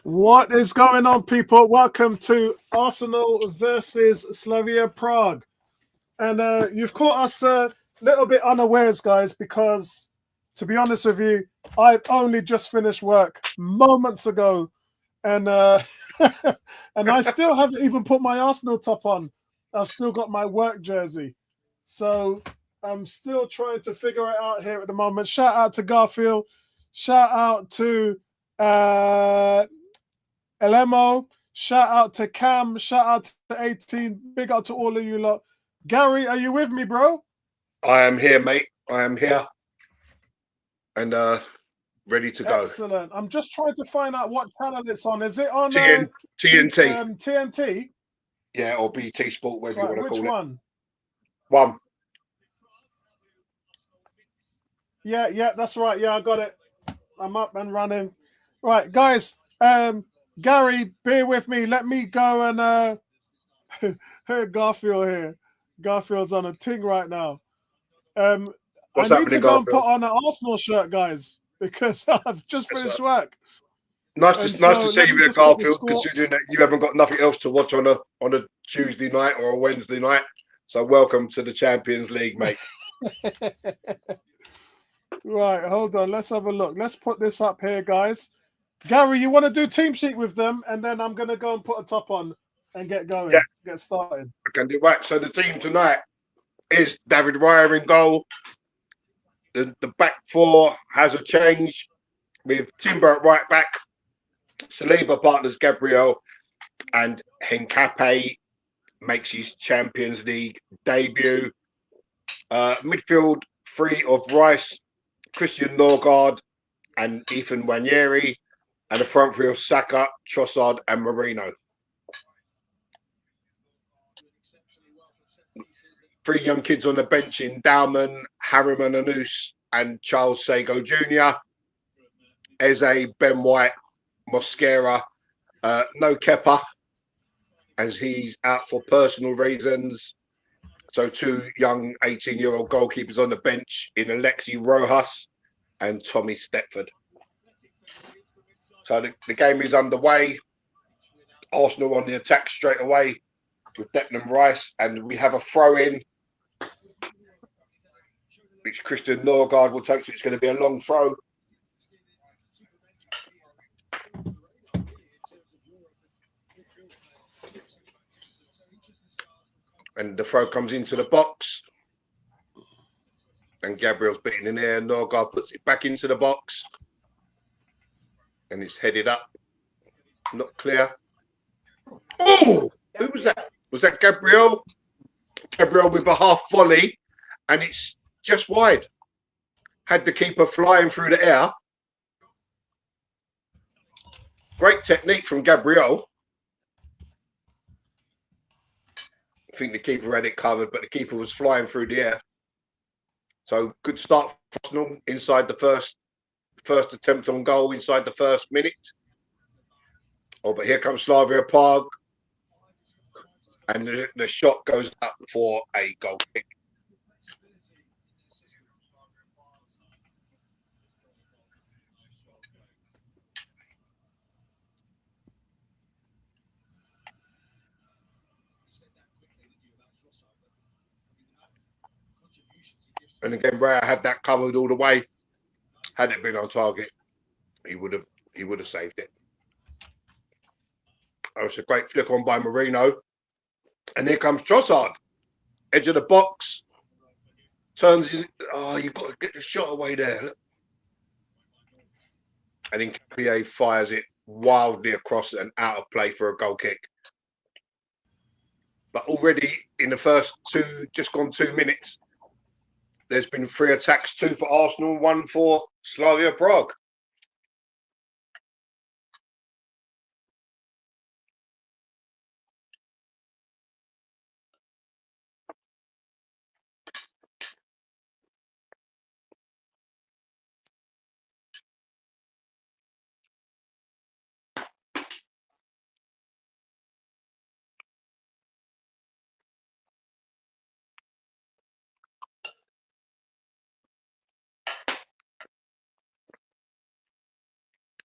What is going on, people? Welcome to Arsenal versus Slavia Prague. And you've caught us a little bit unawares, guys, because to be honest with you, I've only just finished work moments ago, and and I still haven't even put my Arsenal top on. I've still got my work jersey, so I'm still trying to figure it out here at the moment. Shout out to Garfield. Shout out to uh, Elemo. Shout out to Cam. Shout out to 18. Big up to all of you lot. Gary, are you with me, bro? I am here, mate. I am here and ready to go. Excellent. I'm just trying to find out what channel it's on. Is it on TNT, TNT? yeah, or BT Sport, whatever you Right, want to which call it. one? One. Yeah, that's right. Yeah, I got it. I'm up and running. Right, guys. Gary, bear with me. Let me go and Garfield here. Garfield's on a ting right now. I What's need to happening, go and put Garfield? on an Arsenal shirt, guys, because I've just It's, finished work. nice And to so see let you me here, just put the Garfield. score. Considering that you haven't got nothing else to watch on a Tuesday night or a Wednesday night, so welcome to the Champions League, mate. Right, hold on. Let's have a look. Let's put this up here, guys. Gary, you want to do team sheet with them, and then I'm gonna go and put a top on and get Yeah, going, get started. I can do right. So the team tonight is David Raya in goal. The back four has a change with Timber at right back, Saliba partners Gabriel, and Henkape makes his Champions League debut. Midfield three of Rice, Christian Norgard, and Ethan Wanyeri, and the front three of Saka, Trossard, and Marino. Three young kids on the bench in Dowman, Harriman Anus, and Charles Sago Jr. Eze, Ben White, Mosquera, no Kepa, as he's out for personal reasons. So two young 18-year-old goalkeepers on the bench in Alexi Rojas and Tommy Stepford. So the game is underway. Arsenal on the attack straight away with Declan Rice, and we have a throw-in, which Christian Norgard will take, so it's going to be a long throw. And the throw comes into the box. And Gabriel's beaten in there. Norgard puts it back into the box. And it's headed up. Not clear. Oh! Who was that? Was that Gabriel? Gabriel with a half volley. And it's just wide. Had the keeper flying through the air. Great technique from Gabriel. I think the keeper had it covered, but the keeper was flying through the air. So good start for Arsenal inside the first attempt on goal inside the first minute. Oh, but here comes Slavia Prague. And the shot goes up for a goal kick. And again, Raya had that covered all the way. Had it been on target, he would have saved it. Oh, it's a great flick on by Marino. And here comes Trossard. Edge of the box. Turns in. Oh, you've got to get the shot away there. Look. And then Campbell fires it wildly across and out of play for a goal kick. But already in the first just gone 2 minutes, there's been 3 attacks, 2 for Arsenal, 1 for Slavia Prague.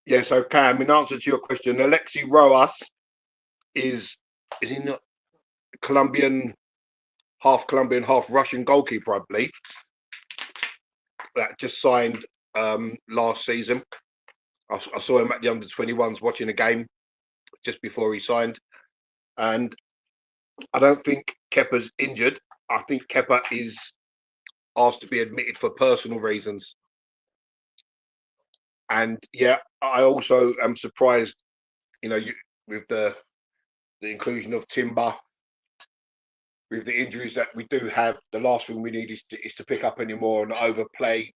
Yeah, so Cam, in answer to your question, Alexi Roas is he not Colombian, half Russian goalkeeper, I believe, that just signed last season. I saw him at the under-21s watching a game just before he signed, and I don't think Kepa's injured. I think Kepa is asked to be admitted for personal reasons. And yeah, I also am surprised, with the inclusion of Timber, with the injuries that we do have. The last thing we need is to pick up anymore, and the overplay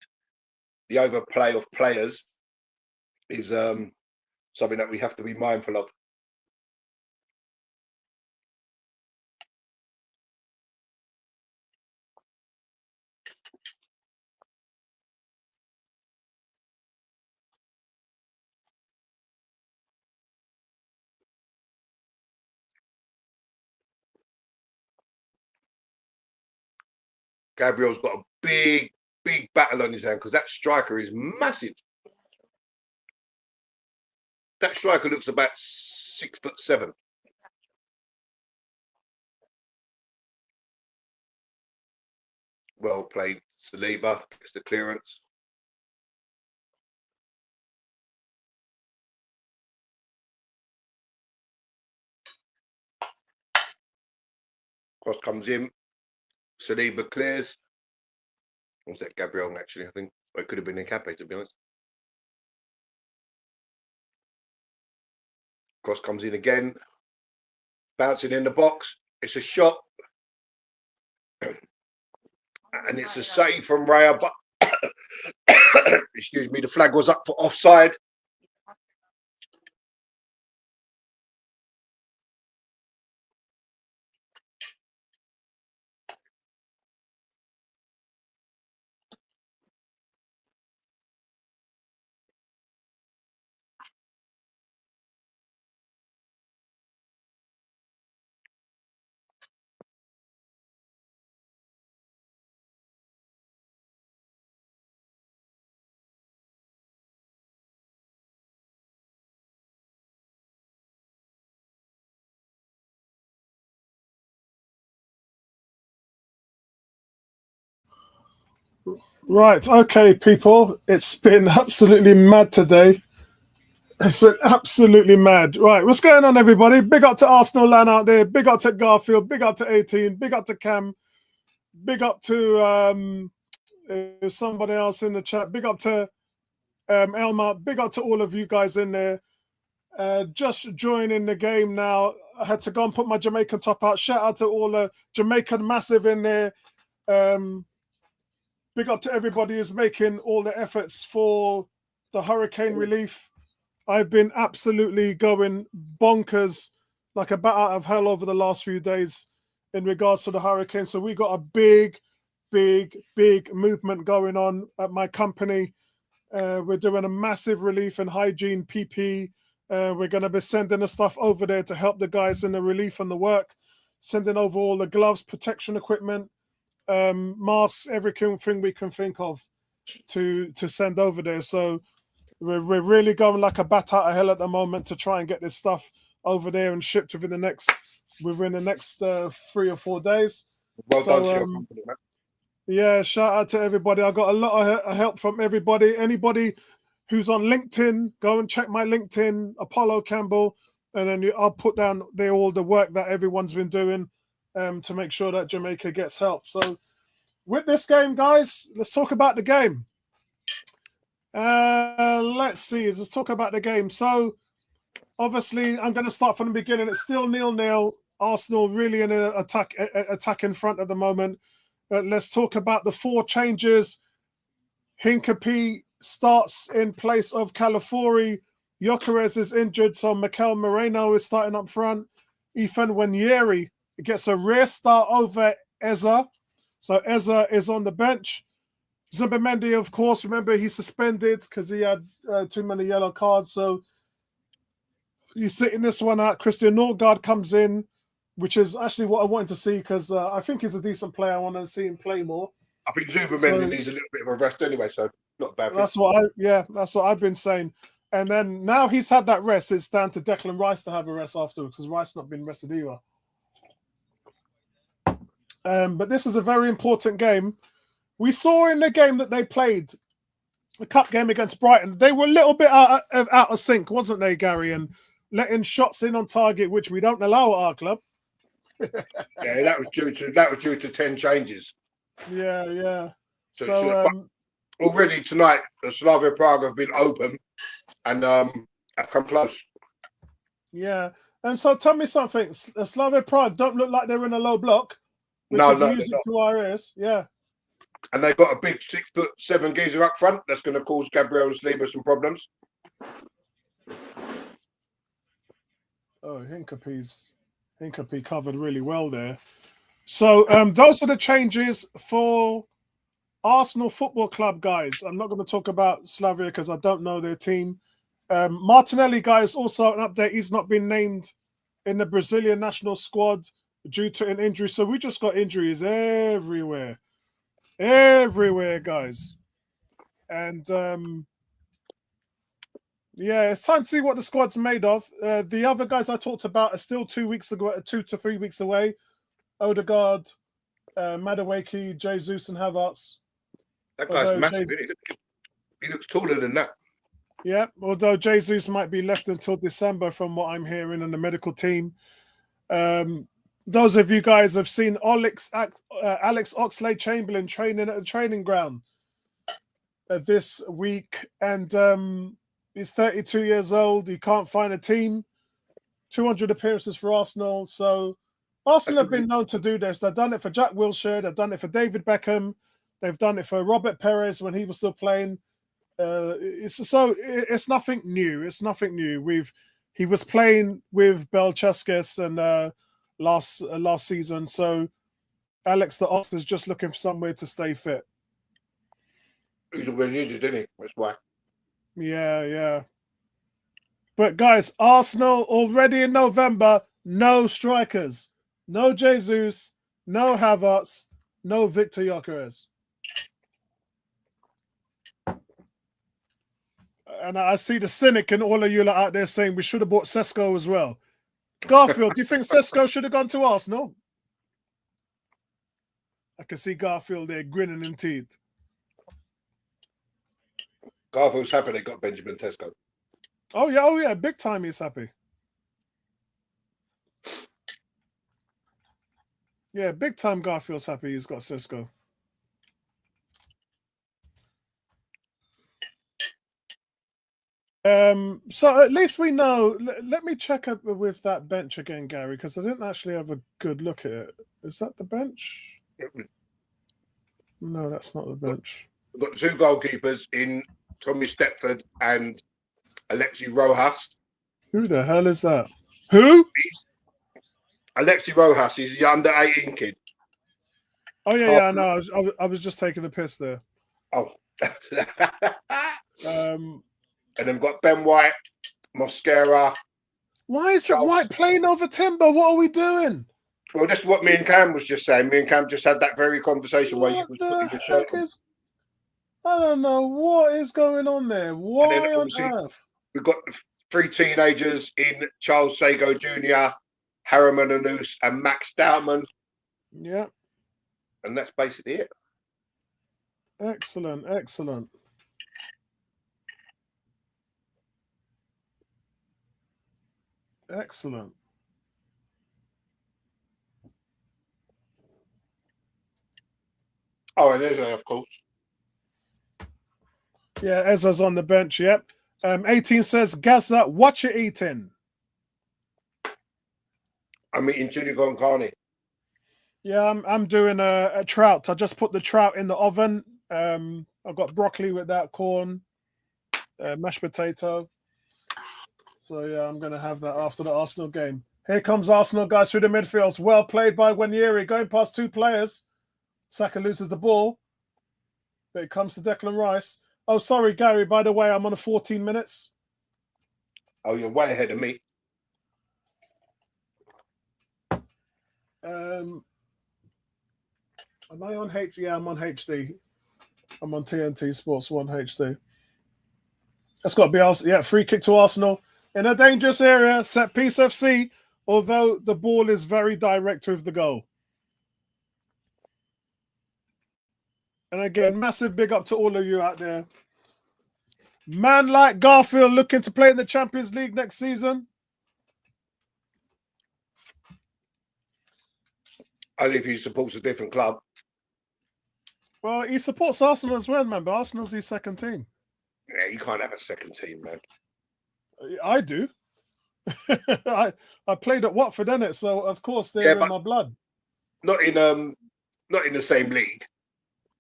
of players is something that we have to be mindful of. Gabriel's got a big battle on his hand because that striker is massive. That striker looks about 6'7". Well played, Saliba. Gets the clearance. Cross comes in. Saliba clears. Was that Gabriel, actually? I think it could have been Nkape, to be honest. Cross comes in again. Bouncing in the box. It's a shot. And it's a save from Raya, but excuse me, the flag was up for offside. Right, okay, people. It's been absolutely mad today. It's been absolutely mad. Right, what's going on, everybody? Big up to Arsenal land out there. Big up to Garfield. Big up to 18. Big up to Cam. Big up to somebody else in the chat. Big up to Elma. Big up to all of you guys in there. Just joining the game now. I had to go and put my Jamaican top out. Shout out to all the Jamaican massive in there. Big up to everybody who's making all the efforts for the hurricane relief. I've been absolutely going bonkers like a bat out of hell over the last few days in regards to the hurricane. So we got a big movement going on at my company. We're doing a massive relief and hygiene PP. We're going to be sending the stuff over there to help the guys in the relief and the work, sending over all the gloves, protection equipment, masks, everything we can think of to send over there. So we're really going like a bat out of hell at the moment to try and get this stuff over there and shipped within the next 3 or 4 days. Well done to your company, man. Yeah, shout out to everybody. I got a lot of help from everybody. Anybody who's on LinkedIn, go and check my LinkedIn, Apollo Campbell, and then I'll put down there all the work that everyone's been doing to make sure that Jamaica gets help. So with this game, guys, let's talk about the game. Let's see. Let's talk about the game. So obviously, I'm going to start from the beginning. It's still 0-0. Arsenal really in an attack in front at the moment. Let's talk about the 4 changes. Hincapie starts in place of Calafiori. Gyökeres is injured, so Mikel Moreno is starting up front. Ethan Nwaneri gets a rare start over Eza. So Eza is on the bench. Zubimendi, of course, remember he's suspended because he had too many yellow cards. So he's sitting this one out. Christian Norgard comes in, which is actually what I wanted to see because I think he's a decent player. I want to see him play more. I think Zubimendi needs a little bit of a rest anyway, so not bad. That's what I've been saying. And then now he's had that rest. It's down to Declan Rice to have a rest afterwards because Rice not been rested either. But this is a very important game. We saw in the game that they played, the cup game against Brighton, they were a little bit out of sync, wasn't they, Gary? And letting shots in on target, which we don't allow at our club. Yeah, that was due to 10 changes. Yeah. So already tonight, the Slavia Prague have been open and have come close. Yeah. And so tell me something. Slavia Prague don't look like they're in a low block, which is music to our ears. Yeah. And they've got a big 6'7" geezer up front that's going to cause Campbell and Layla some problems. Oh, Hincapie covered really well there. So those are the changes for Arsenal Football Club, guys. I'm not going to talk about Slavia because I don't know their team. Martinelli, guys, also an update. He's not been named in the Brazilian national squad due to an injury. So we just got injuries everywhere. Everywhere, guys. And yeah, it's time to see what the squad's made of. The other guys I talked about are still 2 to 3 weeks away. Odegaard, Madueke, Jesus, and Havertz. That guy's massive. He looks taller than that. Yeah, although Jesus might be left until December from what I'm hearing in the medical team. Those of you guys have seen Alex Oxlade-Chamberlain training at the training ground this week. And he's 32 years old. He can't find a team. 200 appearances for Arsenal. So Arsenal have been known to do this. They've done it for Jack Wilshere. They've done it for David Beckham. They've done it for Robert Perez when he was still playing. It's nothing new. It's nothing new. He was playing with Belcheskis and last season. So Alex the Ox is just looking for somewhere to stay fit. He's been injured, didn't he? That's why. Yeah. But guys, Arsenal already in November, no strikers. No Jesus, no Havertz, no Victor Gyökeres. And I see the cynic in all of you out there saying we should have bought Sesko as well. Garfield, do you think Sesko should have gone to Arsenal? I can see Garfield there grinning in teeth. Garfield's happy they got Benjamin Sesko. Oh yeah, big time he's happy. Yeah, big time Garfield's happy he's got Sesko. So at least we know. Let me check up with that bench again, Gary, because I didn't actually have a good look at it. Is that the bench? No, that's not the bench. We've got two goalkeepers in Tommy Stepford and Alexi Rojas. Who the hell is that? Who? Alexi Rojas. He's the under 18 kid. Oh yeah. No, I was just taking the piss there. Oh. And then we've got Ben White, Mosquera. Why is it White playing over Timber? What are we doing? Well, that's what me and Cam was just saying. Me and Cam just had that very conversation where you was putting the shirt on. I don't know what is going on there. Why on earth? We've got 3 teenagers in Charles Sago Jr., Harriman Anus, and Max Stoutman. Yeah. And that's basically it. Excellent. Oh, and Eza, of course. Yeah, Eza's on the bench, yep. 18 says, Gaza, what you eating? I'm eating chili con carne. Yeah, I'm doing a trout. I just put the trout in the oven. I've got broccoli with that, corn, mashed potato. So, yeah, I'm going to have that after the Arsenal game. Here comes Arsenal, guys, through the midfields. Well played by Guarnieri, going past 2 players. Saka loses the ball. But it comes to Declan Rice. Oh, sorry, Gary, by the way, I'm on 14 minutes. Oh, you're way ahead of me. Am I on HD? Yeah, I'm on HD. I'm on TNT Sports 1 HD. That's got to be Arsenal. Yeah, free kick to Arsenal in a dangerous area. Set piece FC. Although the ball is very direct with the goal. And again, massive big up to all of you out there. Man like Garfield looking to play in the Champions League next season. Only if he supports a different club. Well, he supports Arsenal as well, man. But Arsenal's his second team. Yeah, you can't have a second team, man. I do. I played at Watford, innit? So of course they're in my blood. Not in the same league.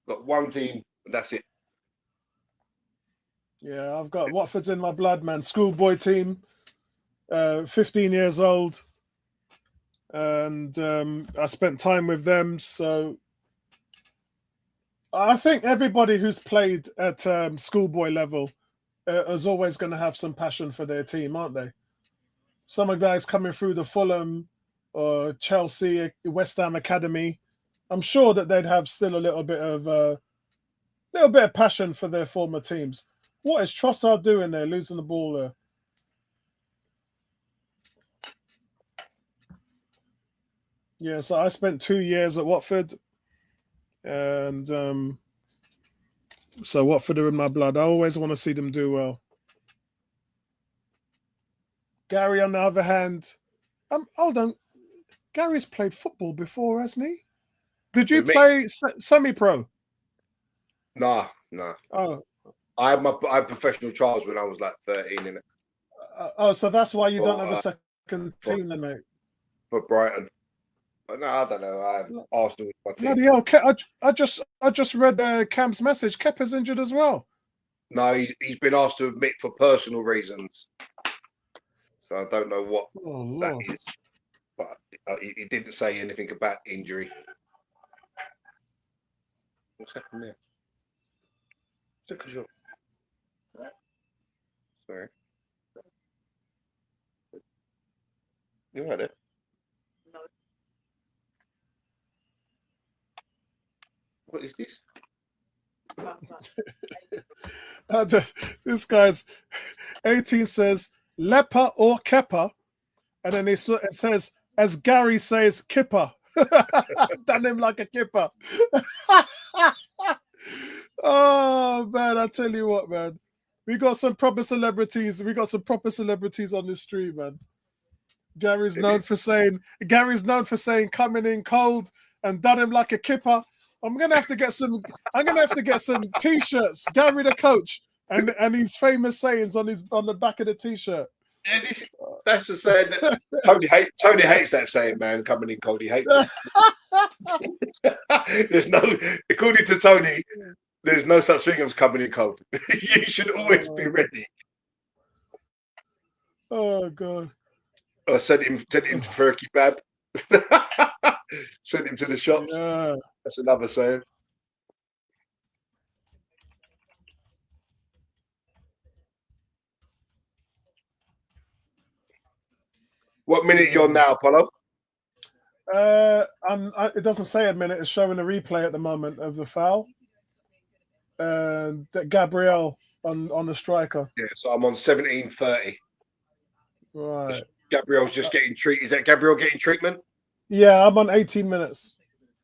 Got one team, and that's it. Yeah, I've got Watford's in my blood, man. Schoolboy team, 15 years old, and I spent time with them. So I think everybody who's played at schoolboy level is always going to have some passion for their team, aren't they? Some of the guys coming through the Fulham or Chelsea, West Ham Academy, I'm sure that they'd have still a little bit of passion for their former teams. What is Trossard doing there, losing the ball there? Yeah, so I spent 2 years at Watford, and so Watford are in my blood. I always want to see them do well. Gary, on the other hand, hold on. Gary's played football before, hasn't he? Did you play semi-pro? Nah. Oh, I had professional trials when I was like 13 in it. So that's why you don't have a second team, then, mate. For Brighton. But no, I don't know. Arsenal was my team. Bloody hell! I just read Cam's message. Kepa's injured as well. No, he's been asked to admit for personal reasons. So I don't know what that is. But he didn't say anything about injury. What's happened there? Took a shot. Sorry. You heard it? No. What is this? This guy's 18 says leper or Kepa, and then it says, as Gary says, Kipper. Done him like a kipper. Oh man, I tell you what, man. We got some proper celebrities. We got some proper celebrities on this stream, man. Gary's known for saying coming in cold and done him like a kipper. I'm gonna have to get some t-shirts. Gary the coach and his famous sayings on the back of the t-shirt. Yeah, that's the saying that Tony hates that saying, man. Coming in cold, he hates it. There's no, according to Tony, there's no such thing as coming in cold. You should always be ready. Oh God. Send him for a kebab. Send him to the shops. Yeah. That's another saying. What minute you're on now, Apollo? It doesn't say a minute. It's showing a replay at the moment of the foul. Gabriel on the striker. Yeah, so I'm on 17:30. Right. Gabriel's just getting treated. Is that Gabriel getting treatment? Yeah, I'm on 18 minutes.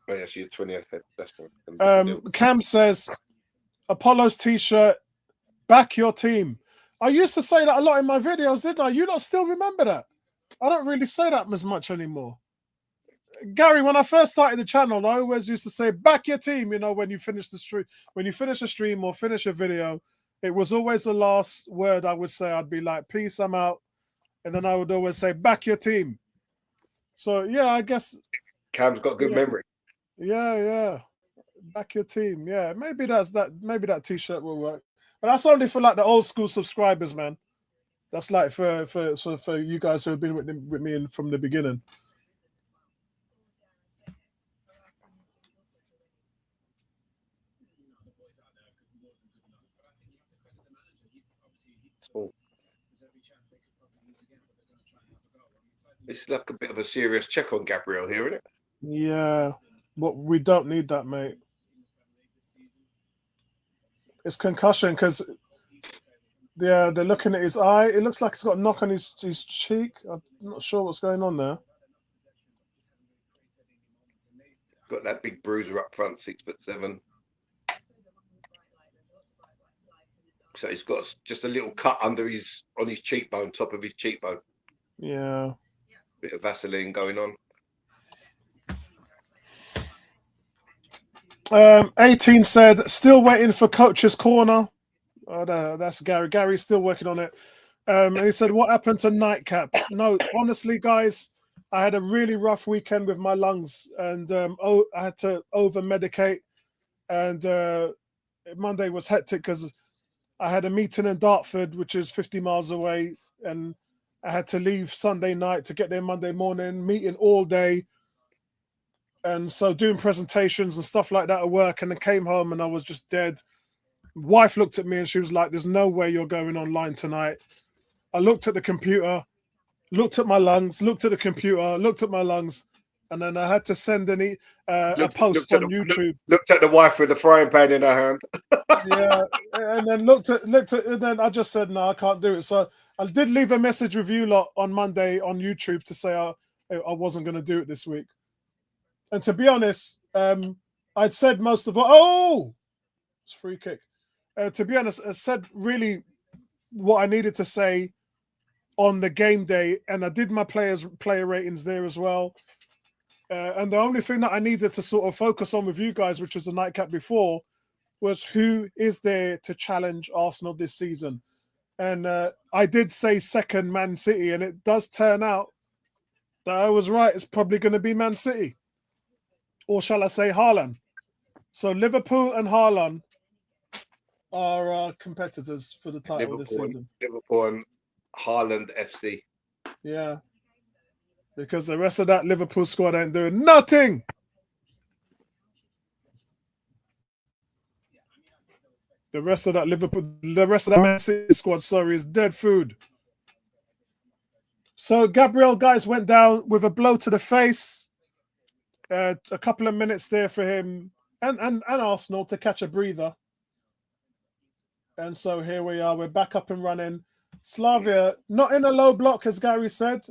Oh, yes, you're 20th. That's Cam says, Apollo's t-shirt, back your team. I used to say that a lot in my videos, didn't I? You don't still remember that? I don't really say that as much anymore. Gary, when I first started the channel, I always used to say, back your team, when you finish the stream, when you finish a stream or finish a video, it was always the last word I would say. I'd be like, peace, I'm out. And then I would always say, back your team. So, yeah, I guess. Cam's got good memory. Yeah. Back your team. Yeah, maybe that t-shirt will work. But that's only for like the old school subscribers, man. That's like for you guys who have been with me from the beginning. It's like a bit of a serious check on Gabriel here, isn't it? Yeah, but we don't need that, mate. It's concussion because they're looking at his eye. It looks like he's got a knock on his cheek. I'm not sure what's going on there. Got that big bruiser up front, 6'7". So he's got just a little cut on his cheekbone, top of his cheekbone. Yeah. Bit of Vaseline going on. 18 said, still waiting for coach's corner. Oh, no, that's Gary. Gary's still working on it. And he said, what happened to nightcap? No, honestly, guys, I had a really rough weekend with my lungs, and I had to over medicate. And Monday was hectic because I had a meeting in Dartford, which is 50 miles away, and I had to leave Sunday night to get there Monday morning, meeting all day. And so doing presentations and stuff like that at work, and then came home and I was just dead. Wife looked at me and she was like, there's no way you're going online tonight. I looked at the computer, looked at my lungs, looked at the computer, looked at my lungs, and then I had to send a post on YouTube. Looked at the wife with the frying pan in her hand. Yeah, and then looked at, and then I just said, no, I can't do it. So I did leave a message with you lot on Monday on YouTube to say I wasn't going to do it this week. And to be honest, I'd said most of it. Oh, it's a free kick. To be honest, I said really what I needed to say on the game day, and I did my player ratings there as well. And the only thing that I needed to sort of focus on with you guys, which was the nightcap before, was who is there to challenge Arsenal this season. And I did say second Man City, and it does turn out that I was right. It's probably going to be Man City. Or shall I say Haaland? So Liverpool and Haaland are competitors for the title this season. Liverpool and Haaland FC. Yeah. Because the rest of that Liverpool squad ain't doing nothing. The rest of that Man City squad, sorry, is dead food. So Gabriel, guys, went down with a blow to the face. A couple of minutes there for him and Arsenal to catch a breather. And so here we are. We're back up and running. Slavia, not in a low block, as Gary said,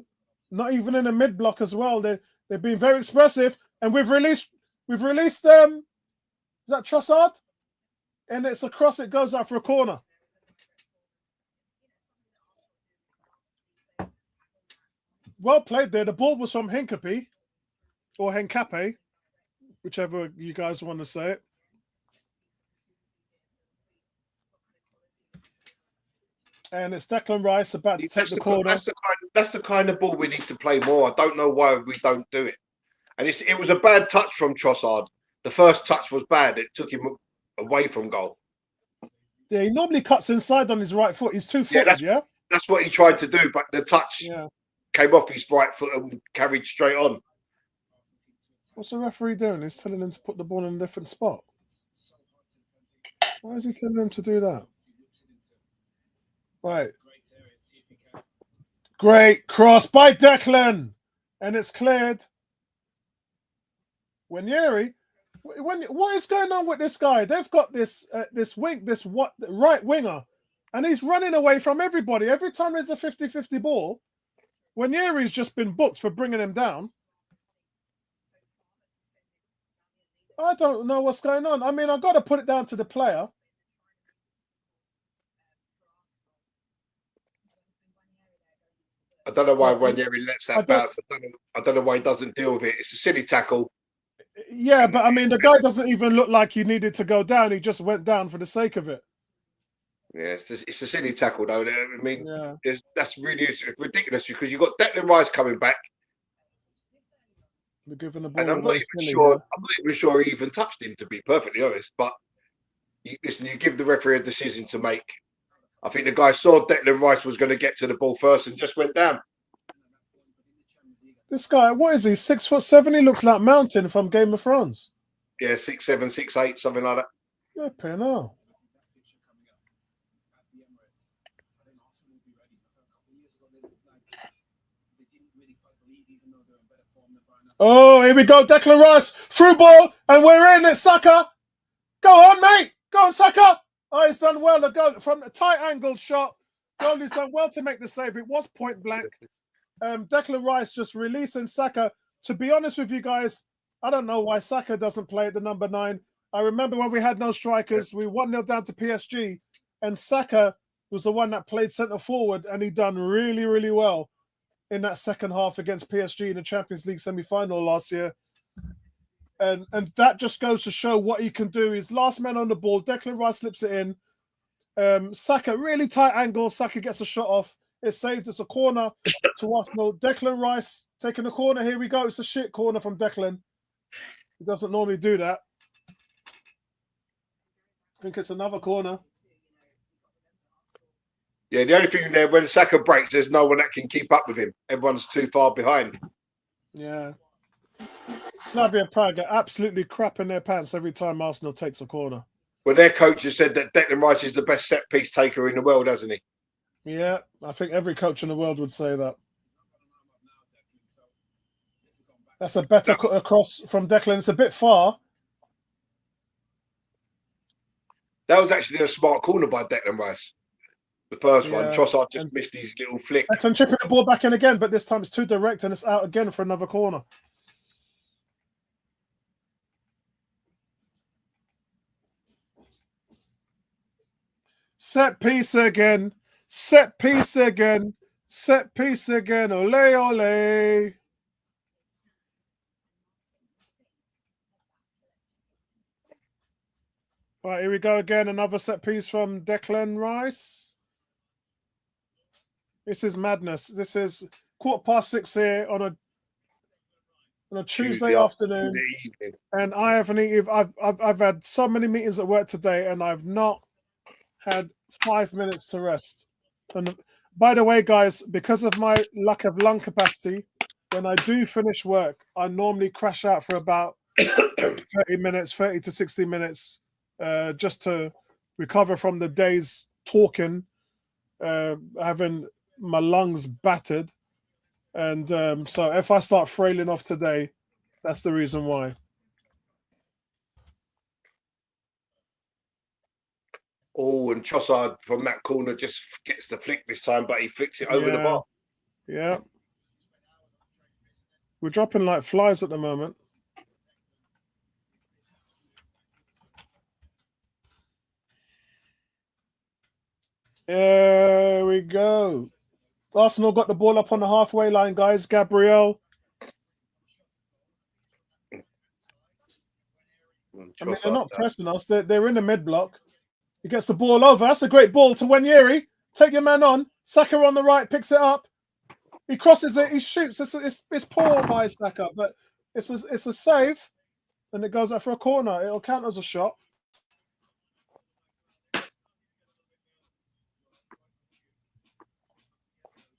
not even in a mid block as well. They've been very expressive, and we've released is that Trossard? And it's a cross. It goes out for a corner. Well played there. The ball was from Hincapi. Or Hencape, whichever you guys want to say it. And it's Declan Rice about to take the corner. That's the kind of ball we need to play more. I don't know why we don't do it. And it was a bad touch from Trossard. The first touch was bad. It took him away from goal. Yeah, he normally cuts inside on his right foot. He's 2-footed, yeah? That's what he tried to do, but the touch came off his right foot and carried straight on. What's the referee doing? He's telling him to put the ball in a different spot. Why is he telling him to do that? Right. Great cross by Declan. And it's cleared. Wanyeri, what is going on with this guy? They've got this right winger, and he's running away from everybody. Every time there's a 50-50 ball, Wanyeri's just been booked for bringing him down. I don't know what's going on. I mean, I've got to put it down to the player. I don't know why Wanyeri lets that bounce. I don't know why he doesn't deal with it. It's a silly tackle. Yeah, but I mean, the guy doesn't even look like he needed to go down. He just went down for the sake of it. Yeah, it's a silly tackle, though. I mean, that's really ridiculous because you've got Declan Rice coming back. We're giving the ball and I'm not even sure he even touched him, to be perfectly honest. But you give the referee a decision to make. I think the guy saw Declan Rice was going to get to the ball first and just went down. This guy, what is he? 6'7"? He looks like Mountain from Game of Thrones. Yeah, 6'7", 6'8", something like that. Yeah, penal. Oh, here we go. Declan Rice, through ball, and we're in it, Saka. Go on, mate. Go on, Saka. Oh, he's done well. The goal from a tight angle shot. Goalie's done well to make the save. It was point blank. Declan Rice just releasing Saka. To be honest with you guys, I don't know why Saka doesn't play at the number 9. I remember when we had no strikers, we 1-0 down to PSG, and Saka was the one that played centre forward, and he done really, really well in that second half against PSG in the Champions League semi-final last year. And that just goes to show what he can do. He's last man on the ball. Declan Rice slips it in. Saka, really tight angle. Saka gets a shot off. It's saved. It's a corner to Arsenal. Declan Rice taking a corner. Here we go. It's a shit corner from Declan. He doesn't normally do that. I think it's another corner. Yeah, the only thing there, when Saka breaks, there's no one that can keep up with him. Everyone's too far behind. Yeah. Slavia Prague are absolutely crapping their pants every time Arsenal takes a corner. Well, their coach has said that Declan Rice is the best set-piece taker in the world, hasn't he? Yeah, I think every coach in the world would say that. That's a better cross from Declan. It's a bit far. That was actually a smart corner by Declan Rice. The first one. Trossard just missed his little flick. Declan chipping the ball back in again, but this time it's too direct and it's out again for another corner. Set piece again. Set piece again. Set piece again. Ole, ole. Right, here we go again. Another set piece from Declan Rice. This is madness. This is 6:15 here on a Tuesday afternoon, and I haven't eaten. I've had so many meetings at work today, and I've not had 5 minutes to rest. And by the way, guys, because of my lack of lung capacity, when I do finish work, I normally crash out for about 30 minutes, 30 to 60 minutes, just to recover from the day's talking, having my lungs battered. And so if I start frailing off today, that's the reason why. Oh, and Trossard from that corner just gets the flick this time, but he flicks it over the bar. Yeah. We're dropping like flies at the moment. There we go. Arsenal got the ball up on the halfway line, guys. Gabriel. I mean, they're not pressing us. They're in the mid block. He gets the ball over. That's a great ball to Wanyeri. Take your man on. Saka on the right, picks it up. He crosses it. He shoots. It's poor by Saka, but it's a save, and it goes out for a corner. It'll count as a shot.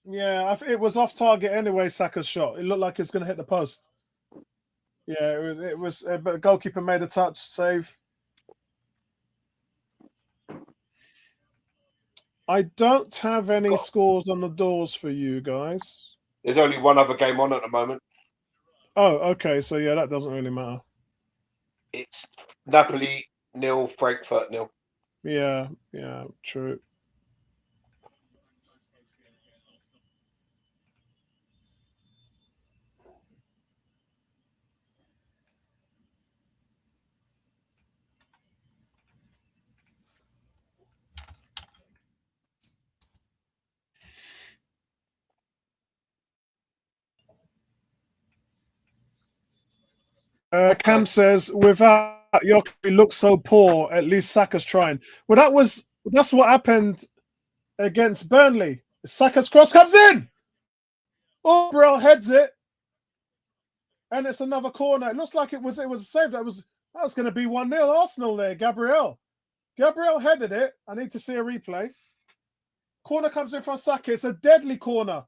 Yeah, it was off target anyway. Saka's shot. It looked like it's going to hit the post. Yeah, it was. But the goalkeeper made a touch save. I don't have any scores on the doors for you guys. There's only one other game on at the moment. Oh, okay. So yeah, that doesn't really matter. It's Napoli 0, Frankfurt 0. Yeah, true. Cam says, without York, he looks so poor. At least Saka's trying. Well, that's what happened against Burnley. Saka's cross comes in. Gabriel heads it, and it's another corner. It looks like it was a save. That was going to be 1-0 Arsenal there. Gabriel headed it. I need to see a replay. Corner comes in from Saka. It's a deadly corner.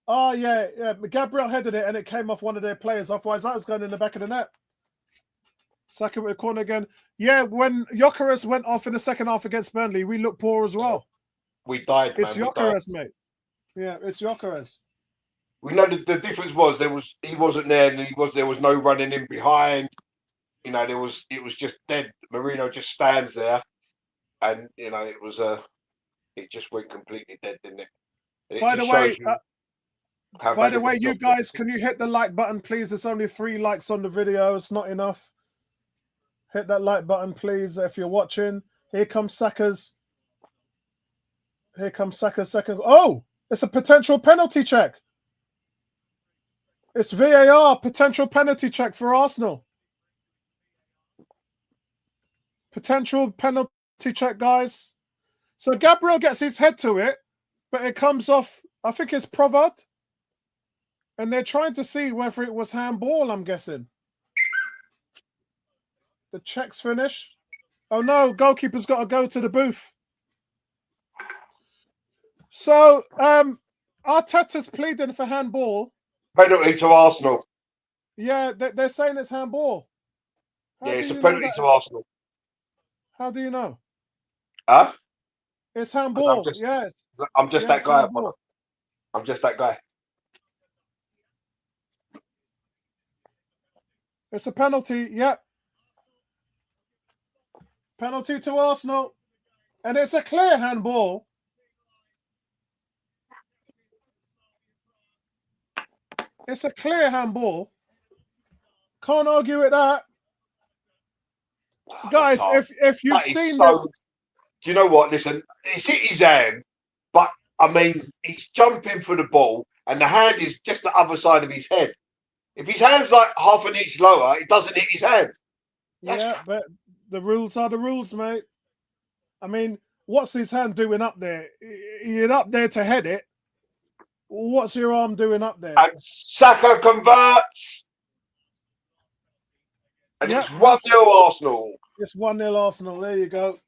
Oh, yeah. Gabriel headed it, and it came off one of their players. Otherwise, that was going in the back of the net. Saka with a corner again. Yeah, when Gyökeres went off in the second half against Burnley, we looked poor as well. We died, It's Gyökeres, mate. Yeah, it's Gyökeres. We know the difference was he wasn't there, and there was no running in behind. You know, it was just dead. Marino just stands there. and it was it just went completely dead, didn't it? And it By just the way, shows you how by the valuable way, the you job guys, is. can you hit the like button, please? There's only 3 likes on the video. It's not enough. Hit that like button, please, if you're watching. Here comes Saka's. Here comes Saka's second. Oh, it's a potential penalty check. It's VAR, potential penalty check for Arsenal. Potential penalty check, guys. So Gabriel gets his head to it, but it comes off, I think it's Provod. And they're trying to see whether it was handball, I'm guessing. The check's finished. Oh no, goalkeeper's got to go to the booth. So Arteta's pleading for handball. Penalty to Arsenal. Yeah, they're saying it's handball. Yeah, it's a penalty to Arsenal. How do you know? Huh? It's handball. I'm just that guy. Handball. I'm just that guy. It's a penalty. Yep. Penalty to Arsenal. And it's a clear handball. It's a clear handball. Can't argue with that. Guys, if you've seen this. Do you know what? Listen, it's hit his hand, but I mean, he's jumping for the ball, and the hand is just the other side of his head. If his hand's like half an inch lower, it doesn't hit his hand. Yeah, but the rules are the rules, mate. I mean, what's his hand doing up there? You're up there to head it. What's your arm doing up there? And Saka converts. And it's 1-0 Arsenal. It's 1-0 Arsenal. There you go.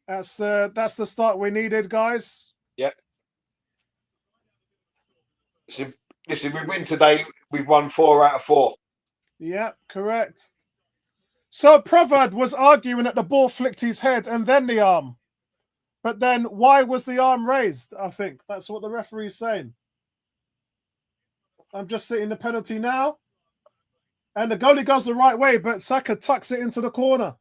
That's the start we needed, guys. Yep. Listen, we win today. We've won 4 out of 4. Yeah, correct. So Provod was arguing that the ball flicked his head and then the arm. But then why was the arm raised? I think that's what the referee's saying. I'm just sitting the penalty now. And the goalie goes the right way, but Saka tucks it into the corner.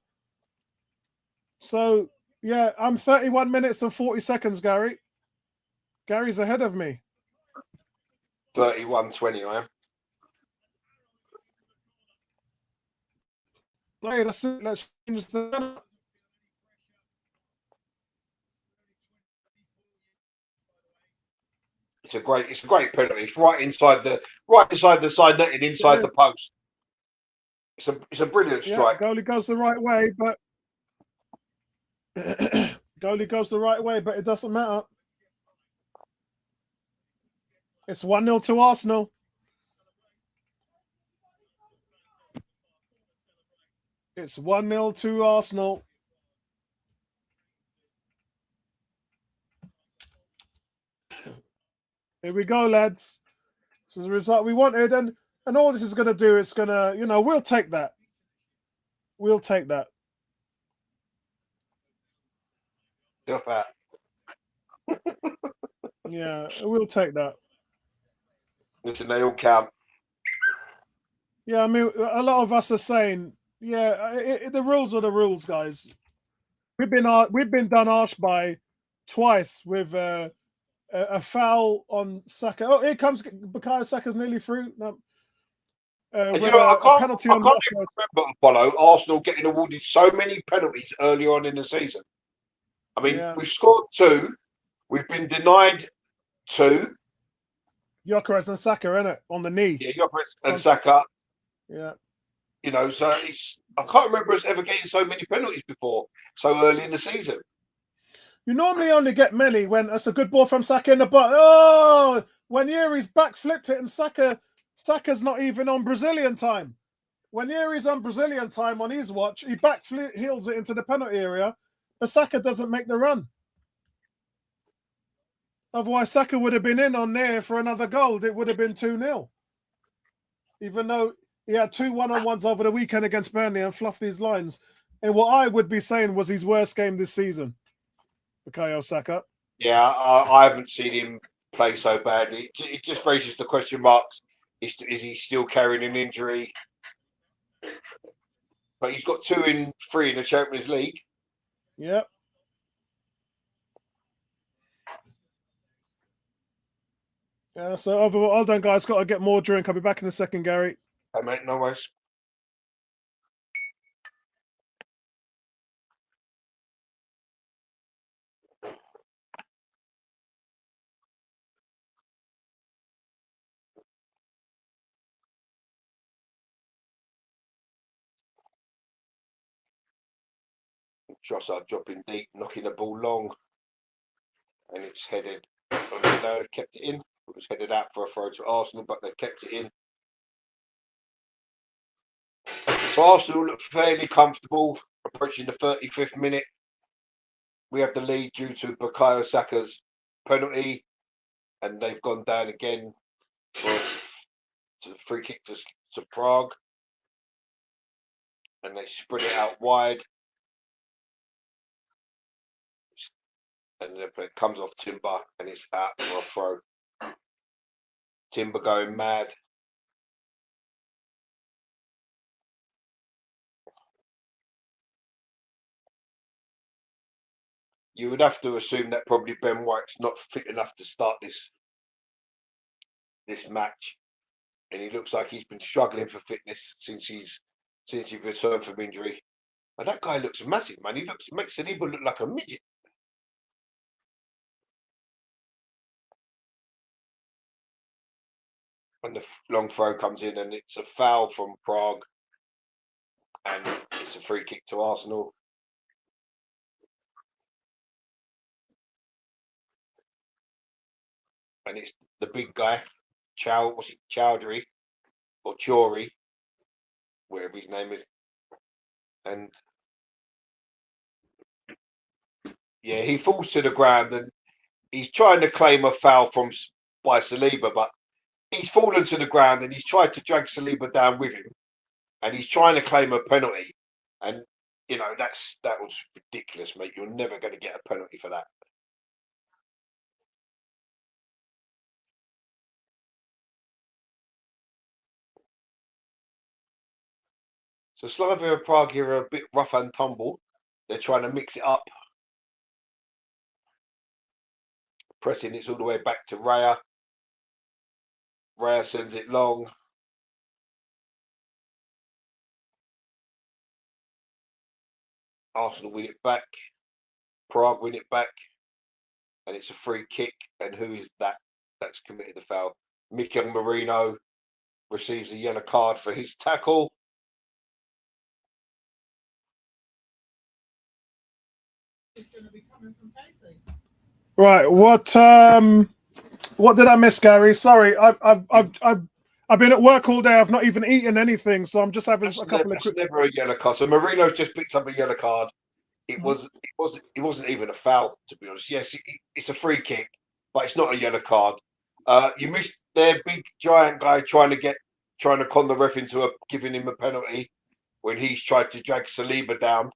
So, yeah, I'm 31 minutes and 40 seconds, Gary. Gary's ahead of me. 31-20, I am. Hey, let's change the. It's a great penalty. It's right inside the side netting, inside the post. It's a brilliant strike. Goalie goes the right way, but it doesn't matter. It's 1-0 to Arsenal. It's 1-0 to Arsenal. Here we go, lads. This is the result we wanted, and all this is going to do, it's going to, we'll take that. We'll take that. Stuff out. Yeah, we'll take that. Listen, they all count. Yeah, I mean, a lot of us are saying, the rules are the rules, guys. We've been done arch by twice with a foul on Saka. Oh, here comes Bukayo Saka's nearly through. No. I can't even remember, Apollo, Arsenal getting awarded so many penalties early on in the season. I mean, we've scored 2. We've been denied 2. Gyökeres and Saka, innit? On the knee. Yeah, Gyökeres and Saka. Yeah. So I can't remember us ever getting so many penalties before, so early in the season. You normally only get many when it's a good ball from Saka in the butt. Oh, when Yuri's back flipped it and Saka's not even on Brazilian time. When Yuri's on Brazilian time on his watch, he back heels it into the penalty area, but Saka doesn't make the run. Otherwise, Saka would have been in on there for another goal. It would have been 2-0. Even though he had 2 one-on-ones over the weekend against Burnley and fluffed these lines. And what I would be saying was his worst game this season. Bukayo Saka. Yeah, I haven't seen him play so badly. It just raises the question marks. Is he still carrying an injury? But he's got 2 in 3 in the Champions League. Yep. Yeah, so overall, hold on, guys. Got to get more drink. I'll be back in a second, Gary. Hey, mate, no worries. Trossard dropping deep, knocking the ball long, and it's headed. They kept it in. It was headed out for a throw to Arsenal, but they kept it in. So Arsenal look fairly comfortable approaching the 35th minute. We have the lead due to Bukayo Saka's penalty, and they've gone down again to the free kick to Prague, and they spread it out wide, and it comes off Timber, and it's out for a throw. Timber going mad. You would have to assume that probably Ben White's not fit enough to start this match, and he looks like he's been struggling for fitness since he's returned from injury. And that guy looks massive, man. He makes Saliba look like a midget. And the long throw comes in, and it's a foul from Prague, and it's a free kick to Arsenal. And it's the big guy, Chowdhury or Chori, wherever his name is. And yeah, he falls to the ground, and he's trying to claim a foul by Saliba, but he's fallen to the ground, and he's tried to drag Saliba down with him, and he's trying to claim a penalty. And you know, that was ridiculous, mate. You're never going to get a penalty for that. So Slavia Prague here are a bit rough and tumble. They're trying to mix it up. Pressing it's all the way back to Raya. Raya sends it long. Arsenal win it back. Prague win it back. And it's a free kick. And who is that that's committed the foul? Mikel Merino receives a yellow card for his tackle. Right. What did I miss, Gary? Sorry, I've been at work all day. I've not even eaten anything, so I'm just having a couple of quick. Never a yellow card. So Marino's just picked up a yellow card. It wasn't even a foul, to be honest. Yes, it's a free kick, but it's not a yellow card. You missed their big giant guy trying to con the ref into giving him a penalty when he's tried to drag Saliba down,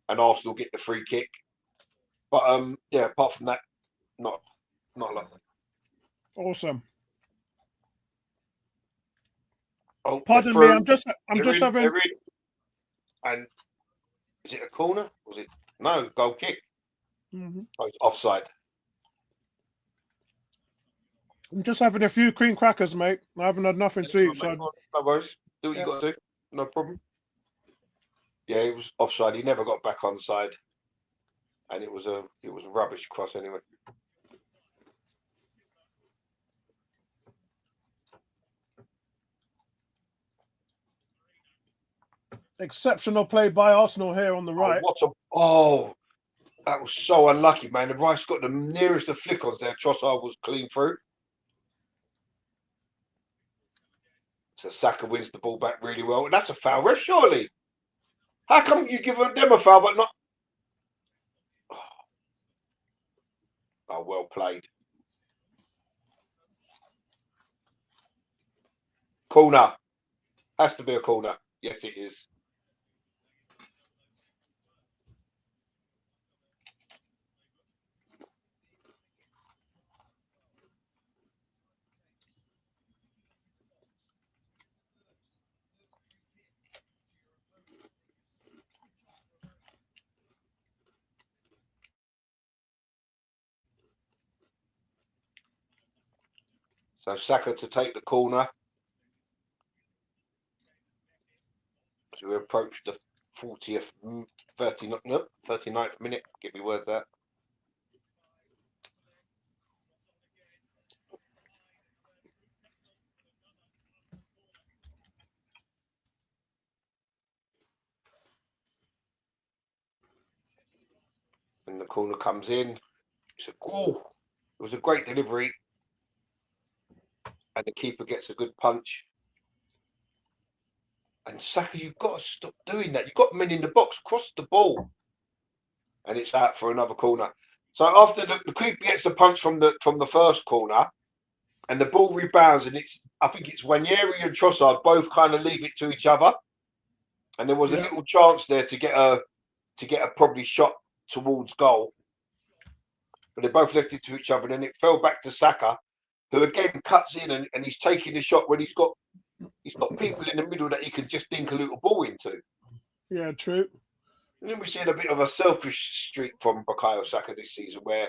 and Arsenal get the free kick. But yeah, apart from that, not a lot. Awesome. Oh, pardon me. I'm just having. And is it a corner? Was it no goal kick? Mm-hmm. Oh, it's offside. I'm just having a few cream crackers, mate. I haven't had nothing to eat. So no worries. Do what you got to do. No problem. Yeah, it was offside. He never got back on side, and it was a rubbish cross anyway. Exceptional play by Arsenal here on the right. That was so unlucky, man. The Rice got the nearest of flick-ons there. Trossard was clean through. So Saka wins the ball back really well. And that's a foul, ref, surely. How come you give them a foul, but not... Oh, well played. Corner. Has to be a corner. Yes, it is. So Saka to take the corner. So we approach the 40th, 39th minute. Give me word that. And the corner comes in. It's it was a great delivery. And the keeper gets a good punch. And Saka, you've got to stop doing that. You've got men in the box, cross the ball. And it's out for another corner. So after the keeper gets a punch from the first corner, and the ball rebounds, and I think it's Wanyeri and Trossard both kind of leave it to each other. And there was a little chance there to get a probably shot towards goal. But they both left it to each other, and then it fell back to Saka, who again cuts in and he's taking the shot when he's got people in the middle that he can just dink a little ball into. Yeah, true. And then we've seen a bit of a selfish streak from Bukayo Saka this season, where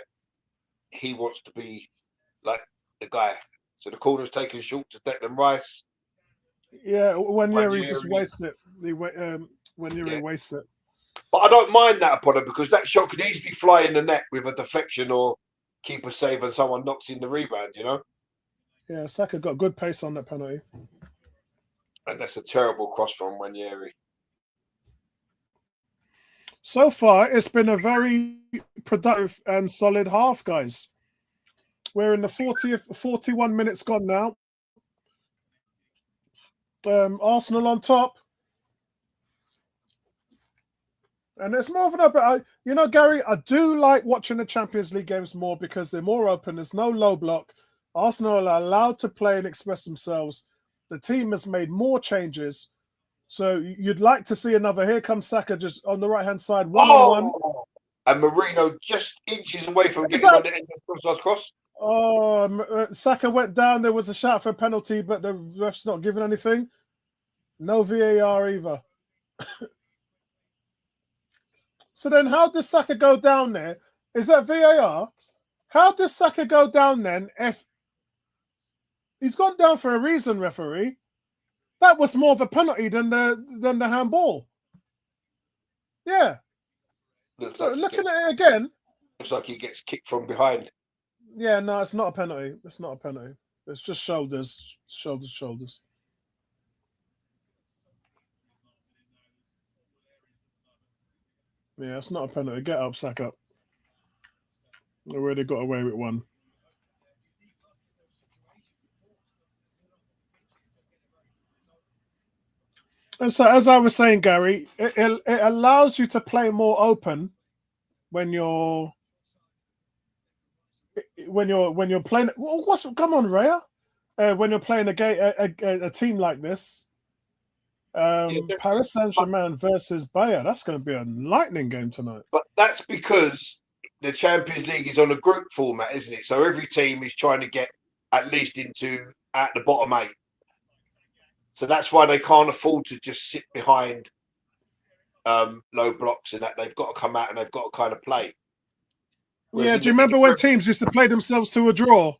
he wants to be like the guy. So the corner's taken short to Declan Rice. Yeah, Wanyeri just wastes it. Wanyeri wastes it. But I don't mind that upon him, because that shot could easily fly in the net with a deflection or keeper save and someone knocks in the rebound, you know? Yeah, Saka got good pace on that penalty. And that's a terrible cross from Wanyeri. So far, it's been a very productive and solid half, guys. We're in the 41 minutes gone now. Arsenal on top. And it's more of an Gary, I do like watching the Champions League games more because they're more open. There's no low block. Arsenal are allowed to play and express themselves. The team has made more changes. So you'd like to see another. Here comes Saka just on the right-hand side, one-on-one. And Marino just inches away from getting on the end of the cross. Oh, Saka went down. There was a shout for a penalty, but the ref's not giving anything. No VAR either. So then how does Saka go down there? Is that VAR? How does Saka go down then if he's gone down for a reason, referee? That was more of a penalty than the handball. Yeah. Looking at it again. Looks like he gets kicked from behind. Yeah, no, it's not a penalty. It's not a penalty. It's just shoulders. Shoulders. Yeah, it's not a penalty. Get up, Sack up. They already got away with one. And so, as I was saying, Gary, it allows you to play more open when you're playing. Come on, Raya? When you're playing a team like this. Paris Saint-Germain versus Bayern. That's going to be a lightning game tonight. But that's because the Champions League is on a group format, isn't it? So every team is trying to get at least at the bottom 8. So that's why they can't afford to just sit behind low blocks, and that they've got to come out and they've got to kind of play. Whereas do you remember when teams used to play themselves to a draw?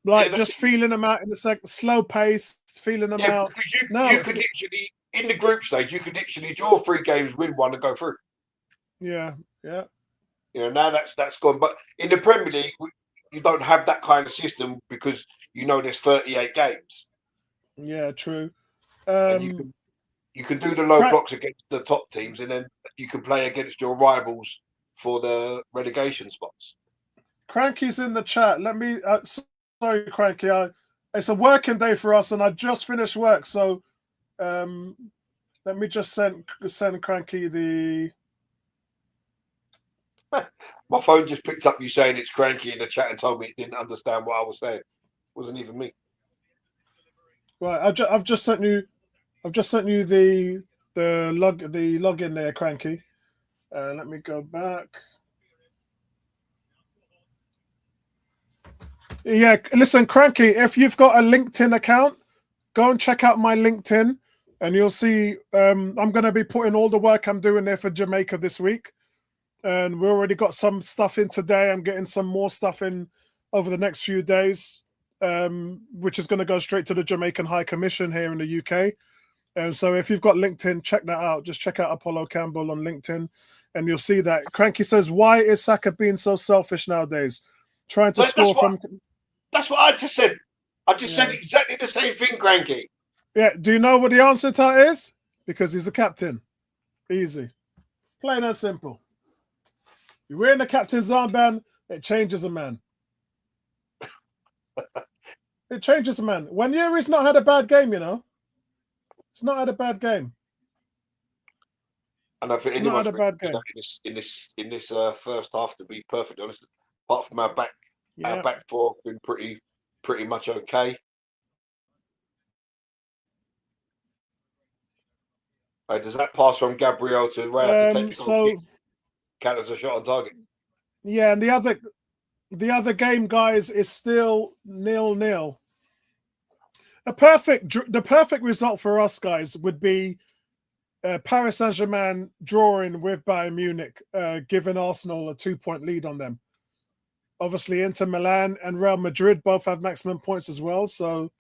Just feeling them out in the slow pace, feeling them out. You could literally, in the group stage, you could literally draw 3 games, win 1 and go through. Yeah. Now that's gone. But in the Premier League, you don't have that kind of system because there's 38 games. Yeah, true. And you can do the low blocks against the top teams, and then you can play against your rivals for the relegation spots. Cranky's in the chat. Let me. Sorry, Cranky. It's a working day for us, and I just finished work. So, let me just send Cranky the. My phone just picked up you saying it's Cranky in the chat and told me it didn't understand what I was saying. It wasn't even me. Right, I've just sent you. I've just sent you the login there, Cranky. Let me go back. Yeah, listen, Cranky, if you've got a LinkedIn account, go and check out my LinkedIn, and you'll see I'm going to be putting all the work I'm doing there for Jamaica this week. And we already got some stuff in today. I'm getting some more stuff in over the next few days. which is going to go straight to the Jamaican High Commission here in the UK. So if you've got LinkedIn, check that out. Just check out Apollo Campbell on LinkedIn, and you'll see that. Cranky says, "Why is Saka being so selfish nowadays? Trying to score from." That's what I just said. I just said exactly the same thing, Cranky. Yeah. Do you know what the answer to that is? Because he's the captain. Easy, plain and simple. You're wearing the captain's armband, it changes a man. It changes a man. Wanyeri's not had a bad game, you know. He's not had a bad game. And I think anyone's had a bad game in this first half, to be perfectly honest. Apart from our back four have been pretty much okay. Does that pass from Gabriel to Raya to take count as a shot on target? Yeah, and the other game, guys, is still 0-0. The perfect result for us, guys, would be Paris Saint-Germain drawing with Bayern Munich, giving Arsenal a 2-point lead on them. Obviously, Inter Milan and Real Madrid both have maximum points as well. So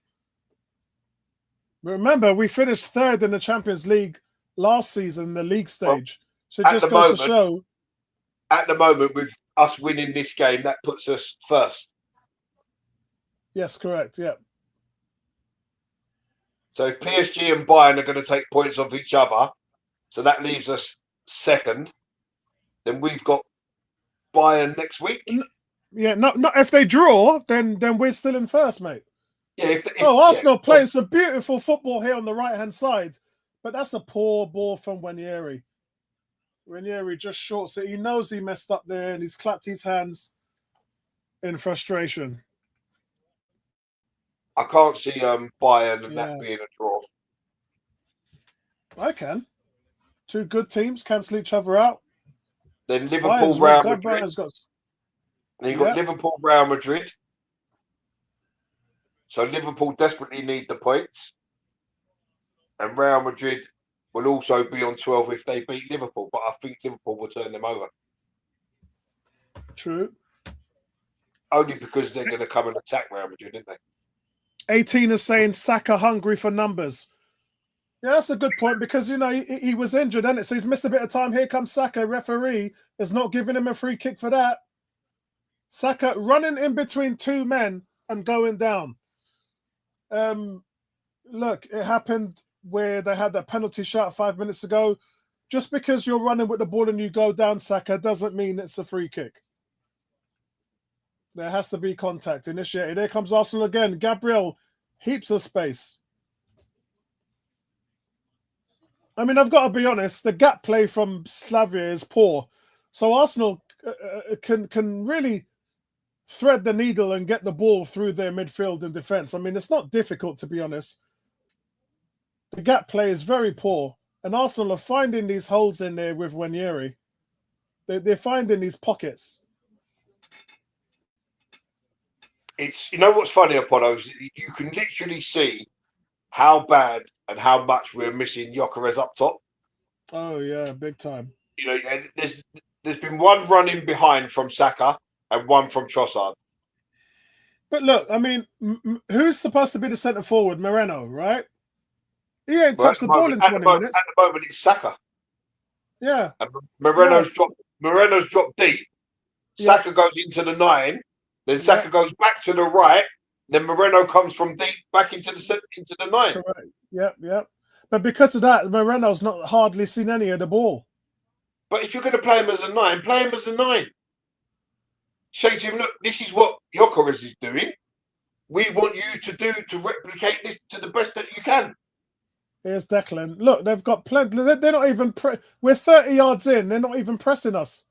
remember, we finished third in the Champions League last season, the league stage. So it just goes to show. At the moment, with us winning this game, that puts us first. Yes, correct. Yeah. So if PSG and Bayern are going to take points off each other, so that leaves us second. Then we've got Bayern next week. Yeah, not if they draw, then we're still in first, mate. Yeah. Arsenal playing some beautiful football here on the right-hand side, but that's a poor ball from Ranieri. Ranieri just shorts it. He knows he messed up there, and he's clapped his hands in frustration. I can't see Bayern and that being a draw. I can. Two good teams cancel each other out. Then Liverpool, Real Madrid. And you've got Liverpool, Real Madrid. So Liverpool desperately need the points. And Real Madrid will also be on 12 if they beat Liverpool. But I think Liverpool will turn them over. True. Only because they're going to come and attack Real Madrid, aren't they? 18 is saying Saka hungry for numbers. Yeah, that's a good point because, you know, he was injured, and so he's missed a bit of time. Here comes Saka. Referee is not giving him a free kick for that. Saka running in between two men and going down. Look, it happened where they had that penalty shot 5 minutes ago. Just because you're running with the ball and you go down, Saka, doesn't mean it's a free kick. There has to be contact initiated. Here comes Arsenal again. Gabriel, heaps of space. I mean, I've got to be honest, the gap play from Slavia is poor. So Arsenal can really thread the needle and get the ball through their midfield and defense. I mean, it's not difficult, to be honest. The gap play is very poor. And Arsenal are finding these holes in there with Ranieri. They're finding these pockets. It's, you know what's funny, Apollo, is you can literally see how bad and how much we're missing Gyökeres up top. Oh yeah, big time. You know, and there's been one running behind from Saka and one from Trossard. But look, I mean, who's supposed to be the centre forward? Moreno, right? He ain't touched the ball in 20 minutes. At the moment, it's Saka. Yeah. And Moreno's dropped deep. Saka goes into the 9. Then Saka goes back to the right. Then Moreno comes from deep back into the 9. Correct. Yep. But because of that, Moreno's not hardly seen any of the ball. But if you're going to play him as a 9, play him as a 9. Say to him, look, this is what Gyökeres is doing. We want you to replicate this to the best that you can. Here's Declan. Look, they've got plenty. They're not even. We're 30 yards in. They're not even pressing us.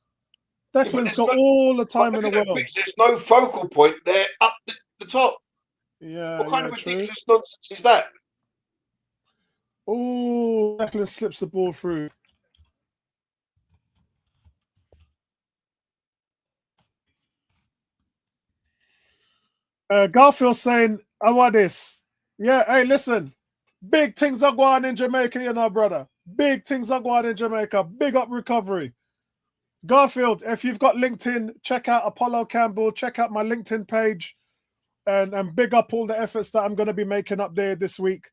Declan's got all the time in the world. There's no focal point there up the top. Yeah. What kind of ridiculous nonsense is that? Oh, Declan slips the ball through. Garfield saying, I want this. Yeah, hey, listen. Big things are going on in Jamaica, you know, brother. Big things are going on in Jamaica. Big up recovery. Garfield, if you've got LinkedIn, check out Apollo Campbell. Check out my LinkedIn page. and big up all the efforts that I'm going to be making up there this week.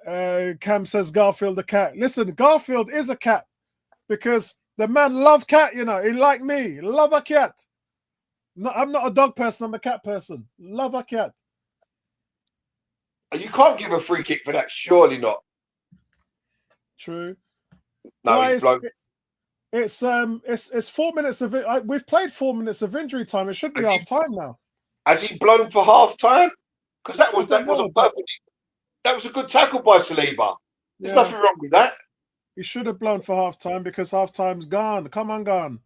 Cam says Garfield the cat. Listen, Garfield is a cat because the man love cat, you know. He like me, love a cat. No, I'm not a dog person, I'm a cat person. Love a cat. You can't give a free kick for that, surely not. True. No, guys, it's 4 minutes of it. We've played 4 minutes of injury time. It should be half time now. Has he blown for half time? Because that was a perfect. That was a good tackle by Saliba. There's nothing wrong with that. He should have blown for half time because half time's gone. Come on, gone.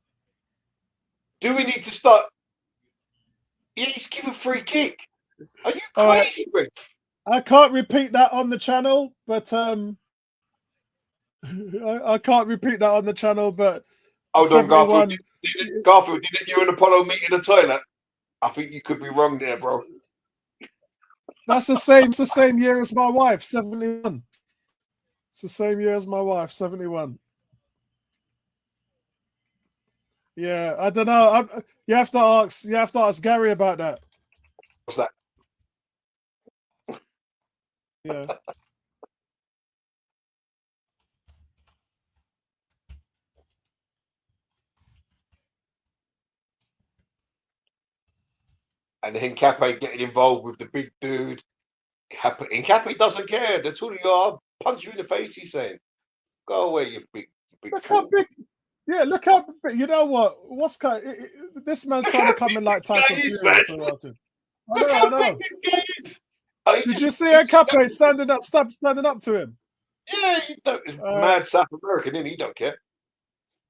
Do we need to start? Yeah, he's give a free kick. Are you crazy, Rick? I can't repeat that on the channel, but I can't repeat that on the channel, but hold on, Garfield. Garfield, didn't you and Apollo meet in the toilet? I think you could be wrong there, bro. That's the same year as my wife, 71. It's the same year as my wife, 71. Yeah, I don't know. You have to ask Gary about that. What's that? Yeah. And then Cape getting involved with the big dude. And Cape doesn't care. The two of you are punch you in the face. He's saying, "Go away, you big look how big." Yeah, look how big. You know what? This man's trying to come in like Tyson Fury. I know. This guy is. Did you see a Cape standing up to him? Yeah, he's mad South American, and he don't care.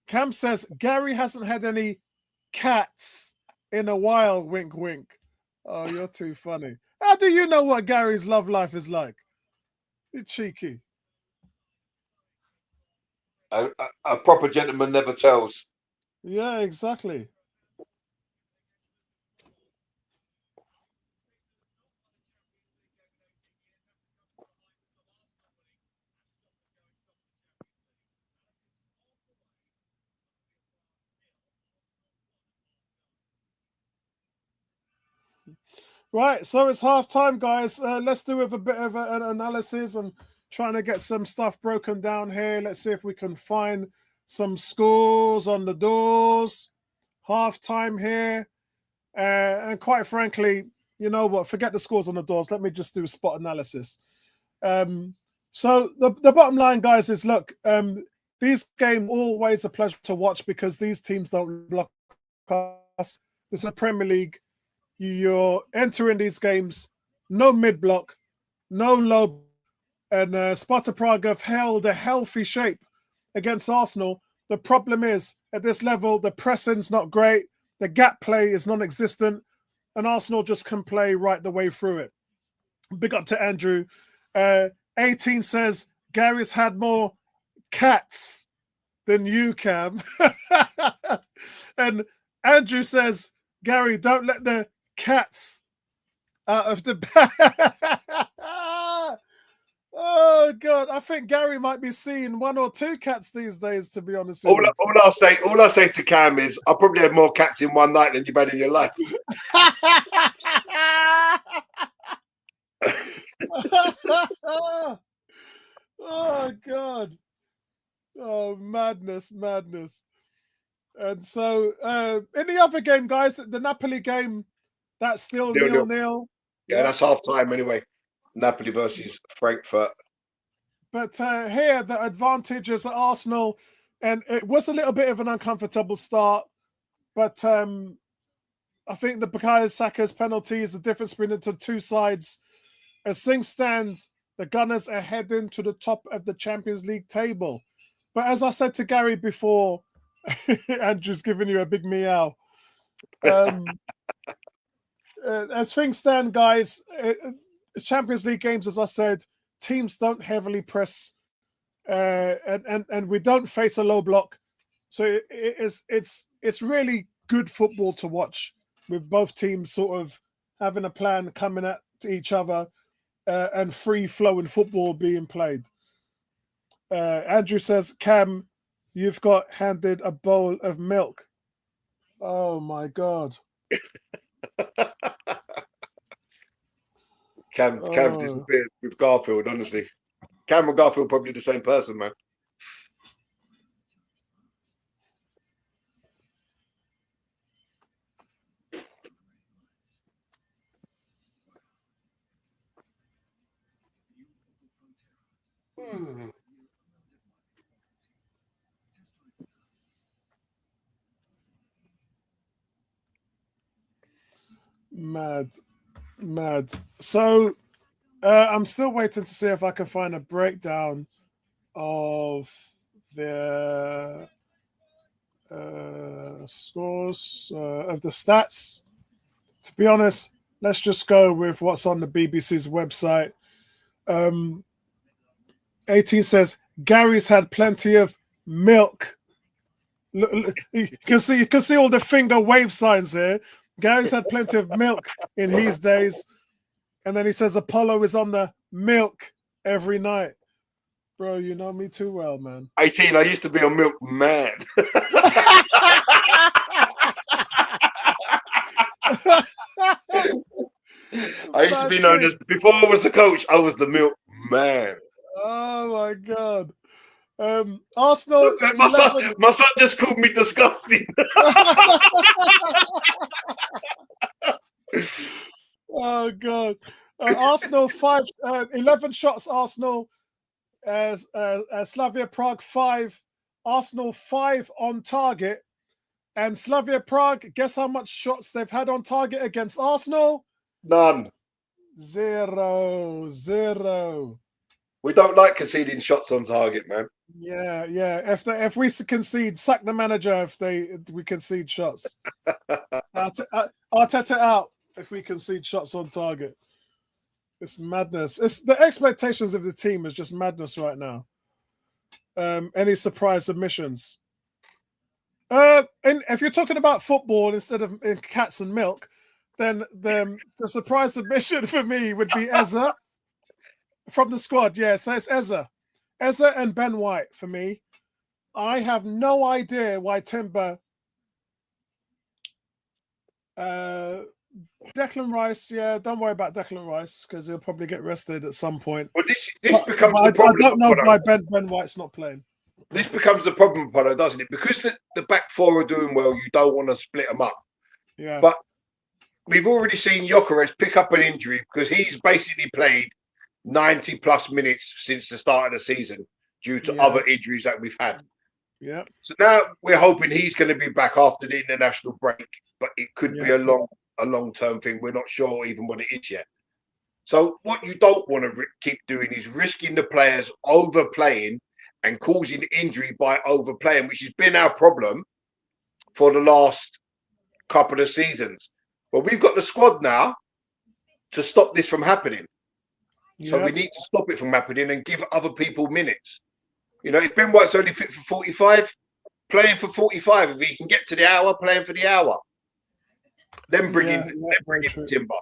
Cam says Gary hasn't had any cats in a while. Wink, wink. Oh, you're too funny. How do you know what Gary's love life is like? You're cheeky. A proper gentleman never tells. Yeah, exactly. Right, so it's half time, guys. Let's do with a bit of an analysis and trying to get some stuff broken down here. Let's see if we can find some scores on the doors. Half time here. And quite frankly, you know what? Forget the scores on the doors. Let me just do a spot analysis. So the bottom line, guys, is look, these games always a pleasure to watch because these teams don't block us. This is a Premier League. You're entering these games, no mid-block, no low, and Sparta Prague have held a healthy shape against Arsenal. The problem is, at this level, the pressing's not great, the gap play is non-existent, and Arsenal just can play right the way through it. Big up to Andrew. 18 says, Gary's had more cats than you, Cam. And Andrew says, Gary, don't let the cats out of the bag. Oh God, I think Gary might be seeing 1 or 2 cats these days, to be honest with you. All I'll say to Cam is I probably had more cats in one night than you've had in your life. Oh God. Oh, madness. And so in the other game, guys, the Napoli game, that's still 0-0. Yeah, that's half time anyway. Napoli versus Frankfurt. But here, the advantage is at Arsenal, and it was a little bit of an uncomfortable start, but I think the Bukayo Saka's penalty is the difference between the two sides. As things stand, the Gunners are heading to the top of the Champions League table. But as I said to Gary before, Andrew's giving you a big meow. As things stand, guys, Champions League games, as I said, teams don't heavily press, and we don't face a low block, so it's really good football to watch with both teams sort of having a plan, coming at each other, and free flowing football being played. Andrew says, Cam, you've got handed a bowl of milk. Oh my God. Cam's disappeared with Garfield, honestly. Cam and Garfield probably the same person, man. Mad. So I'm still waiting to see if I can find a breakdown of the scores of the stats. To be honest, let's just go with what's on the BBC's website. 18 says Gary's had plenty of milk. Look, you can see all the finger wave signs here. Gary's had plenty of milk in his days. And then he says Apollo is on the milk every night. Bro, you know me too well, man. 18, I used to be a milk man. I used to be known as, before I was the coach, I was the milk man. Oh my God. Arsenal. My son just called me disgusting. Oh God. Arsenal 11 shots. Arsenal. Slavia Prague 5. Arsenal 5 on target. And Slavia Prague, guess how much shots they've had on target against Arsenal? None. 0. We don't like conceding shots on target, man. Yeah. If we concede, sack the manager if we concede shots. Arteta out if we concede shots on target. It's madness. It's the expectations of the team is just madness right now. Any surprise submissions? And if you're talking about football instead of cats and milk, then the surprise submission for me would be Eza from the squad. Yeah, so it's Eza and Ben White for me. I have no idea why Timber, Declan Rice. Yeah, don't worry about Declan Rice because he'll probably get rested at some point. But this becomes the problem. I don't know why Ben White's not playing. This becomes the problem, Polo, doesn't it? Because the back four are doing well, you don't want to split them up. Yeah. But we've already seen Gyökeres pick up an injury because he's basically played 90 plus minutes since the start of the season due to other injuries that we've had. Yeah. So now we're hoping he's going to be back after the international break, but it could be a long-term thing. We're not sure even what it is yet. So what you don't want to keep doing is risking the players overplaying and causing injury by overplaying, which has been our problem for the last couple of seasons. But we've got the squad now to stop this from happening. So we need to stop it from happening and give other people minutes. You know, if Ben White's only fit for 45, playing for 45. If he can get to the hour, playing for the hour. Then bring in Timber.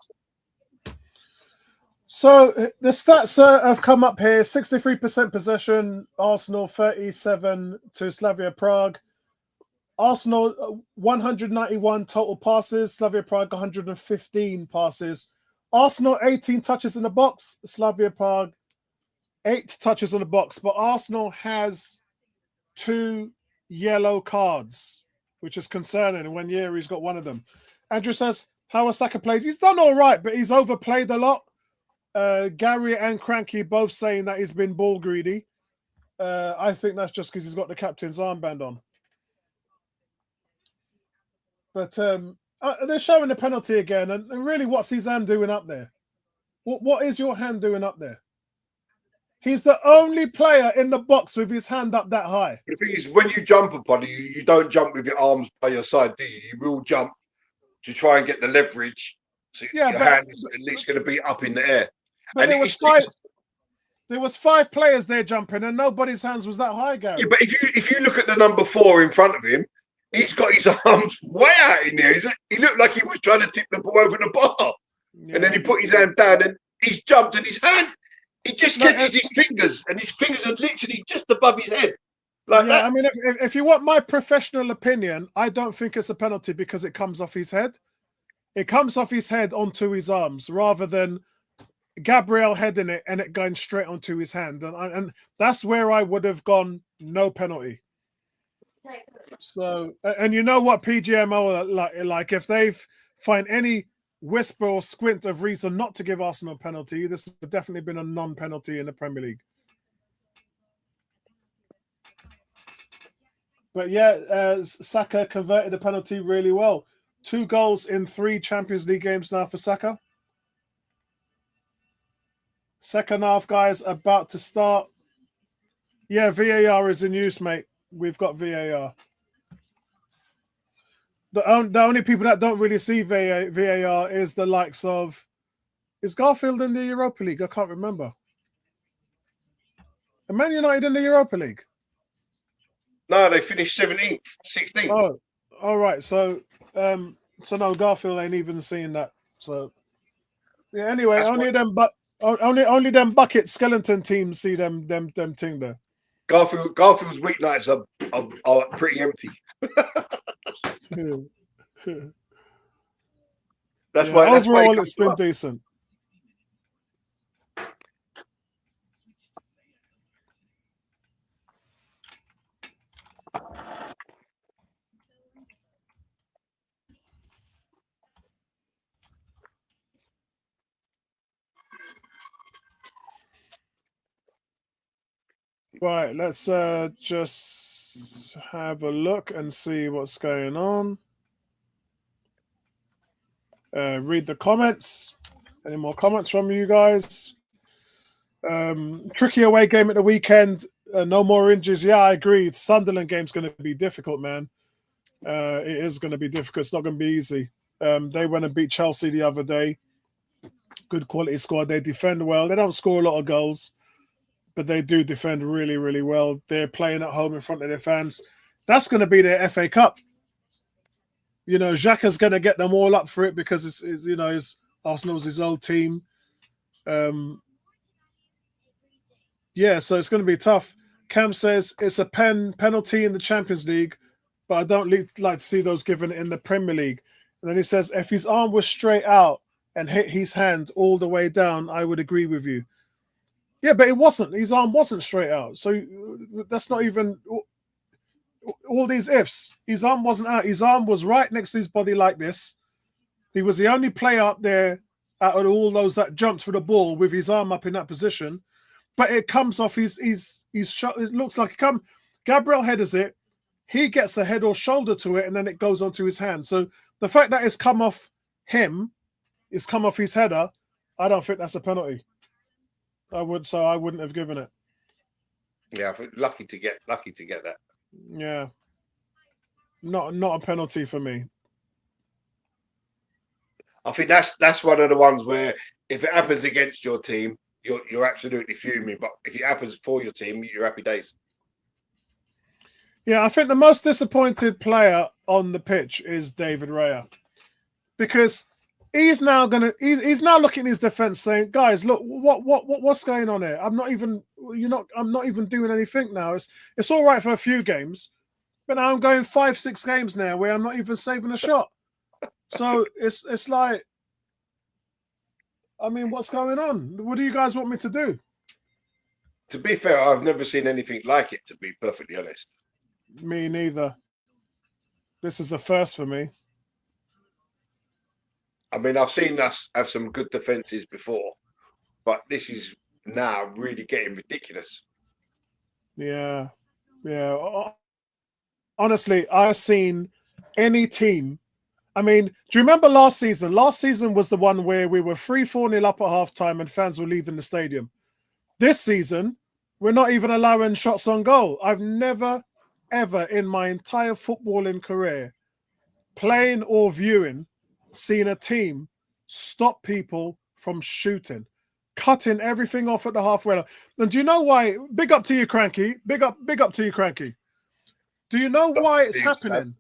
So the stats have come up here. 63% possession, Arsenal 37 to Slavia Prague. Arsenal 191 total passes, Slavia Prague 115 passes. Arsenal 18 touches in the box, Slavia Prague 8 touches in the box. But Arsenal has 2 yellow cards, which is concerning. And Wanyeri's got one of them. Andrew says, how has Saka played? He's done all right, but he's overplayed a lot. Gary and Cranky both saying that he's been ball greedy. I think that's just because he's got the captain's armband on. But they're showing the penalty again. And really, what's his hand doing up there? What is your hand doing up there? He's the only player in the box with his hand up that high. The thing is, when you jump upon it, you don't jump with your arms by your side, do you? You will jump to try and get the leverage. So your hand is at least going to be up in the air. But there was 5 players there jumping, and nobody's hands was that high, Gary. Yeah, but if you look at the number 4 in front of him, he's got his arms way out in there. He looked like he was trying to tip the ball over the bar, and then he put his hand down, and he's jumped, and his hand, he just catches his fingers, and his fingers are literally just above his head. Like that. I mean, if you want my professional opinion, I don't think it's a penalty because it comes off his head. It comes off his head onto his arms rather than Gabriel heading it and it going straight onto his hand, and that's where I would have gone no penalty. So, and you know what PGMO like if they've find any whisper or squint of reason not to give Arsenal a penalty, this would definitely been a non-penalty in the Premier League. But yeah, Saka converted the penalty really well. 2 goals in 3 Champions League games now for Saka. Second half, guys, about to start. Yeah, VAR is in use, mate. We've got VAR. The only people that don't really see VAR is the likes of... Is Garfield in the Europa League? I can't remember. Are Man United in the Europa League? No, they finished 17th, 16th. Oh, all right. So no, Garfield ain't even seeing that. So yeah. Anyway, only them bucket skeleton teams see them thing there. Garfield's weeknights are pretty empty. That's why. Overall, it's been decent. Right, let's just have a look and see what's going on. Read the comments. Any more comments from you guys? Tricky away game at the weekend. No more injuries. Yeah, I agree. The Sunderland game's going to be difficult, man. It is going to be difficult. It's not going to be easy. They went and beat Chelsea the other day. Good quality squad. They defend well. They don't score a lot of goals, but they do defend really, really well. They're playing at home in front of their fans. That's going to be their FA Cup. You know, Xhaka's going to get them all up for it because it's Arsenal's his old team. Yeah, so it's going to be tough. Cam says it's a penalty in the Champions League, but I don't like to see those given in the Premier League. And then he says if his arm was straight out and hit his hand all the way down, I would agree with you. Yeah, but it wasn't. His arm wasn't straight out. So that's not even all these ifs. His arm wasn't out. His arm was right next to his body like this. He was the only player up there out of all those that jumped for the ball with his arm up in that position. But it comes off his shot. It looks like it come. Gabriel headers it. He gets a head or shoulder to it, and then it goes onto his hand. So the fact that it's come off him, it's come off his header, I don't think that's a penalty. I wouldn't have given it. Yeah, lucky to get that. Yeah, not a penalty for me. I think that's one of the ones where if it happens against your team, you're absolutely fuming. But if it happens for your team, you're happy days. Yeah, I think the most disappointed player on the pitch is David Raya, because he's now looking at his defense saying, guys, look, what's going on here? I'm not even doing anything now. It's all right for a few games, but now I'm going 5-6 games now where I'm not even saving a shot. So it's like, I mean, what's going on? What do you guys want me to do? To be fair, I've never seen anything like it, to be perfectly honest. Me neither. This is the first for me. I mean, I've seen us have some good defenses before, but this is now really getting ridiculous. Yeah. Honestly, I've seen any team. I mean, do you remember last season? Last season was the one where we were 3-4-0 up at halftime and fans were leaving the stadium. This season, we're not even allowing shots on goal. I've never, ever in my entire footballing career, playing or viewing, seen a team stop people from shooting, cutting everything off at the halfway line. And do you know why? Big up to you, Cranky. Big up to you, Cranky. Do you know why it's happening?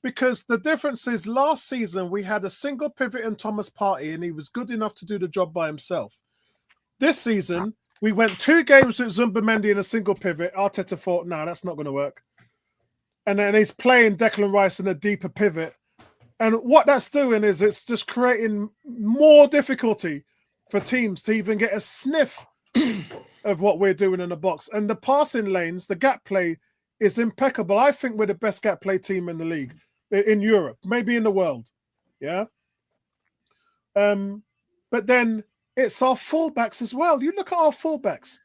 Because the difference is last season we had a single pivot in Thomas Partey and he was good enough to do the job by himself. This season, we went 2 games with Zumbamendi in a single pivot. Arteta thought, no, that's not going to work. And then he's playing Declan Rice in a deeper pivot. And what that's doing is it's just creating more difficulty. for teams to even get a sniff of what we're doing in the box. And the passing lanes, the gap play is impeccable. I think we're the best gap play team in the league, in Europe, maybe in the world. Yeah. But then it's our fullbacks as well. You look at our fullbacks,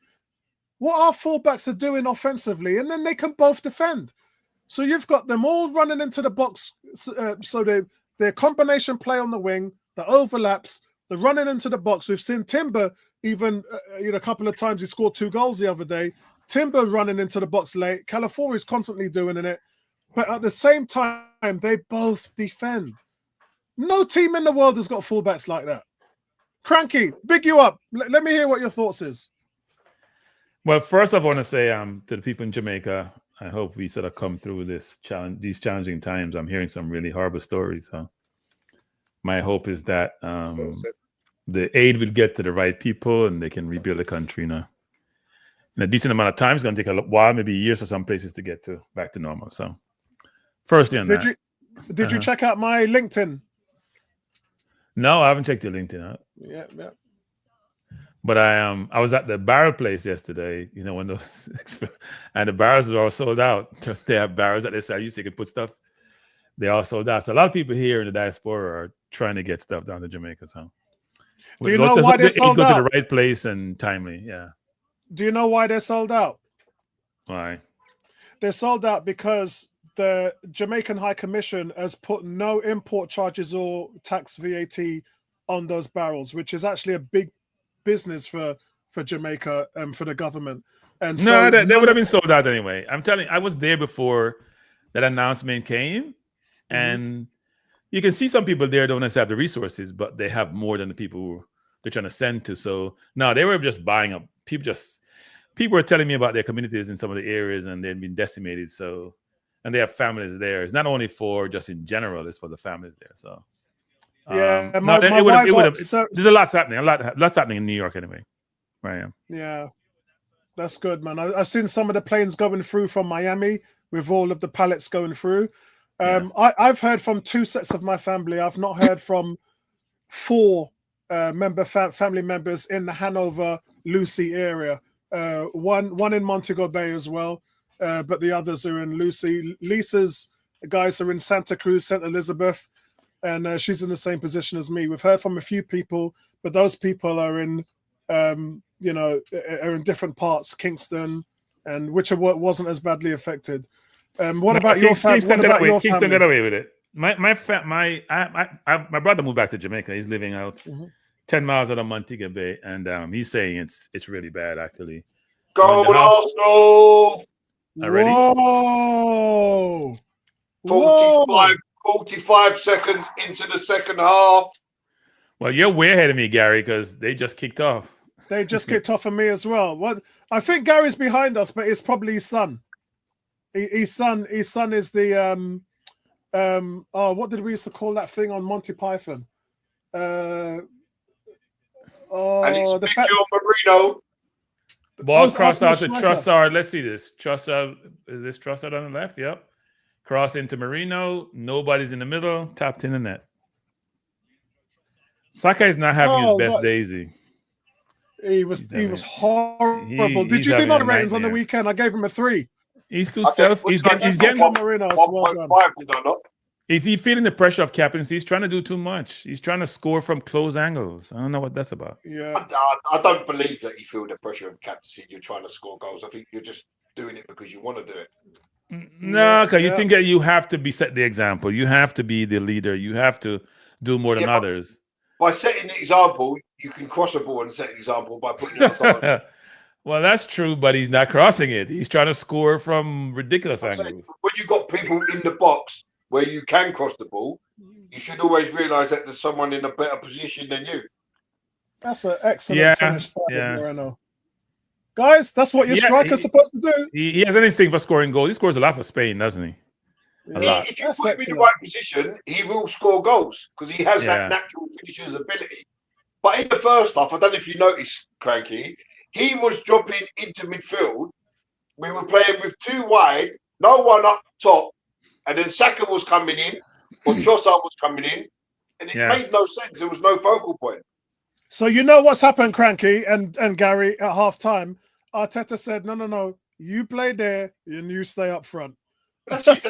what our fullbacks are doing offensively, and then they can both defend. So you've got them all running into the box. So their combination play on the wing, the overlaps, the running into the box. We've seen Timber even a couple of times. He scored 2 goals the other day. Timber running into the box late. Calafiori is constantly doing it. But at the same time, they both defend. No team in the world has got fullbacks like that. Cranky, big you up. Let me hear what your thoughts is. Well, first I want to say to the people in Jamaica, I hope we sort of come through these challenging times. I'm hearing some really horrible stories. So my hope is that the aid will get to the right people and they can rebuild the country in a decent amount of time. It's going to take a while, maybe years for some places to get back to normal. So firstly on that. Did you check out my LinkedIn? No, I haven't checked your LinkedIn out. Yeah. But I was at the barrel place yesterday, when those and the barrels are all sold out. They have barrels that they sell you so you can put stuff. They all sold out. So a lot of people here in the diaspora are trying to get stuff down to Jamaica. So do you know why they're sold out? Go to the right place and timely, yeah. Do you know why they're sold out? Why? They're sold out because the Jamaican High Commission has put no import charges or tax VAT on those barrels, which is actually a big business for Jamaica and for the government. And no, they would have been sold out anyway. I'm telling you, I was there before that announcement came, and you can see some people there don't necessarily have the resources, but they have more than the people they're trying to send to. So no, they were just buying up. People were telling me about their communities in some of the areas, and they'd been decimated. So, and they have families there. It's not only for just in general; it's for the families there. So, yeah, there's a lot happening. Lots happening in New York anyway. Right. Yeah, that's good, man. I've seen some of the planes going through from Miami with all of the pallets going through. I've heard from 2 sets of my family. I've not heard from 4 family members in the Hanover, Lucy area. One in Montego Bay as well, but the others are in Lucy. Lisa's guys are in Santa Cruz, St. Elizabeth, and she's in the same position as me. We've heard from a few people, but those people are in, are in different parts, Kingston, and which wasn't as badly affected. What about your family? Kingston got away with it. My brother moved back to Jamaica. He's living out 10 miles out of Montego Bay, and he's saying it's really bad actually. Go Arsenal! Already? Whoa! 45 seconds into the second half. Well, you're way ahead of me, Gary, because they just kicked off. They just kicked off for me as well. I think Gary's behind us, but it's probably his son. His son is the what did we used to call that thing on Monty Python? And it's Marino. Ball crossed out to Trossard. Let's see this. Trossard, is this Trossard on the left? Yep. Cross into Marino. Nobody's in the middle. Tapped in the net. Saka is not having his best days. He was horrible. Did you see my ratings on the weekend? I gave him a 3. He's too self. He's getting Marino. Is he feeling the pressure of captaincy? He's trying to do too much. He's trying to score from close angles. I don't know what that's about. Yeah, I don't believe that you feel the pressure of captaincy. You're trying to score goals. I think you're just doing it because you want to do it. No, because you think that you have to set the example. You have to be the leader. You have to do more than others. By setting the example, you can cross a ball and set an example by putting it on. Well, that's true, but he's not crossing it. He's trying to score from ridiculous angles. When you've got people in the box where you can cross the ball, you should always realise that there's someone in a better position than you. That's an excellent finish by Moreno. Guys, that's what your striker's supposed to do. He has an instinct for scoring goals. He scores a lot for Spain, doesn't he? A lot. If you put him in the right position, he will score goals because he has that natural finisher's ability. But in the first half, I don't know if you noticed, Cranky, he was dropping into midfield. We were playing with 2 wide, no one up top, and then Saka was coming in, or Trossard was coming in, and it made no sense. There was no focal point. So you know what's happened, Cranky and Gary, at halftime. Arteta said, no, you play there and you stay up front. That's what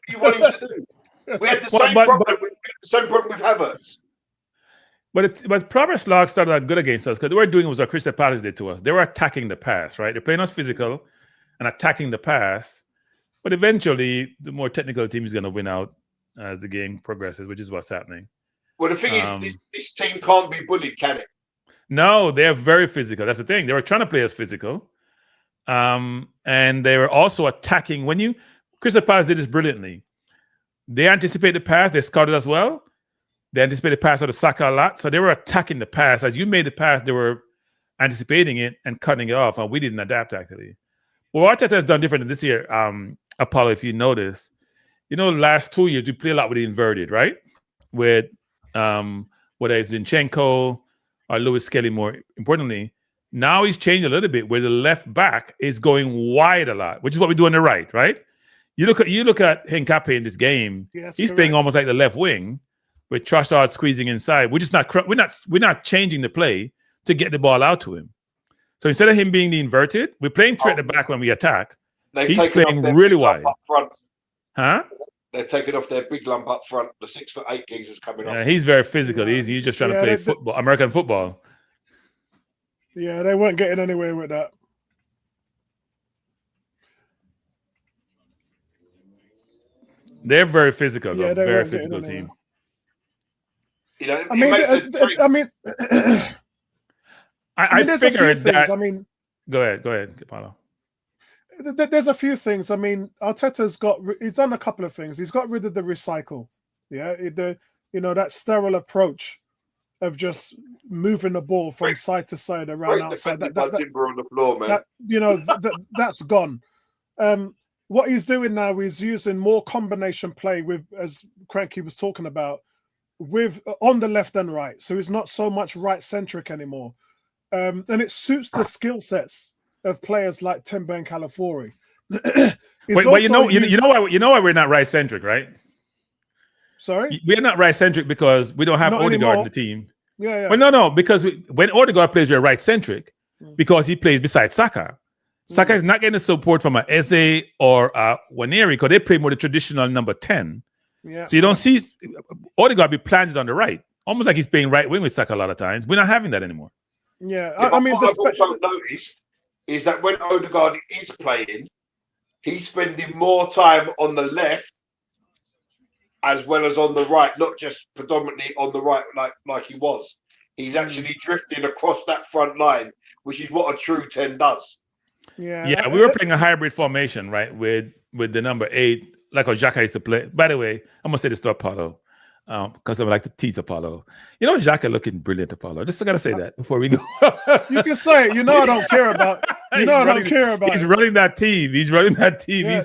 you want him to do. We had the same problem with Havertz. But Providence Log started out good against us because they were doing was what Crystal Palace did to us. They were attacking the pass, right? They're playing us physical and attacking the pass. But eventually, the more technical team is going to win out as the game progresses, which is what's happening. Well, the thing is, this team can't be bullied, can it? No, they're very physical. That's the thing. They were trying to play us physical. And they were also attacking. Crystal Palace did this brilliantly. They anticipated the pass. They scouted as well. They anticipated the pass out of Saka a lot. So they were attacking the pass. As you made the pass, they were anticipating it and cutting it off. And we didn't adapt, actually. Well, what Arteta has done different than this year, Apollo, if you notice, the last 2 years, we play a lot with the inverted, right? With whether it's Zinchenko or Lewis Skelly, more importantly. Now he's changed a little bit where the left back is going wide a lot, which is what we do on the right, right? You look at Hincapié in this game. Yeah, he's playing almost like the left wing with Trossard squeezing inside. We're not changing the play to get the ball out to him. So instead of him being the inverted, we're playing three at the back when we attack. He's playing really wide. Up front. Huh? They're taking off their big lump up front. The 6'8" geezer's coming off. Yeah, he's very physical. He's just trying to play football, American football. Yeah, they weren't getting anywhere with that. They're very physical. Yeah, they're very physical team. I figured that. Go ahead, Paulo. There's a few things. Arteta's he's done a couple of things. He's got rid of the recycle. Yeah, that sterile approach of just moving the ball from side to side around outside. Timber on the floor, man. That's gone. What he's doing now is using more combination play with, as Cranky was talking about, with on the left and right. So he's not so much right centric anymore, and it suits the skill sets of players like Timber and Calafiori. Wait, you know why we're not right centric, right? Sorry, we're not right centric because we don't have Odegaard in the team. Yeah. Well, no, because when Odegaard plays, we're right centric because he plays beside Saka. Saka is not getting the support from an Eze or Waneri because they play more the traditional number 10. Yeah. So you don't see Odegaard be planted on the right, almost like he's playing right wing with Saka a lot of times. We're not having that anymore. Yeah, what I've also noticed is that when Odegaard is playing, he's spending more time on the left as well as on the right, not just predominantly on the right like he was. He's actually drifting across that front line, which is what a true 10 does. Yeah, we were playing a hybrid formation, right, with the number 8, like Xhaka used to play. By the way, I'm gonna say this to Apollo, because I would like to tease Apollo. Xhaka looking brilliant, Apollo. Just gotta say that before we go. You can say it. I don't care about. I don't care about. He's running that team. Yeah.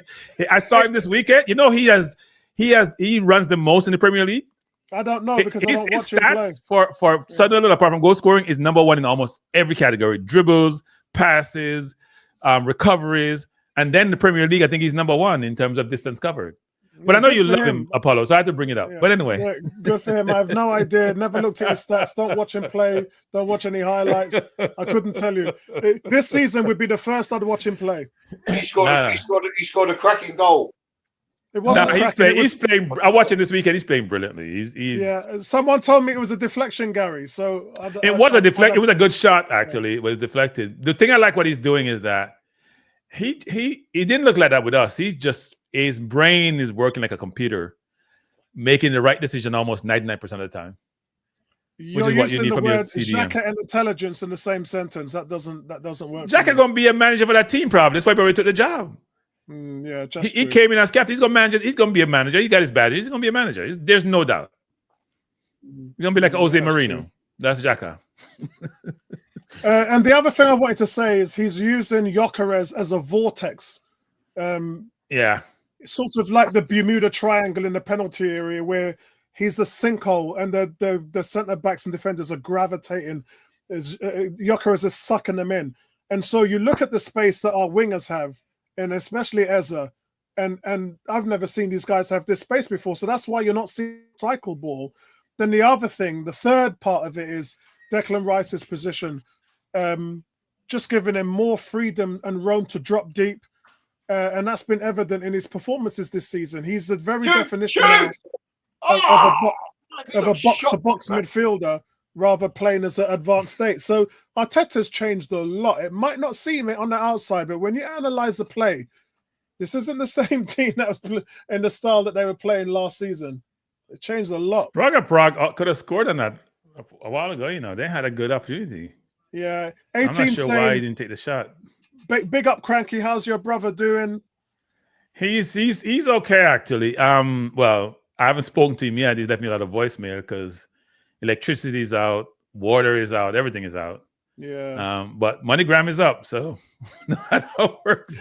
I saw him this weekend. He runs the most in the Premier League. I don't know because I don't watch him play. For Sunderland, apart from goal scoring, is number 1 in almost every category: dribbles, passes, recoveries, and then the Premier League. I think he's number 1 in terms of distance covered. But I know you love him, Apollo, so I had to bring it up. Yeah. But anyway, good for him. I have no idea. Never looked at his stats. Don't watch him play. Don't watch any highlights. I couldn't tell you. This season would be the first I'd watch him play. He scored a cracking goal. It wasn't. He's playing. I watched him this weekend. He's playing brilliantly. Yeah. Someone told me it was a deflection, Gary. So it was a deflect. It was a good shot, actually. It was deflected. The thing I like what he's doing is that he didn't look like that with us. His brain is working like a computer, making the right decision almost 99% of the time. You're which is what you need from your CDM. Xhaka and intelligence in the same sentence. That doesn't work. Xhaka gonna be a manager for that team, probably. That's why he took the job. Yeah, he came in as captain. He's gonna manage. He's gonna be a manager. He got his badges. He's gonna be a manager. There's no doubt. He's gonna be like Jose Mourinho. True. That's Xhaka. And the other thing I wanted to say is he's using Gyökeres as a vortex. Yeah. Sort of like the Bermuda Triangle in the penalty area where he's the sinkhole and the centre backs and defenders are gravitating. Gyökeres is sucking them in. And so you look at the space that our wingers have, and especially Eze, and I've never seen these guys have this space before. So that's why you're not seeing cycle ball. Then the other thing, the third part of it is Declan Rice's position, just giving him more freedom and room to drop deep. And that's been evident in his performances this season. He's the very definition now of a box-to-box midfielder rather playing as an advanced state. So Arteta's changed a lot. It might not seem it on the outside, but when you analyze the play, this isn't the same team that was in the style that they were playing last season. It changed a lot. Prague could have scored on that a while ago. You know, they had a good opportunity. Yeah, I'm not sure why he didn't take the shot. Big up, Cranky. How's your brother doing? He's okay actually. Well, I haven't spoken to him yet. He's left me a lot of voicemail because electricity is out, water is out, everything is out. Yeah. But MoneyGram is up, so that's how it works.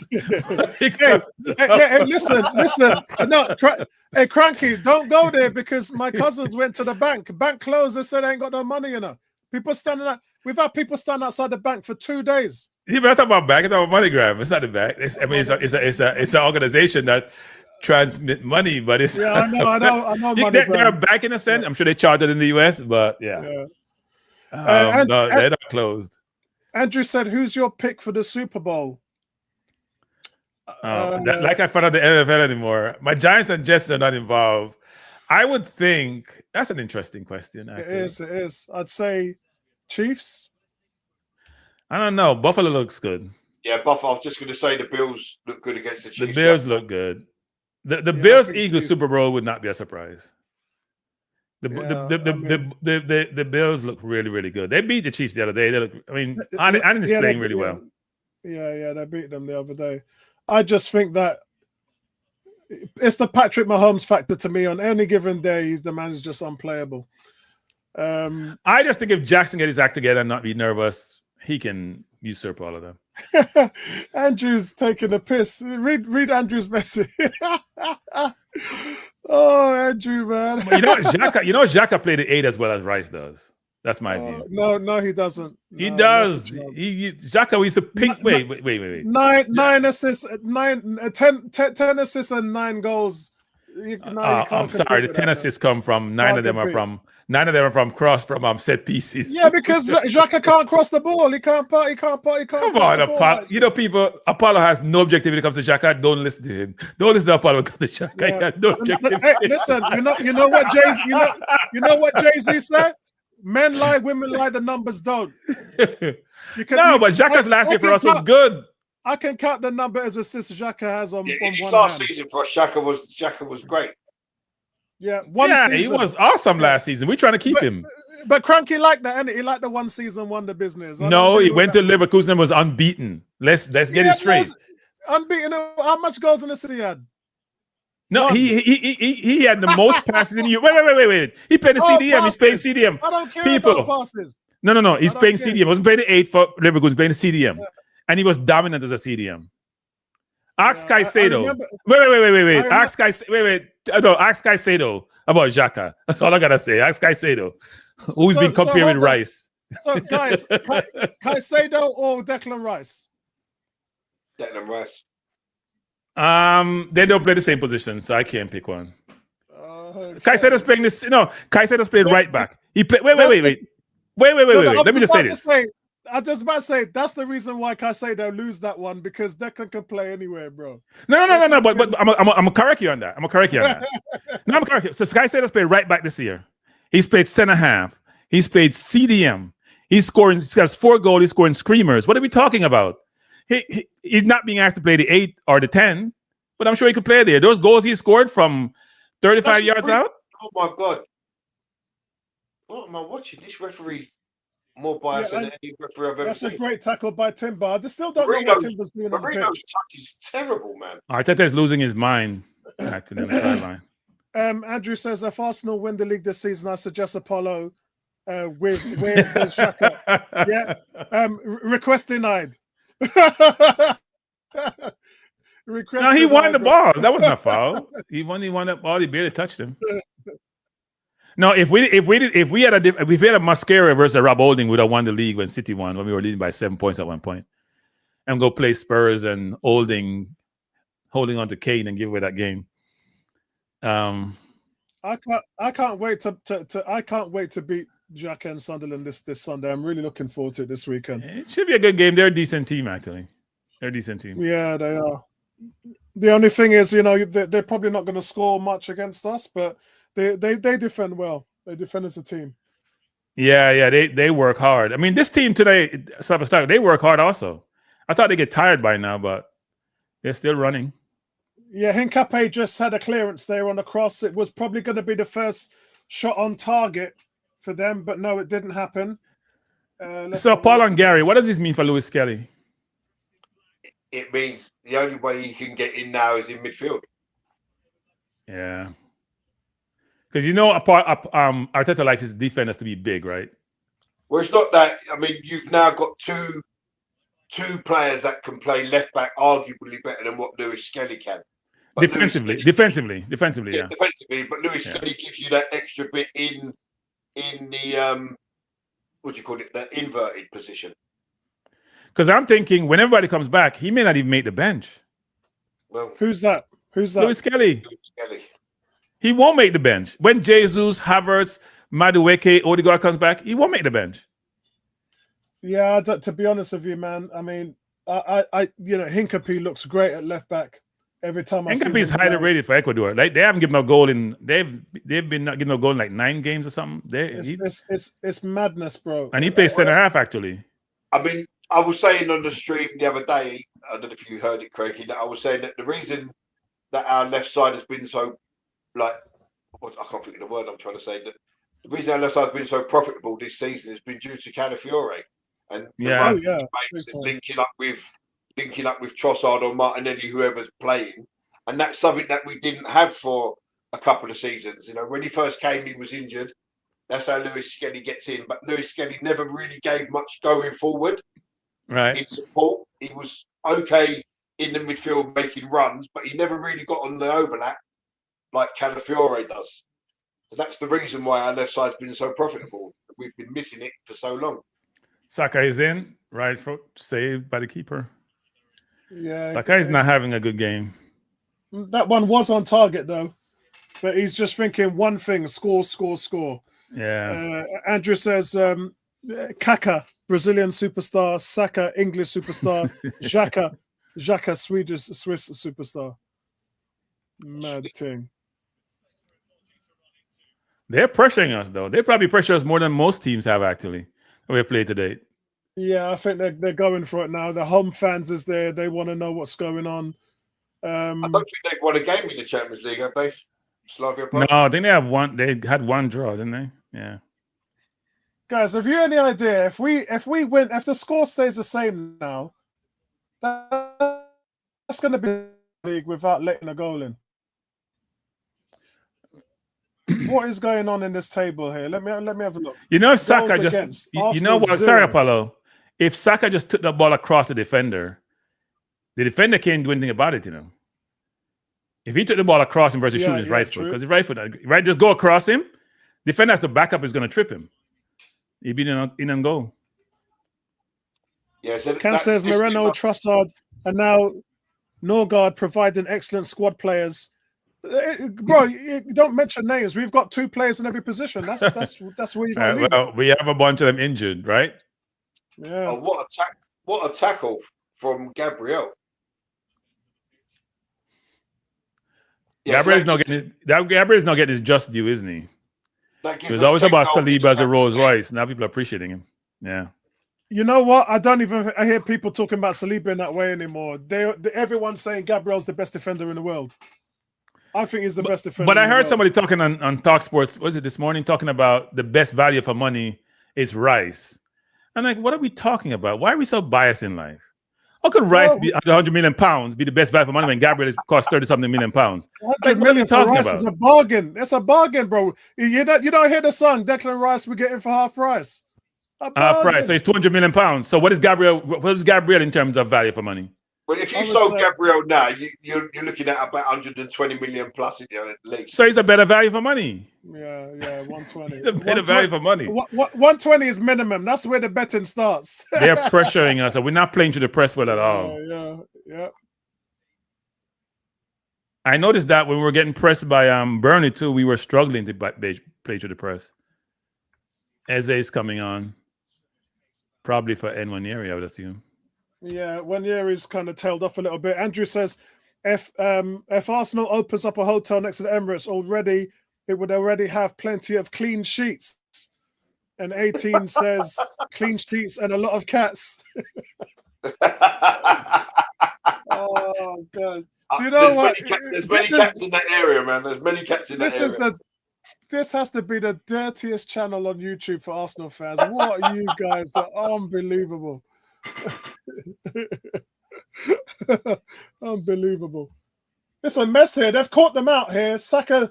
Hey, listen. No, hey, Cranky, don't go there because my cousins went to the bank. Bank closed. They said they ain't got no money, you know. We've had people stand outside the bank for 2 days. You better talk about bank. It's about MoneyGram. It's not the bank. It's an organization that transmit money, but it's I know. They're a bank in a sense. I'm sure they chartered in the US, but yeah. No, they're not closed. Andrew said, "Who's your pick for the Super Bowl?" Like I found out the NFL anymore. My Giants and Jets are not involved. I would think that's an interesting question. Actually. It is. I'd say Chiefs. I don't know. Buffalo looks good. Yeah, Buffalo. I was just going to say the Bills look good against the Chiefs. The Bills look good. The Bills Eagles Super Bowl would not be a surprise. The Bills look really, really good. They beat the Chiefs the other day. They look. I mean, Allen is playing really well. Yeah, they beat them the other day. I just think that it's the Patrick Mahomes factor to me. On any given day, the man's just unplayable. I just think if Jackson get his act together and not be nervous, he can usurp all of them. Andrew's taking a piss. Read Andrew's message. Oh, Andrew, man. Xhaka played the 8 as well as Rice does. That's my view. No, he doesn't. He does. Xhaka used to pink. Wait. 9 assists, 10 assists and 9 goals. I'm sorry. The 10 assists come from 9 of them are from cross from set pieces. Yeah, because Xhaka can't cross the ball. He can't. Come on, Apollo. You know, people. Apollo has no objective when it comes to Xhaka. Don't listen to him. Don't listen to Apollo when it comes to Xhaka. Yeah. He has no objective. Hey, listen. You know what what Jay-Z said? Men lie, women lie. The numbers don't. But Xhaka's last year for us was good. I can count the number of assists Xhaka has on one hand. Last season for us, Xhaka was great. Yeah, he was awesome last season. We're trying to keep him. But Cranky liked that, and he liked the one season wonder business. No, he went to Leverkusen and was unbeaten. Let's get it straight. Unbeaten. How much goals in the city he had? No, he had the most passes in the year. Wait. He played the CDM. He's playing CDM. I don't care about passes. No. He's playing CDM. He wasn't playing the 8 for Leverkusen. He's playing the CDM. Yeah. And he was dominant as a CDM. Ask Caicedo. Wait. Ask Caicedo about Xhaka. That's all I gotta say. Ask Caicedo, who's been compared with Rice. So, guys, Caicedo or Declan Rice? Declan Rice. They don't play the same position, so I can't pick one. Caicedo's playing this. No, Caicedo's playing right back. He play. Wait. Let me just say this. I was just about to say that's the reason why Caicedo lose that one because Declan can play anywhere, bro. No. But I'm gonna correct you on that. I'm correct you. So Caicedo's played right back this year. He's played center half. He's played CDM. He's got 4 goals. He's scoring screamers. What are we talking about? He's not being asked to play the 8 or the 10, but I'm sure he could play there. Those goals he scored from 35 yards out. Oh my God! What am I watching? This referee. More bias than any referee I've ever that's seen. That's a great tackle by Timber. I still don't know what Timber's doing on the pitch. Marino's touch is terrible, man. Arteta is losing his mind acting on the sideline. Andrew says, if Arsenal win the league this season, I suggest Apollo with Xhaka. Yeah. Request denied. No, he won the ball. That wasn't a foul. He won the ball. He barely touched him. No, if we had a Mascara versus a Rob Holding, we'd have won the league when City won, when we were leading by 7 points at one point, and go play Spurs and holding on to Kane and give away that game. I can't wait to beat Jack and Sunderland this Sunday. I'm really looking forward to it this weekend. It should be a good game. They're a decent team, actually. They're a decent team. Yeah, they are. The only thing is, they're probably not going to score much against us, but they defend well. They defend as a team. Yeah, they work hard. I mean, this team today, Slavia Prague, they work hard also. I thought they get tired by now, but they're still running. Yeah, Hincapié just had a clearance there on the cross. It was probably going to be the first shot on target for them, but no, it didn't happen. So, Paul and Gary, what does this mean for Lewis Kelly? It means the only way he can get in now is in midfield. Yeah. Because Arteta likes his defenders to be big, right? Well, it's not that. I mean, you've now got two players that can play left back arguably better than what Lewis Kelly can. But Defensively, yeah. Defensively, but Lewis Kelly gives you that extra bit in the what do you call it, the inverted position. Because I'm thinking when everybody comes back, he may not even make the bench. Well, who's that? Lewis Kelly. Lewis Kelly. He won't make the bench. When Jesus, Havertz, Madueke, Odegaard comes back, he won't make the bench. Yeah, to be honest with you, man, I mean, Hincapié looks great at left back every time I see him. Hincapié is highly rated for Ecuador. Like, they haven't given no goal they've been not giving no goal in like 9 games or something. It's madness, bro. And he plays centre half actually. I mean, I was saying on the stream the other day, I don't know if you heard it, Craigie, that I was saying that the reason that our left side has been so, I can't think of the word I'm trying to say, that the reason our left side has been so profitable this season has been due to Calafiore. And linking up with Trossard or Martinelli, whoever's playing. And that's something that we didn't have for a couple of seasons. When he first came, he was injured. That's how Lewis Kelly gets in. But Lewis Kelly never really gave much going forward. Right. In support. He was okay in the midfield making runs, but he never really got on the overlap like Calafiore does. So that's the reason why our left side's been so profitable. We've been missing it for so long. Saka is in, right foot saved by the keeper. Yeah, Saka is not having a good game. That one was on target though, but he's just thinking one thing: score, score, score. Yeah. Andrew says, Kaka, Brazilian superstar; Saka, English superstar; Xhaka, Swiss superstar. Mad thing. They're pressuring us though. They probably pressure us more than most teams have actually. We played today. Yeah, I think they're going for it now. The home fans is there. They want to know what's going on. I don't think they've won a game in the Champions League, have they? Slavia Prague? No, I think they have one. They had one draw, didn't they? Yeah. Guys, have you any idea if we win, if the score stays the same now, that's going to be the league without letting a goal in? What is going on in this table here? Let me have a look. If Saka just, what? Sorry, Apollo. If Saka just took the ball across the defender can't do anything about it. If he took the ball across him versus shooting his right foot, because his right foot, right, just go across him. Defender has to back up is going to trip him. He'd be in and goal. Yeah. So Cam says Moreno, Trossard, and now Norgard providing excellent squad players. Bro, you don't mention names. We've got 2 players in every position. That's where you got. Well, we have a bunch of them injured, right? Yeah. Oh, what a tackle from Gabriel. Gabriel's not getting his just due, isn't he? It was always about Saliba as a Rolls Royce. Now people are appreciating him. Yeah. You know what? I hear people talking about Saliba in that way anymore. Everyone's saying Gabriel's the best defender in the world. I think he's the best defender. But I heard somebody talking on Talk Sports, was it this morning, talking about the best value for money is Rice. I'm like, what are we talking about? Why are we so biased in life? How could Rice be 100 million pounds, be the best value for money when Gabriel costs 30-something million pounds? 100 million for Rice is a bargain. It's a bargain, bro. You don't hear the song, Declan Rice, we're getting for half price. Half price. So it's 200 million pounds. So what is Gabriel in terms of value for money? Well, if you sold Gabriel now, you're looking at about 120 million plus at least. So he's a better value for money. Yeah, 120. He's a better value for money. 120 is minimum. That's where the betting starts. They're pressuring us. So we're not playing to the press well at all. Yeah. I noticed that when we were getting pressed by Burnley too, we were struggling to play to the press. Eze is coming on. Probably for Nwaneri, I would assume. Yeah, Nwaneri's kind of tailed off a little bit. Andrew says, if Arsenal opens up a hotel next to the Emirates already, it would already have plenty of clean sheets. And 18 says clean sheets and a lot of cats. Oh God! Do you know what? There's many cats in that area, man. There's many cats in that area. This has to be the dirtiest channel on YouTube for Arsenal fans. What are you guys? They're unbelievable. Unbelievable. It's a mess here. They've caught them out here. Saka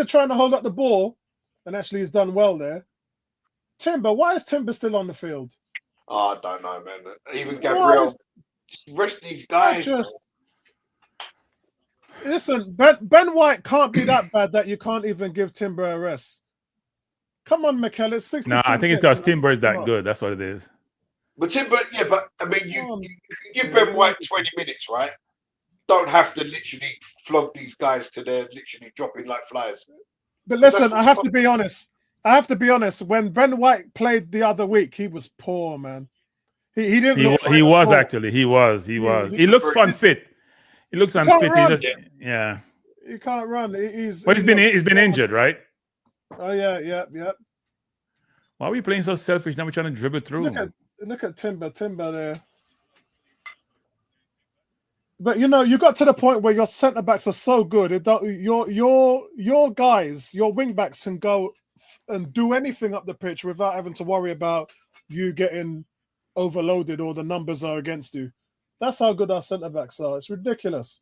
trying to hold up the ball, and actually he's done well there. Timber, why is Timber still on the field? Oh, I don't know, man. Even Gabriel, rest these guys. Listen, Ben White can't be that bad that you can't even give Timber a rest. Come on, Mikel. It's 62. No, I think it's because Timber is that good. That's what it is. But Timber, yeah, but I mean, you can give Ben White 20 minutes, right? Don't have to literally flog these guys to they're literally dropping like flies. But listen, I have to be honest. When Ben White played the other week, he was poor, man. He didn't. He was actually. He was. He looks unfit. He looks unfit. Yeah. He can't run. He's been injured, right? Oh yeah. Why are we playing so selfish? Now we're trying to dribble through. Look at Timber there. But you got to the point where your centre backs are so good. Your guys, your wing backs can go and do anything up the pitch without having to worry about you getting overloaded or the numbers are against you. That's how good our centre backs are. It's ridiculous.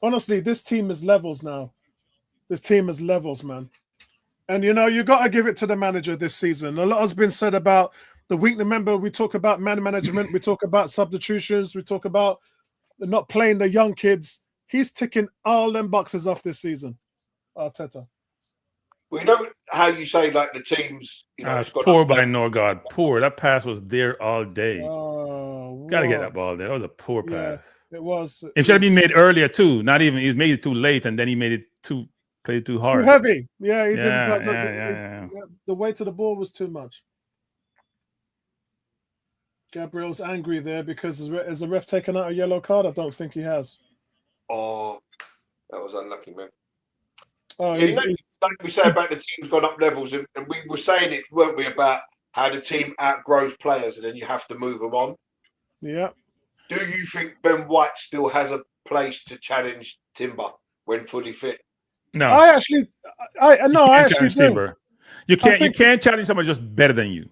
Honestly, this team is levels now. This team is levels, man. And you got to give it to the manager this season. A lot has been said about the week. Remember, we talk about man management, we talk about substitutions, we talk about not playing the young kids. He's ticking all them boxes off this season, Arteta. We know how you say like the teams. It's poor by Norgard. Poor. That pass was there all day. Oh, gotta get that ball there. That was a poor pass. It was. It should have been made earlier too. Not even. He made it too late, and then he made it played it too hard. Too heavy. Yeah, he didn't. Yeah. The weight of the ball was too much. Gabriel's angry there because has the ref taken out a yellow card? I don't think he has. Oh, that was unlucky, man. Oh, like we say about the team's gone up levels, and we were saying it, weren't we, about how the team outgrows players and then you have to move them on. Yeah. Do you think Ben White still has a place to challenge Timber when fully fit? No. I actually do. Timber. You can't challenge someone just better than you.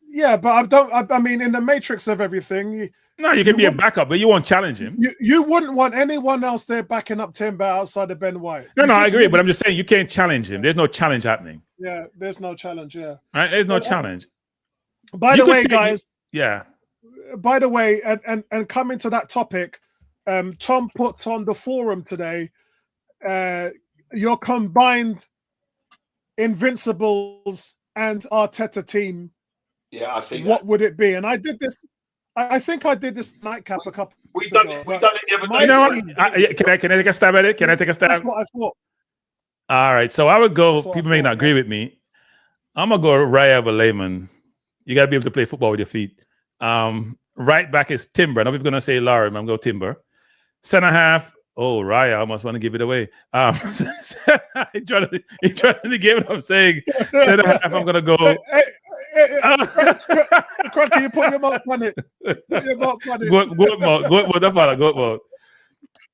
Yeah, but I mean, in the matrix of everything. You can be a backup, but you won't challenge him. You wouldn't want anyone else there backing up Timber outside of Ben White. No, I agree, but I'm just saying you can't challenge him. There's no challenge happening. Yeah, there's no challenge. Yeah, right. There's no challenge. By the way, guys. Yeah. By the way, and coming to that topic, Tom put on the forum today. Your combined Invincibles and Arteta team. Yeah, I see. What would it be? And I did this. I think I did this nightcap a couple. We've done it the other day. You know what? Can I take a stab at it? Can I take a stab? That's what I thought. All right. So I would go. People may not agree with me. I'm gonna go Raya Layman. You gotta be able to play football with your feet. Right back is Timber. Now people gonna say Larry, I'm gonna go Timber. Center half. Oh, Raya, I almost want to give it away. He trying to give it. I'm saying center half. I'm gonna go. Cranky, you put your mouth on it. Put your mouth on it. Good mode.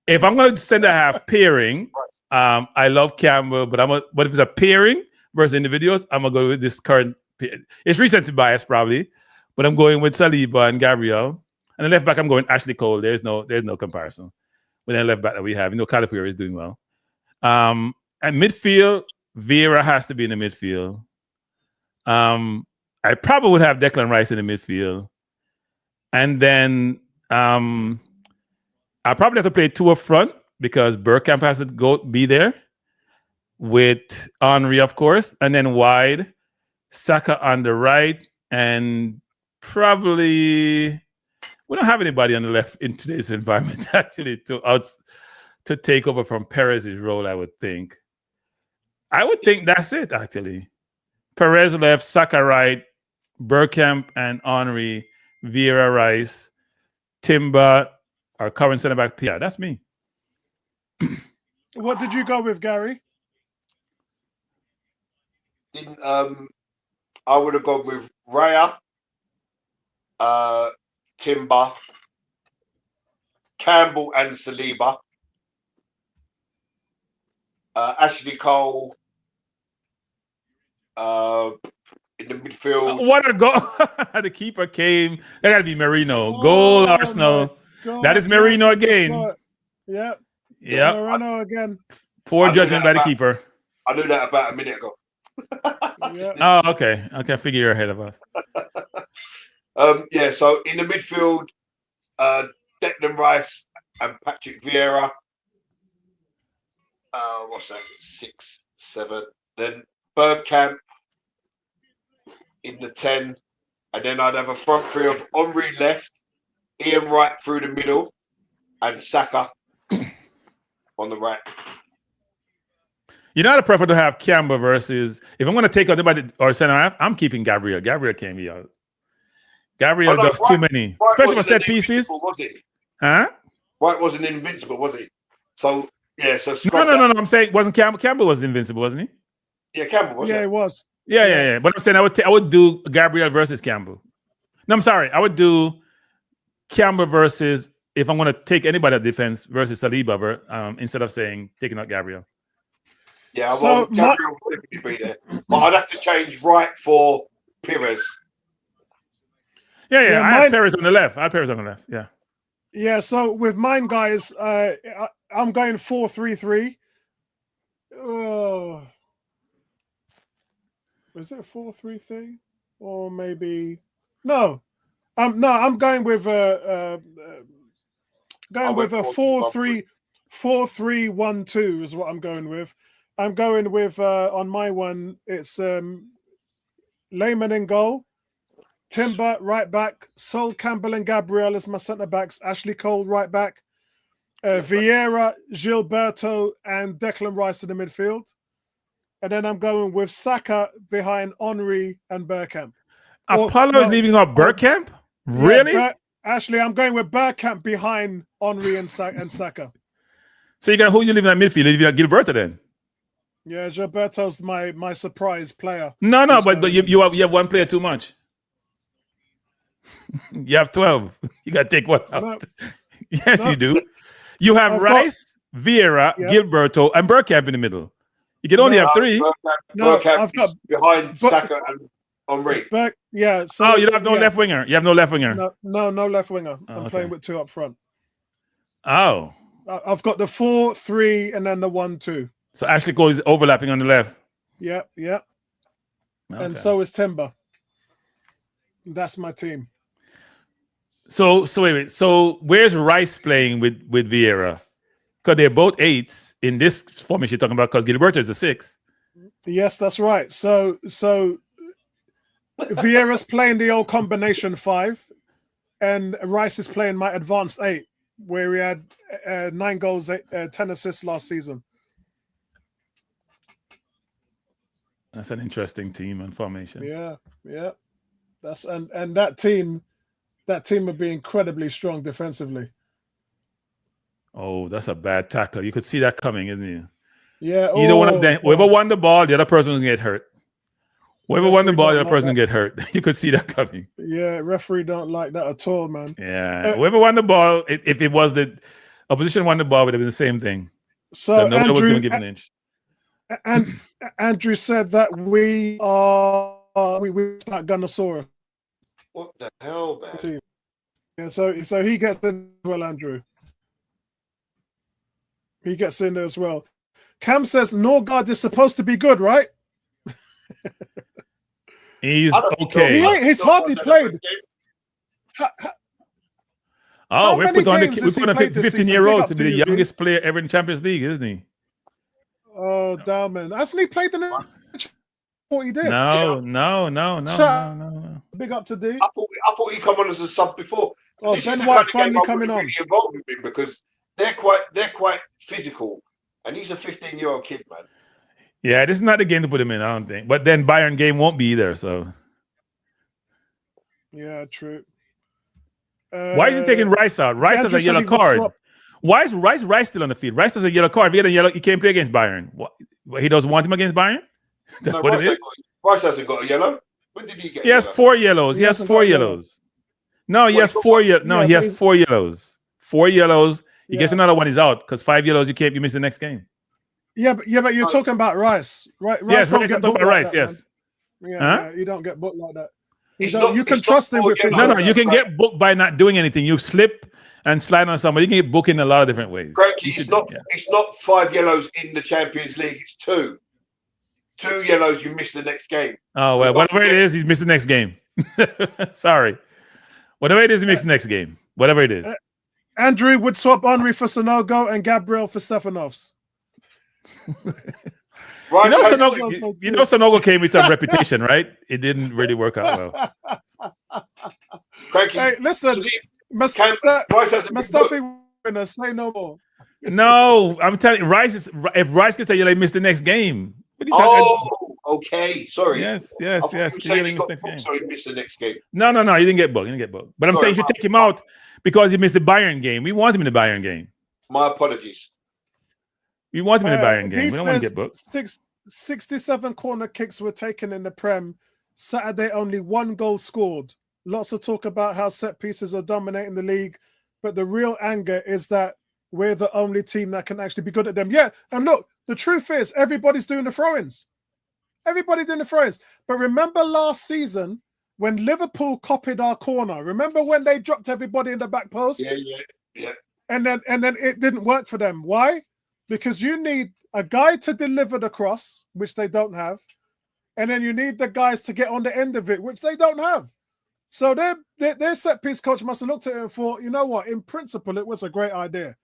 If I'm gonna center half pairing, I love Campbell, but if it's a pairing versus individuals, I'm gonna go with this current. It's recency bias probably, but I'm going with Saliba and Gabriel. And the left back, I'm going Ashley Cole. There's no comparison with the left back that we have. Calafiori is doing well. And midfield, Vieira has to be in the midfield. I probably would have Declan Rice in the midfield. And then I probably have to play two up front because Bergkamp has to be there with Henry, of course. And then wide, Saka on the right. And probably we don't have anybody on the left in today's environment, actually, to take over from Perez's role, I would think. I would think that's it, actually. Perez left, Saka right, Bergkamp and Henry, Vieira Rice, Timber, our current centre back. Yeah, that's me. What did you go with, Gary? I would have gone with Raya, Timber, Campbell and Saliba, Ashley Cole in the midfield. What a goal! The keeper came. That got to be Merino. Goal, Arsenal. That is Merino again. Yep. Yep. Merino again. Poor judgment by the keeper. I knew that about a minute ago. Yep. Oh, okay. Okay, I figure you're ahead of us. Yeah, so in the midfield, Declan Rice and Patrick Vieira. What's that? 6, 7. Then Bergkamp in the 10. And then I'd have a front three of Henry left, Ian Wright through the middle, and Saka on the right. You know, I'd prefer to have Campbell versus, if I'm going to take out anybody or center half, I'm keeping Gabriel. Gabriel can't be out. Gabriel does too many, especially for set pieces. Was he? Huh? White wasn't invincible, was he? So, yeah, so no. I'm saying wasn't Campbell. Campbell was invincible, wasn't he? Yeah, Campbell was. Yeah, he was. Yeah. But I'm saying I would do Gabriel versus Campbell. No, I'm sorry. I would do Campbell versus, if I'm going to take anybody at defense, versus Saliba instead of saying taking out Gabriel. Yeah, well, Gabriel would be there. But I'd have to change right for Perez. Yeah. I have Perez on the left. Yeah. Yeah, so with mine, guys, I'm going 4-3-3. Oh. Is it 4-3-3? Or maybe no. I'm going with a 4-3-1-2 is what I'm going with. I'm going with on my one, it's Layman in goal, Timber right back, Sol Campbell and Gabriel as my centre backs, Ashley Cole right back, Vieira, Gilberto, and Declan Rice in the midfield. And then I'm going with Saka behind Henry and Bergkamp. Apollo is leaving out Bergkamp? Really? Yeah, Ashley, I'm going with Bergkamp behind Henry and Saka. So you got who you leaving at midfield? You got Gilberto then? Yeah, Gilberto's my surprise player. No, but you have one player too much. You have 12. You got to take one out. You do. You have Rice, Vieira, Gilberto, and Bergkamp in the middle. You can only have 3. Bergkamp is behind Saka and Henry. So you don't have no left winger. You have no left winger. No left winger. I'm playing with 2 up front. Oh. I've got the 4-3 and then the 1-2. So Ashley Cole is overlapping on the left. Yeah. Okay. And so is Timber. That's my team. So wait. So where's Rice playing with Vieira? Because they're both 8s in this formation you're talking about. Because Gilberto is a 6. Yes, that's right. So Vieira's playing the old combination 5, and Rice is playing my advanced 8, where he had 9 goals, 10 assists last season. That's an interesting team and formation. Yeah. That's and that team would be incredibly strong defensively. Oh, that's a bad tackle. You could see that coming, isn't it? Yeah. Either one of them, whoever won the ball, the other person will get hurt. Whoever won the ball, the other person will get hurt. You could see that coming. Yeah, referee don't like that at all, man. Yeah. Whoever won the ball, if it was the opposition won the ball, it would have been the same thing. So nobody was going to give an inch. And Andrew said that we like Gunnosaurus. What the hell, man? Yeah, so he gets in as well, Andrew. He gets in there as well. Cam says Norgard is supposed to be good, right? He's okay. He's hardly played. We put on a 15-year-old to be the youngest player ever in Champions League, isn't he? Oh, damn, man. Hasn't he played the what he did? No. Big up to D. I thought he come on as a sub before. Oh, Ben White finally coming on. Really involved with him because they're quite physical, and he's a 15-year-old kid, man. Yeah, this is not the game to put him in, I don't think. But then Bayern game won't be either. So Yeah, true. why is he taking Rice out? Rice has a yellow card. Why is Rice still on the field? Rice has a yellow card. If he had a yellow, he can't play against Bayern. What, he doesn't want him against Bayern? No, what it is? Rice hasn't got a yellow. When did he get? He has 4 yellows. He has 4 yellows. No, he has 4 yellows. No, he has 4 yellows. 4 yellows. He gets another one. He's out because 5 yellows. You miss the next game. Yeah, but you're talking about Rice, right? Yes, Rice. I'm talking about Rice. Yes. Yeah, you don't get booked like that. You can trust him with things. No, you can get booked by not doing anything. You slip and slide on somebody. You can get booked in a lot of different ways. Frankie, it's not 5 yellows in the Champions League. It's 2. 2 yellows. You miss the next game. Oh well, whatever it is, he's missed the next game. Sorry, whatever it is, he missed the next game. Whatever it is. Andrew would swap Henry for Sonogo and Gabriel for Stefanovs. You know, Sonogo came with some reputation, right? It didn't really work out well. Frankie, hey, listen, Mustafi winner, say no more. No, I'm telling you, if Rice gets a yellow, he missed the next game. Okay. Sorry. Yes. He missed the next game. No, he didn't get booked. But I'm saying you should take him out because he missed the Bayern game. We want him in the Bayern game. My apologies. We want him in the Bayern game. We don't want to get booked. 67 corner kicks were taken in the Prem. Saturday, only 1 goal scored. Lots of talk about how set pieces are dominating the league, but the real anger is that we're the only team that can actually be good at them. Yeah, and look, the truth is everybody's doing the throw-ins. Everybody doing the throw-ins. But remember last season when Liverpool copied our corner? Remember when they dropped everybody in the back post? Yeah. And then it didn't work for them. Why? Because you need a guy to deliver the cross, which they don't have, and then you need the guys to get on the end of it, which they don't have. So their set piece coach must have looked at it and thought, you know what? In principle, it was a great idea.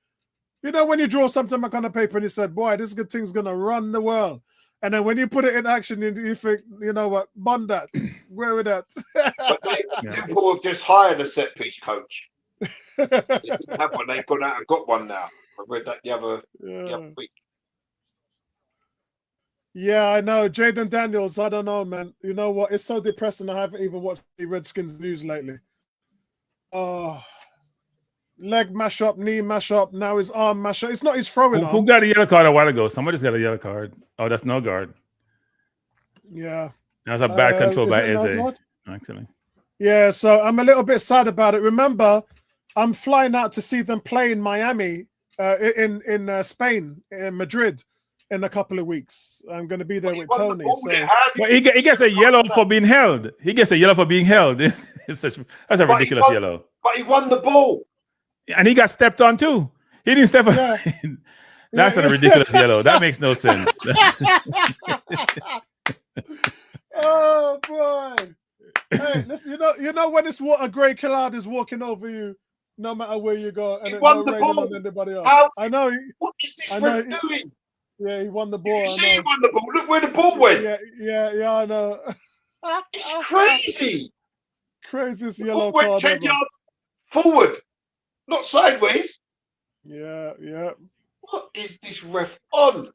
You know, when you draw something back on the paper and you said, boy, this good thing's going to run the world. And then when you put it in action, you think, you know what? Bond that. Where with that? But Liverpool have just hired a set piece coach. They didn't have one. They've gone out and got one now. I read that the other week. Yeah, I know. Jaden Daniels, I don't know, man. You know what? It's so depressing. I haven't even watched the Redskins news lately. Oh, leg mash up, knee mash up. Now his arm mash up. It's not his throwing arm. Who got a yellow card a while ago? Somebody's got a yellow card. Oh, that's no guard. Yeah. That's a bad control by Eze, actually. Yeah, so I'm a little bit sad about it. Remember, I'm flying out to see them play in Miami, in Spain, in Madrid, in a couple of weeks. I'm going to be there with Tony. Well, he gets a yellow for being held. He gets a yellow for being held. That's a ridiculous yellow. But he won the ball. And he got stepped on too. He didn't step on. Yeah. That's a ridiculous yellow. That makes no sense. Oh, boy. Hey, listen, you know when this water grey cloud is walking over you, no matter where you go, and it won the ball on anybody else. I know. What is this ref doing? Yeah, he won the ball. You see, he won the ball. Look where the ball went. Yeah, I know. It's crazy. Craziest yellow card 10 ever. yards forward, not sideways. Yeah. What is this ref on?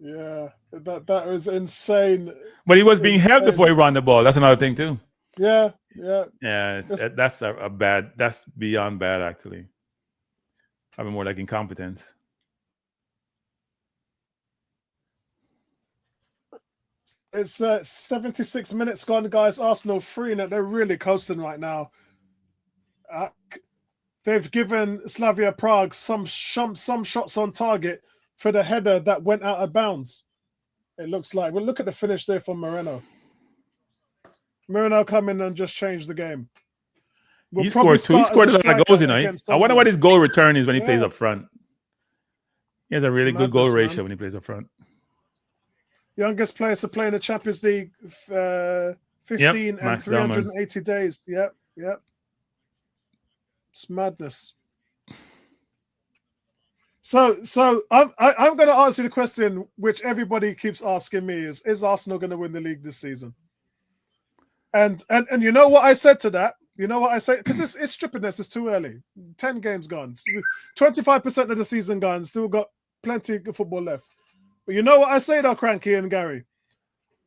Yeah, that was insane. But he was being held before he ran the ball. That's another thing too. Yeah. That's a bad. That's beyond bad, actually. Probably more like incompetent. It's 76 minutes gone, guys. Arsenal 3-0. They're really coasting right now. They've given Slavia Prague some shots on target for the header that went out of bounds. It looks like. Well, look at the finish there from Moreno. Moreno come in and just changed the game. He scored 2. He scored a lot of goals tonight. I wonder what his goal return is when he plays up front. He has a really good goal ratio when he plays up front. Youngest players to play in the Champions League 15 and 380 days. Yep. It's madness. So I'm going to answer the question which everybody keeps asking me is Arsenal going to win the league this season? And you know what I said to that? You know what I say? Because it's strippiness. It's too early. 10 games gone. 25% of the season gone. Still got plenty of football left. But you know what I say though, Cranky and Gary?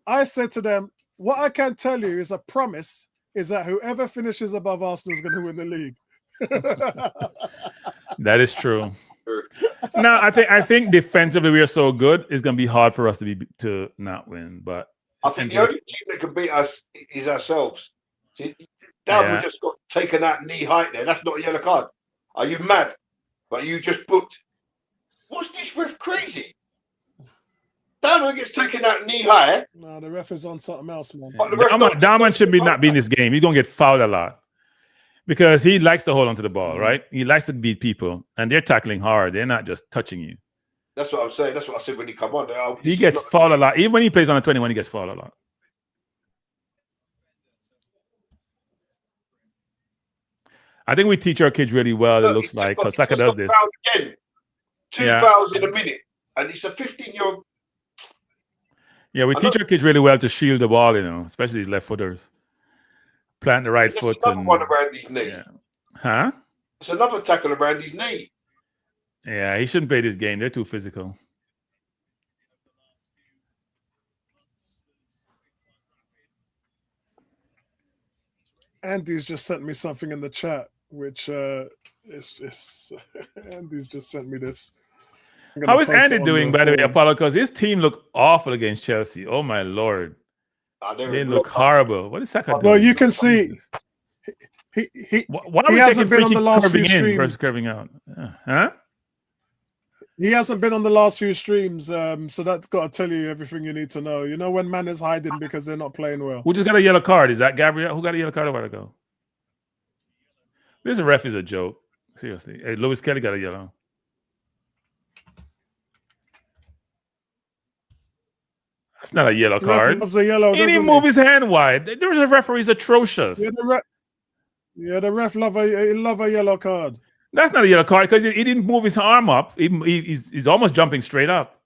I said to them, what I can tell you is a promise is that whoever finishes above Arsenal is going to win the league. That is true. No, I think defensively we are so good. It's going to be hard for us to not win. But I think the only team that can beat us is ourselves. See, we just got taken out knee height there. That's not a yellow card. Are you mad? But you just booked. What's this ref crazy? Diamond gets taken out knee high. No, the ref is on something else, man. Diamond should not be in this game. He's going to get fouled a lot because he likes to hold onto the ball, right? He likes to beat people, and they're tackling hard. They're not just touching you. That's what I'm saying. That's what I said when he come on. He gets fouled a lot. Even when he plays on a 21, he gets fouled a lot. I think we teach our kids really well. It looks like because Saka does this. Again. Two fouls in a minute, and it's a 15-year-old. Yeah, we teach our kids really well to shield the ball, especially these left footers. Plant the right foot. Another one around his knee. Yeah. Huh? It's another tackle around his knee. Yeah, he shouldn't play this game. They're too physical. Andy's just sent me something in the chat, which is Andy's just sent me this. How is Andy doing, by the way, Apollo? Because his team looked awful against Chelsea. Oh my Lord, they look horrible. What is Saka doing? Well, you can see why are we taking free kick curving in versus curving out? Huh? He hasn't been on the last few streams, so that's got to tell you everything you need to know. You know when man is hiding because they're not playing well. Who just got a yellow card? Is that Gabriel? Who got a yellow card a while ago? This ref is a joke. Seriously. Hey, Lewis Kelly got a yellow. That's not a yellow card. Loves a yellow, he didn't move his hand wide. The referee's atrocious. Yeah, the ref love a yellow card. That's not a yellow card because he didn't move his arm up. He's almost jumping straight up.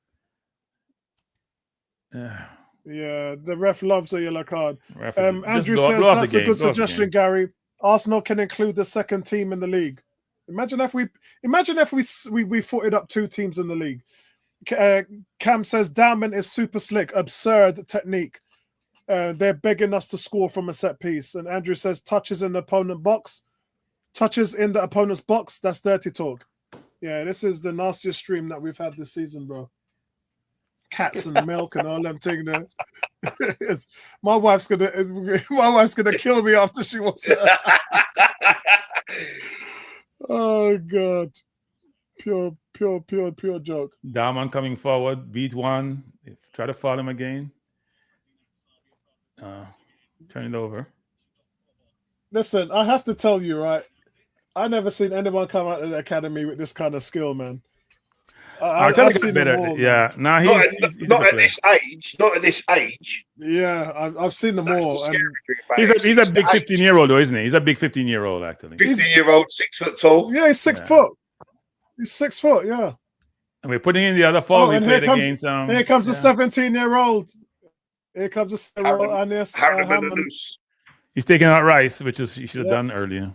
Yeah, the ref loves a yellow card. Andrew blow says that's a good blow suggestion, Gary. Arsenal can include the second team in the league. Imagine if we footed up two teams in the league. Cam says Diamond is super slick, absurd technique. They're begging us to score from a set piece. And Andrew says touches in the opponent box. Touches in the opponent's box. That's dirty talk. Yeah, this is the nastiest stream that we've had this season, bro. Cats and milk and all them things there. my wife's gonna kill me after she watches it. Oh God. Pure joke. Diamond coming forward, beat one. Try to follow him again. Turn it over. Listen, I have to tell you, right? I never seen anyone come out of the academy with this kind of skill, man. I'll tell you better. Yeah, nah, he's not at this age. Not at this age. Yeah, I've seen them all. He's a big 15-year-old, though, isn't he? He's a big 15-year-old, actually. 15-year-old, 6 foot tall. Yeah, he's 6 foot. He's 6 foot. Yeah. And we're putting in the other four. We played against. Here comes a 17-year-old. Here comes a 7-year-old. He's taking out Rice, which he should have done earlier,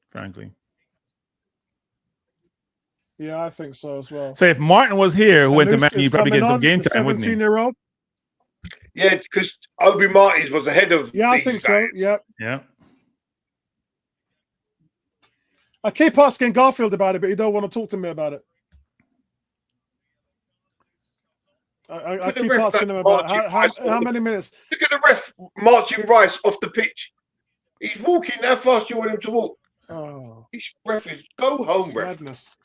frankly. Yeah, I think so as well. So if Martin was here, who went to Man, he'd probably get some game time, wouldn't he? 17-year-old. Yeah, because Obi Martins was ahead of. Yeah, I think so. Yeah. Yeah. I keep asking Garfield about it, but he don't want to talk to me about it. I keep asking him about how many minutes. Look at the ref marching Rice off the pitch. He's walking. How fast do you want him to walk? Oh, this ref is go home, ref. Madness.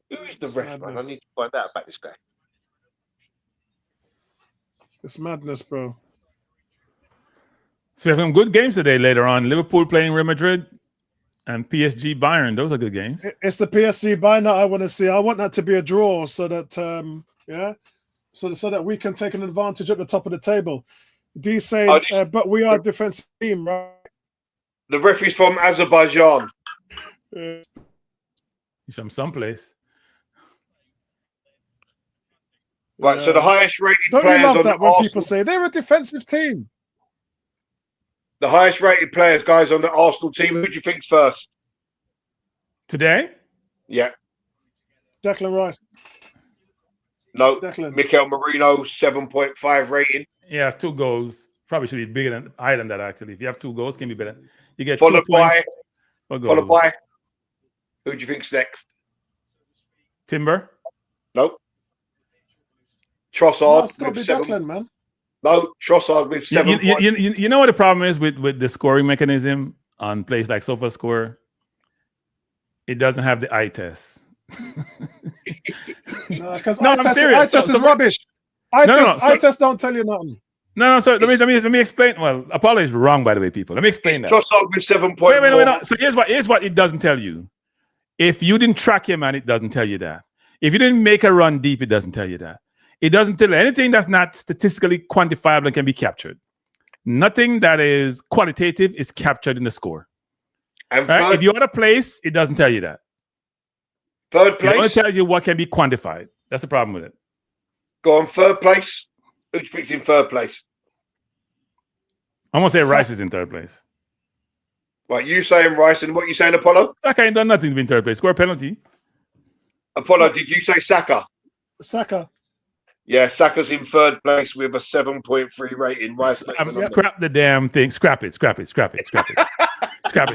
Who is the ref, man? I need to find out about this guy. It's madness, bro. So we have some good games today later on. Liverpool playing Real Madrid and PSG Bayern. Those are good games. It's the PSG Bayern I want to see. I want that to be a draw so that, so that we can take an advantage at the top of the table. D saying, but we are a defensive team, right? The referee's from Azerbaijan. He's from someplace. Right, so the highest rated Don't players you love on that when people say they're a defensive team? The highest rated players, guys, on the Arsenal team. Who do you think's first? Today? Yeah. Declan Rice. No. Declan. Mikel Merino, 7.5 rating. Yeah, it's 2 goals. Probably should be bigger than higher than that. Actually, if you have 2 goals, can be better. You get 2 points. Followed by. Who do you think's next? Timber. No. No, Trossard it's got to be with 7. Declan, man. No, Trossard with 7. You know what the problem is with the scoring mechanism on plays like SofaScore? It doesn't have the eye test. Because No, I'm serious. eye test is rubbish. Eye test don't tell you nothing. No. So let me explain. Well, Apollo is wrong, by the way, people. Let me explain that. Trossard with 7. Wait. No. So here's what it doesn't tell you. If you didn't track him, man, it doesn't tell you that. If you didn't make a run deep, it doesn't tell you that. It doesn't tell you anything that's not statistically quantifiable and can be captured. Nothing that is qualitative is captured in the score. And right? If you're at a place, it doesn't tell you that. Third place. It only tells you what can be quantified. That's the problem with it. Go on, third place. Who do you think's in third place? I'm gonna say Rice is in third place. Right, you saying Rice, and what you saying, Apollo? Saka ain't done nothing to be in third place. Score a penalty. Apollo, did you say Saka? Saka. Yeah, Saka's in third place with a 7.3 rating. Rice, scrap the damn thing. Scrap it. Scrap it. Scrap it.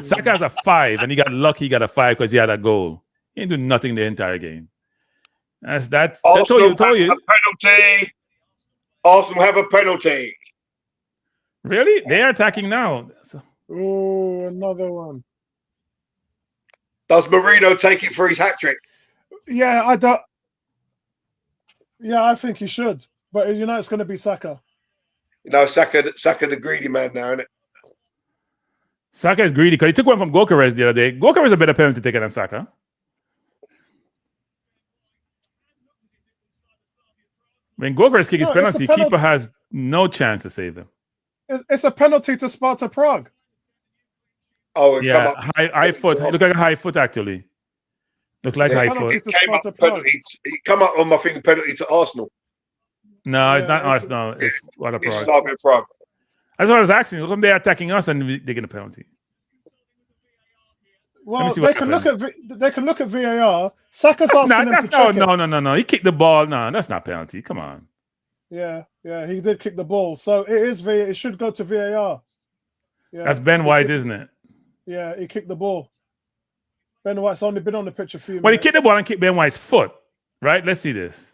Saka has a 5, and he got lucky. He got a 5 because he had a goal. He didn't do nothing the entire game. That's Arsenal told you. A penalty. Arsenal have a penalty. Really? They are attacking now. Oh, another one. Does Marino take it for his hat trick? Yeah, I don't. Yeah, I think he should. But it's going to be Saka. Saka the greedy man now, isn't it? Saka is greedy because he took one from Gokares the other day. Gokares is a better penalty taker than Saka. When Gokares kicks his penalty, keeper has no chance to save him. It's a penalty to Sparta Prague. Oh, yeah, high foot. It looked like a high foot actually. Look like high foot. It come up on my thing, penalty to Arsenal. No, it's not Arsenal. It's Sparta Prague. It's Slavia Prague. That's what I was asking. Look, they're attacking us and they get a penalty. Well, they can look at VAR. Saka's asking them to check it. No. He kicked the ball. No, that's not penalty. Come on. Yeah, he did kick the ball. So it should go to VAR. Yeah, that's Ben White, isn't it? Yeah, he kicked the ball. Ben White's only been on the pitch a few minutes. Well, he kicked the ball and kicked Ben White's foot. Right? Let's see this.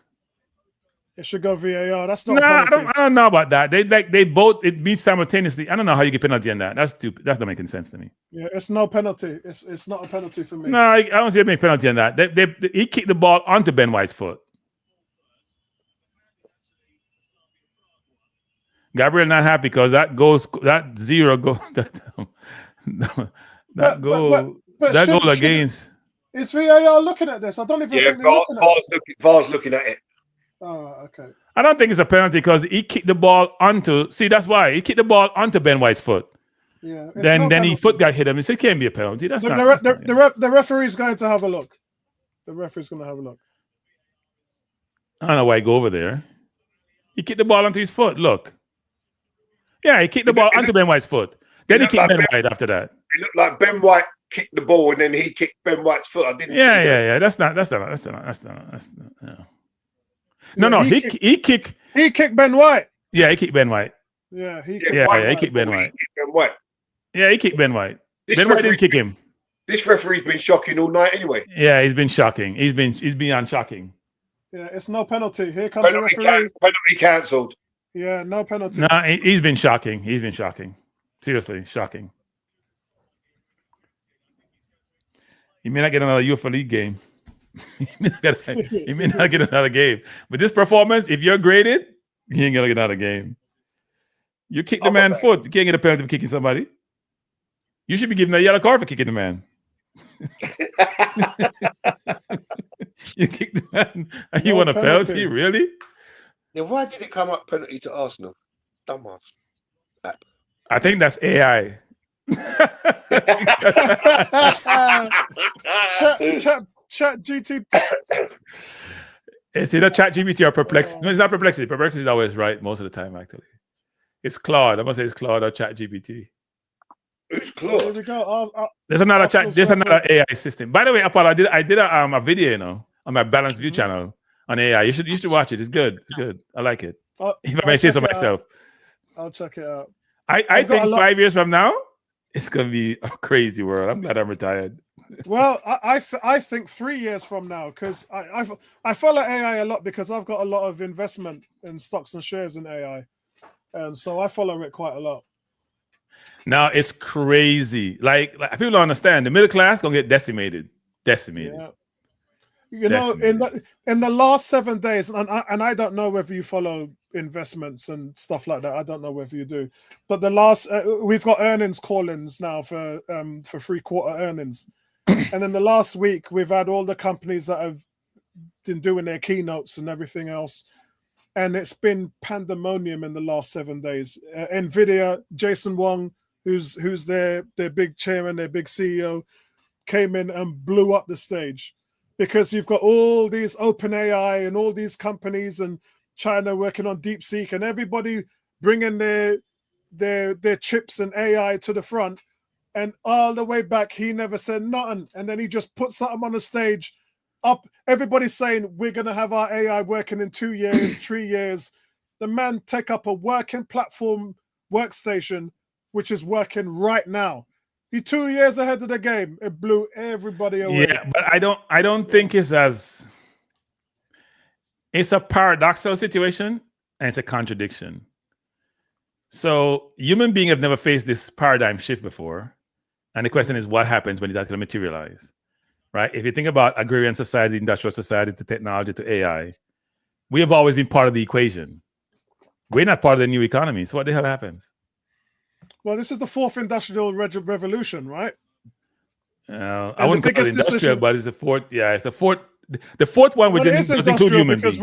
It should go VAR. That's not. No, I don't know about that. They both it means simultaneously. I don't know how you get penalty on that. That's stupid. That's not making sense to me. Yeah, it's no penalty. It's not a penalty for me. No, I don't see any penalty on that. He kicked the ball onto Ben White's foot. Gabriel not happy because that zero goal that goal against. Is VAR looking at this? I don't even think they're looking at it. VAR's looking at it. Oh, okay. I don't think it's a penalty because he kicked the ball onto. See, that's why he kicked the ball onto Ben White's foot. Yeah. Then his foot got hit him. So it can't be a penalty. That's the referee's going to have a look. The referee's going to have a look. I don't know why he go over there. He kicked the ball onto his foot. Look. Yeah, he kicked the ball onto Ben White's foot. Then he kicked Ben White after that. It looked like Ben White kicked the ball and then he kicked Ben White's foot. I didn't. Yeah. That's not. Yeah. No. He kicked Ben White. Yeah, he kicked Ben White. Yeah, he kicked Ben White. Yeah, he kicked Ben White. Ben White didn't kick him. This referee's been shocking all night anyway. Yeah, he's been shocking. He's beyond shocking. Yeah, it's no penalty. Here comes the referee. Penalty cancelled. Yeah, no penalty. No, he's been shocking. He's been shocking. Seriously, shocking. He may not get another UEFA League game. He may not get another game. But this performance, if you're graded, you ain't gonna get another game. You kick the man's foot. You can't get a penalty for kicking somebody. You should be given a yellow card for kicking the man. You kicked the man and you want a penalty? Really? Then why did it come up penalty to Arsenal? Dumbass. I think that's AI. Chat GT. It's either Chat GPT or Perplexity. No, it's not Perplexity. Perplexity is always right most of the time, actually. It's Claude. I must say it's Claude or Chat GPT. Who's Claude? There we go. There's another AI system. By the way, Apollo, I did a video, on my Balanced View channel on AI. You should watch it. It's good. It's good. I like it. If I may I'll say so check it myself. I'll check it out. I think 5 years from now, it's gonna be a crazy world. I'm glad I'm retired. Well, I think 3 years from now, because I follow AI a lot because I've got a lot of investment in stocks and shares in AI, and so I follow it quite a lot. Now it's crazy. Like people don't understand. The middle class gonna get decimated. Yeah. You know, in the last 7 days, and I don't know whether you follow investments and stuff like that. I don't know whether you do, but the last we've got earnings call-ins now for 3/4 earnings, and in the last week we've had all the companies that have been doing their keynotes and everything else, and it's been pandemonium in the last 7 days. Nvidia, Jason Wong, who's their big chairman, their big CEO, came in and blew up the stage. Because you've got all these open AI and all these companies and China working on DeepSeek and everybody bringing their chips and AI to the front, and all the way back he never said nothing, and then he just put something on the stage. Up, everybody's saying we're gonna have our AI working in 2 years, 3 years. The man take up a working platform workstation which is working right now. He's 2 years ahead of the game. It blew everybody away. Yeah, but I don't think it's a paradoxical situation and it's a contradiction. So human beings have never faced this paradigm shift before. And the question is, what happens when that's going to materialize? Right? If you think about agrarian society, industrial society, to technology, to AI, we have always been part of the equation. We're not part of the new economy. So what the hell happens? Well, this is the fourth industrial revolution, right? I wouldn't call it industrial, but it's the fourth. Yeah, it's the fourth. The fourth one, which does include human beings.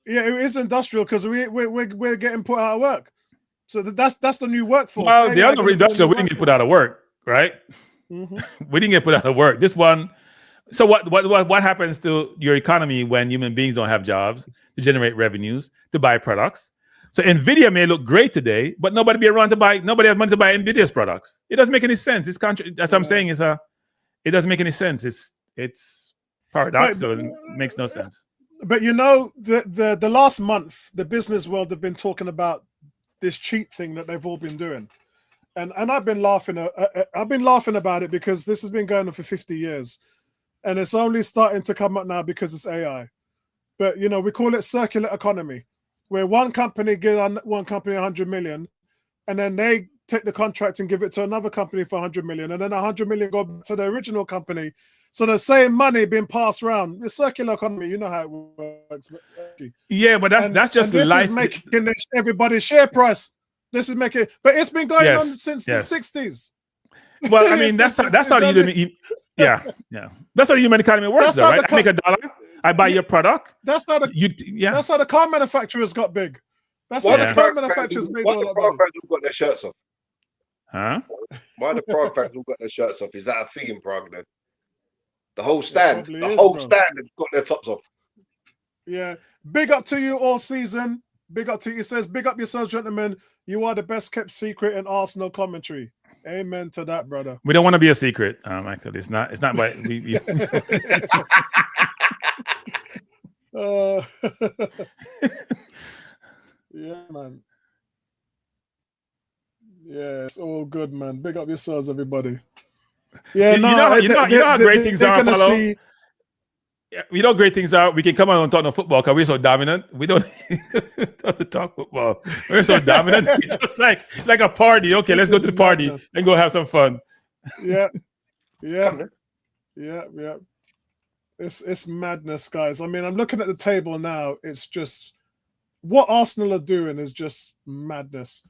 Yeah, it is industrial because we're getting put out of work. So that's the new workforce. Well, the other industrial, we didn't get put out of work, right? Mm-hmm. We didn't get put out of work. This one. So what happens to your economy when human beings don't have jobs to generate revenues to buy products? So Nvidia may look great today, but nobody has money to buy Nvidia's products. It doesn't make any sense. That's what I'm saying. It doesn't make any sense. It's paradoxical and makes no sense. But you know, the last month, the business world have been talking about this cheat thing that they've all been doing, and I've been laughing. I've been laughing about it because this has been going on for 50 years, and it's only starting to come up now because it's AI. But you know, we call it circular economy, where one company gives one company 100 million, and then they take the contract and give it to another company for 100 million, and then 100 million go back to the original company. So the same money being passed around. It's circular economy. You know how it works. Yeah, but that's just this life. Is making everybody's share price. This is making, but it's been going on since the 60s. Well, I mean, that's how the that's how the human economy works, though, right? I make $1, I buy your product. That's how that's how the car manufacturers got big. That's how the car manufacturers made all that money. Got their shirts off. Huh? Why the Prague fans all got their shirts off? Is that a thing in Prague then? The whole stand, stand has got their tops off. Yeah. Big up to you all season. Big up to you. It says, big up yourselves, gentlemen. You are the best kept secret in Arsenal commentary. Amen to that, brother. We don't want to be a secret. Actually, it's not by we yeah, man. Yeah, it's all good, man. Big up yourselves, everybody. Yeah, you know how great things are, Apollo. You know, great things are. We can come on and talk no football because we're so dominant. We don't have to talk football. We're so dominant. It's just like a party. Okay, let's go to the party and go have some fun. Yeah. It's madness, guys. I mean, I'm looking at the table now. It's just what Arsenal are doing is just madness.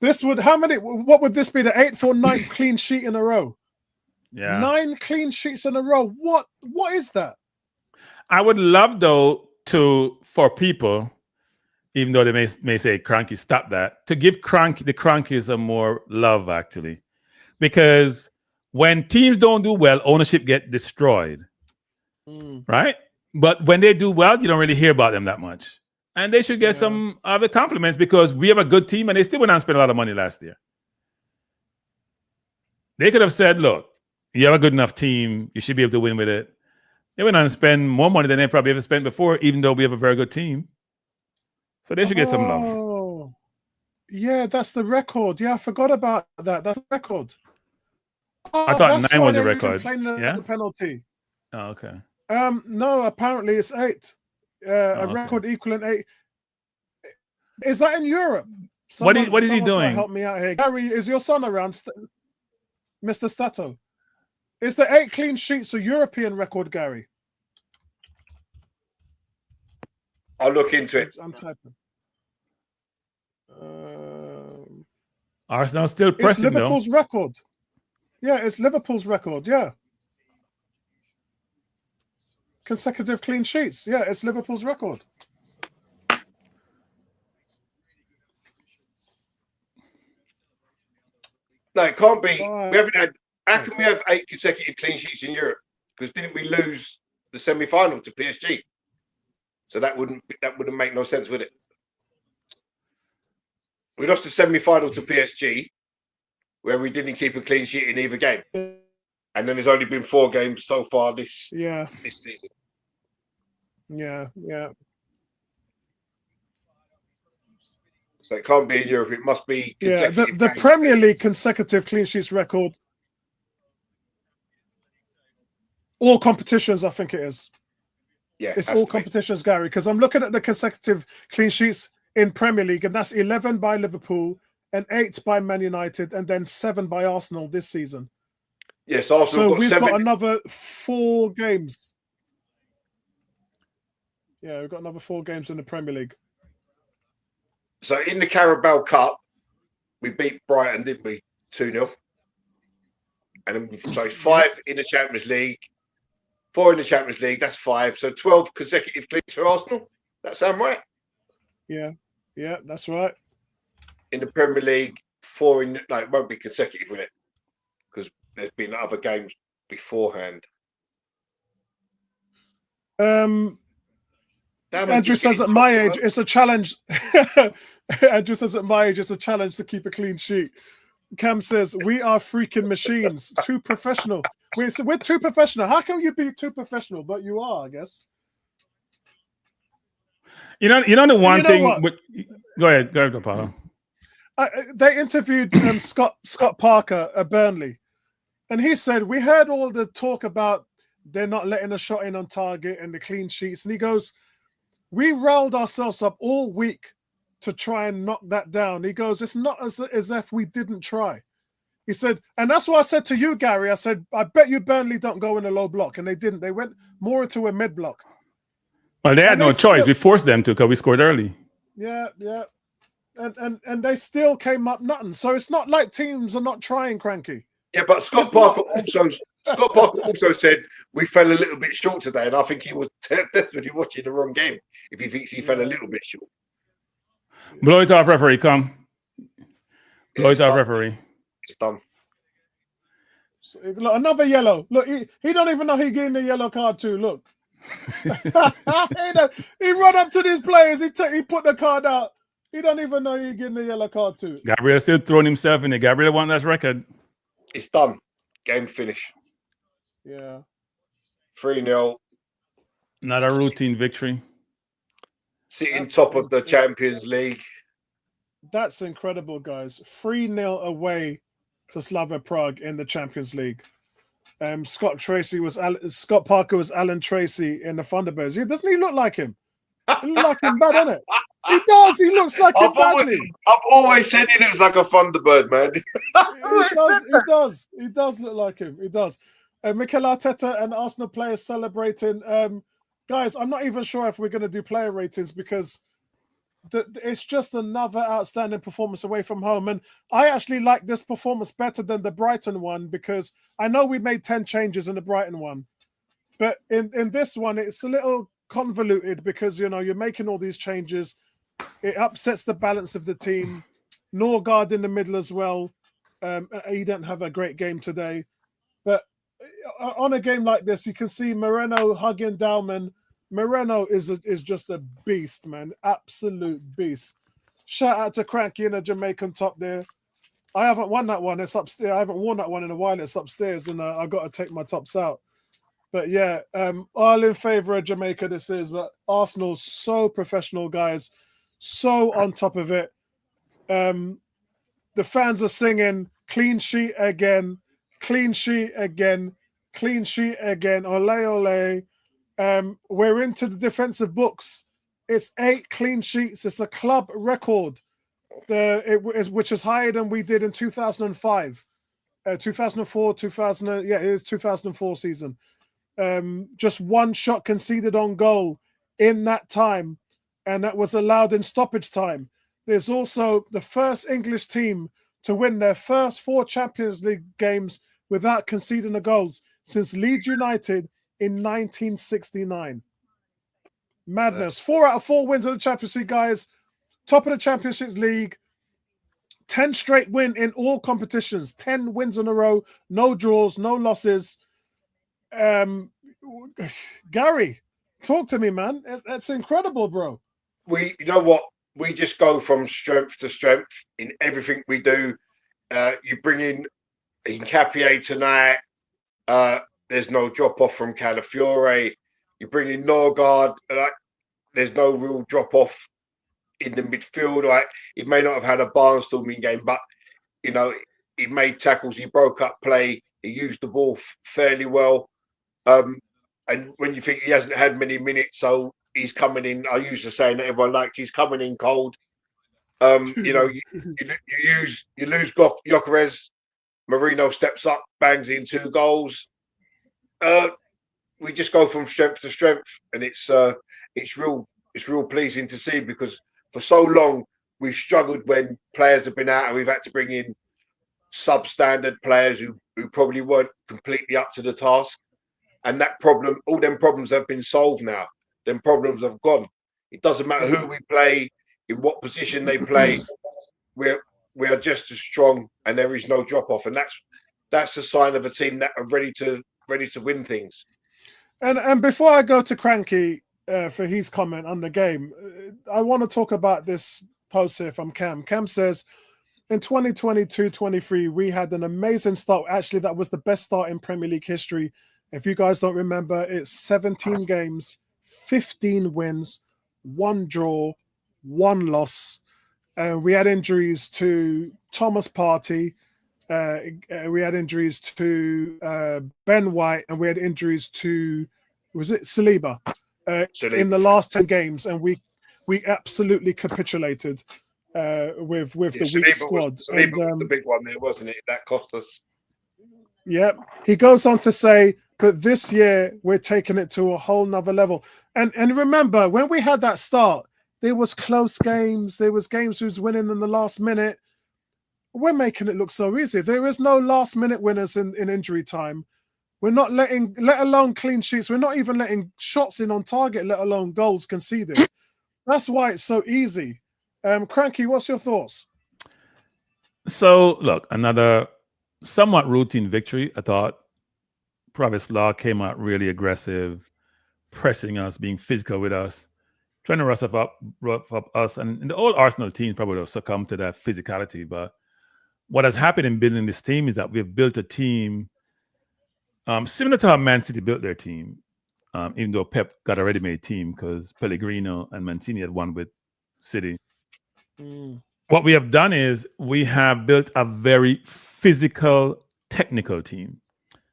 What would this be? The 8th or 9th clean sheet in a row? Yeah. 9 clean sheets in a row. What is that? I would love, though, for people, even though they may say Cranky, stop that, to give the Crankies a more love, actually. Because when teams don't do well, ownership get destroyed. Right? But when they do well, you don't really hear about them that much. And they should get some other compliments because we have a good team and they still went out and spent a lot of money last year. They could have said, look, you have a good enough team. You should be able to win with it. They went on to spend more money than they probably ever spent before, even though we have a very good team. So they should get some love. Oh, yeah, that's the record. Yeah, I forgot about that. That's the record. Oh, I thought that's 9 why was a they're even record. playing Yeah. the penalty. Oh, okay. No, apparently it's 8. A okay. record equivalent 8. Is that in Europe? What is he Someone's gotta doing? help me out here. Gary, is your son around? Mr. Stato? Is the 8 clean sheets a European record, Gary? I'll look into it. I'm typing. Arsenal still It's pressing Liverpool's record. Yeah, it's Liverpool's record. Yeah. Consecutive clean sheets. Yeah, it's Liverpool's record. No, it can't be. Right. We haven't had. How can we have 8 consecutive clean sheets in Europe? Because didn't we lose the semi-final to PSG? So that wouldn't make no sense, would it? We lost the semi-final to PSG, where we didn't keep a clean sheet in either game, and then there's only been 4 games so far this season. Yeah. So it can't be in Europe. It must be consecutive. The Premier League consecutive clean sheets record. All competitions, I think it is. Yeah, it's all competitions, Gary, because I'm looking at the consecutive clean sheets in Premier League, and that's 11 by Liverpool and 8 by Man United, and then 7 by Arsenal this season. Yes, Arsenal. So we've got another 4 games. Yeah, we've got another 4 games in the Premier League. So in the Carabao Cup, we beat Brighton, didn't we? 2-0. And then, so it's 5 in the Champions League, 4 in the Champions League. That's 5. So 12 consecutive cleans for Arsenal. That sound right? Yeah, that's right. In the Premier League, 4 in it won't be consecutive with it because there's been other games beforehand. Andrew says at my age, it's a challenge. Andrew says at my age, it's a challenge to keep a clean sheet. Cam says, we are freaking machines, too professional. We're too professional. How can you be too professional? But you are, I guess. You know the one thing. Go ahead, Paulo. They interviewed Scott Parker at Burnley, and he said, we heard all the talk about they're not letting a shot in on target and the clean sheets. And he goes, we riled ourselves up all week to try and knock that down. He goes, it's not as if we didn't try. He said, and that's what I said to you, Gary. I said, I bet you Burnley don't go in a low block. And they didn't. They went more into a mid block. Well, they had no choice. We forced them to because we scored early. Yeah. And they still came up nothing. So it's not like teams are not trying, Cranky. Yeah, but Scott Parker also said we fell a little bit short today, and I think he was desperately watching the wrong game if he thinks he fell a little bit short. Blow it off, referee. Come. Blow it off, referee. It's done. Look, another yellow. Look, he don't even know he getting the yellow card too. Look. He run up to these players. He put the card out. He don't even know he getting the yellow card too. Gabriel still throwing himself in there. Gabriel won that record. It's done. Game finish. Yeah. 3-0. Not a routine victory. Sitting top of the Champions League. That's incredible, guys. 3-0 away to Slavia Prague in the Champions League. Scott Parker was Alan Tracy in the Thunderbirds. Doesn't he look like him? He looks like him bad, doesn't it? He does. He looks like him badly. I've always said he looks like a Thunderbird, man. He does look like him. He does. Mikel Arteta and Arsenal players celebrating. Guys, I'm not even sure if we're going to do player ratings because it's just another outstanding performance away from home. And I actually like this performance better than the Brighton one because I know we made 10 changes in the Brighton one. But in this one, it's a little convoluted because, you're making all these changes. It upsets the balance of the team. Norgard in the middle as well. He didn't have a great game today. But on a game like this, you can see Moreno hugging Dalman. Moreno is just a beast, man. Absolute beast. Shout out to Cranky in a Jamaican top there. I haven't won that one. It's upstairs. I haven't worn that one in a while. It's upstairs, and I got to take my tops out. But yeah, all in favour of Jamaica. This is, but Arsenal's so professional, guys, so on top of it. The fans are singing "clean sheet again, clean sheet again, clean sheet again." Ole ole. We're into the defensive books. It's 8 clean sheets. It's a club record. Which is higher than we did in 2005, 2004, 2000. Yeah, it is 2004 season. Just one shot conceded on goal in that time, and that was allowed in stoppage time. There's also the first English team to win their first 4 Champions League games without conceding a goal since Leeds United in 1969. Madness. 4 out of 4 wins in the Champions League, guys. Top of the Champions League. 10 straight win in all competitions. 10 wins in a row. No draws, no losses. Gary, talk to me, man. That's incredible, bro. You know what? We just go from strength to strength in everything we do. You bring in Hincapié tonight. There's no drop off from Calafiore. You bring in Norgard. There's no real drop off in the midfield. He may not have had a barnstorming game, but you know, he made tackles. He broke up play. He used the ball fairly well. And when you think he hasn't had many minutes, so he's coming in. I used to say that everyone liked. He's coming in cold. You know, you lose Gyökeres. Marino steps up, bangs in 2 goals. We just go from strength to strength, and it's real pleasing to see, because for so long we've struggled when players have been out, and we've had to bring in substandard players who probably weren't completely up to the task. And that problem, all them problems have been solved now. Them problems have gone. It doesn't matter who we play, in what position they play. We are just as strong, and there is no drop off. And that's a sign of a team that are ready to win things. And before I go to Cranky for his comment on the game, I want to talk about this post here from Cam. Cam says, in 2022-23, we had an amazing start. Actually, that was the best start in Premier League history. If you guys don't remember, it's 17 games, 15 wins, 1 draw, 1 loss. We had injuries to Thomas Partey. We had injuries to Ben White, and we had injuries to, was it Saliba? In the last 10 games, and we absolutely capitulated with the weak squad. Saliba was the big one there, wasn't it? That cost us. Yeah, he goes on to say, but this year we're taking it to a whole nother level. And remember, when we had that start, there was close games. There was games who's winning in the last minute. We're making it look so easy. There is no last minute winners in injury time. We're not let alone clean sheets. We're not even letting shots in on target, let alone goals conceded. That's why it's so easy. Cranky, what's your thoughts? So, look, another somewhat routine victory. I thought Provis Law came out really aggressive, pressing us, being physical with us, trying to rough up us. And the old Arsenal team probably would have succumbed to that physicality. But what has happened in building this team is that we've built a team similar to how Man City built their team, even though Pep got a ready-made team because Pellegrino and Mancini had won with City. What we have done is we have built a very physical, technical team.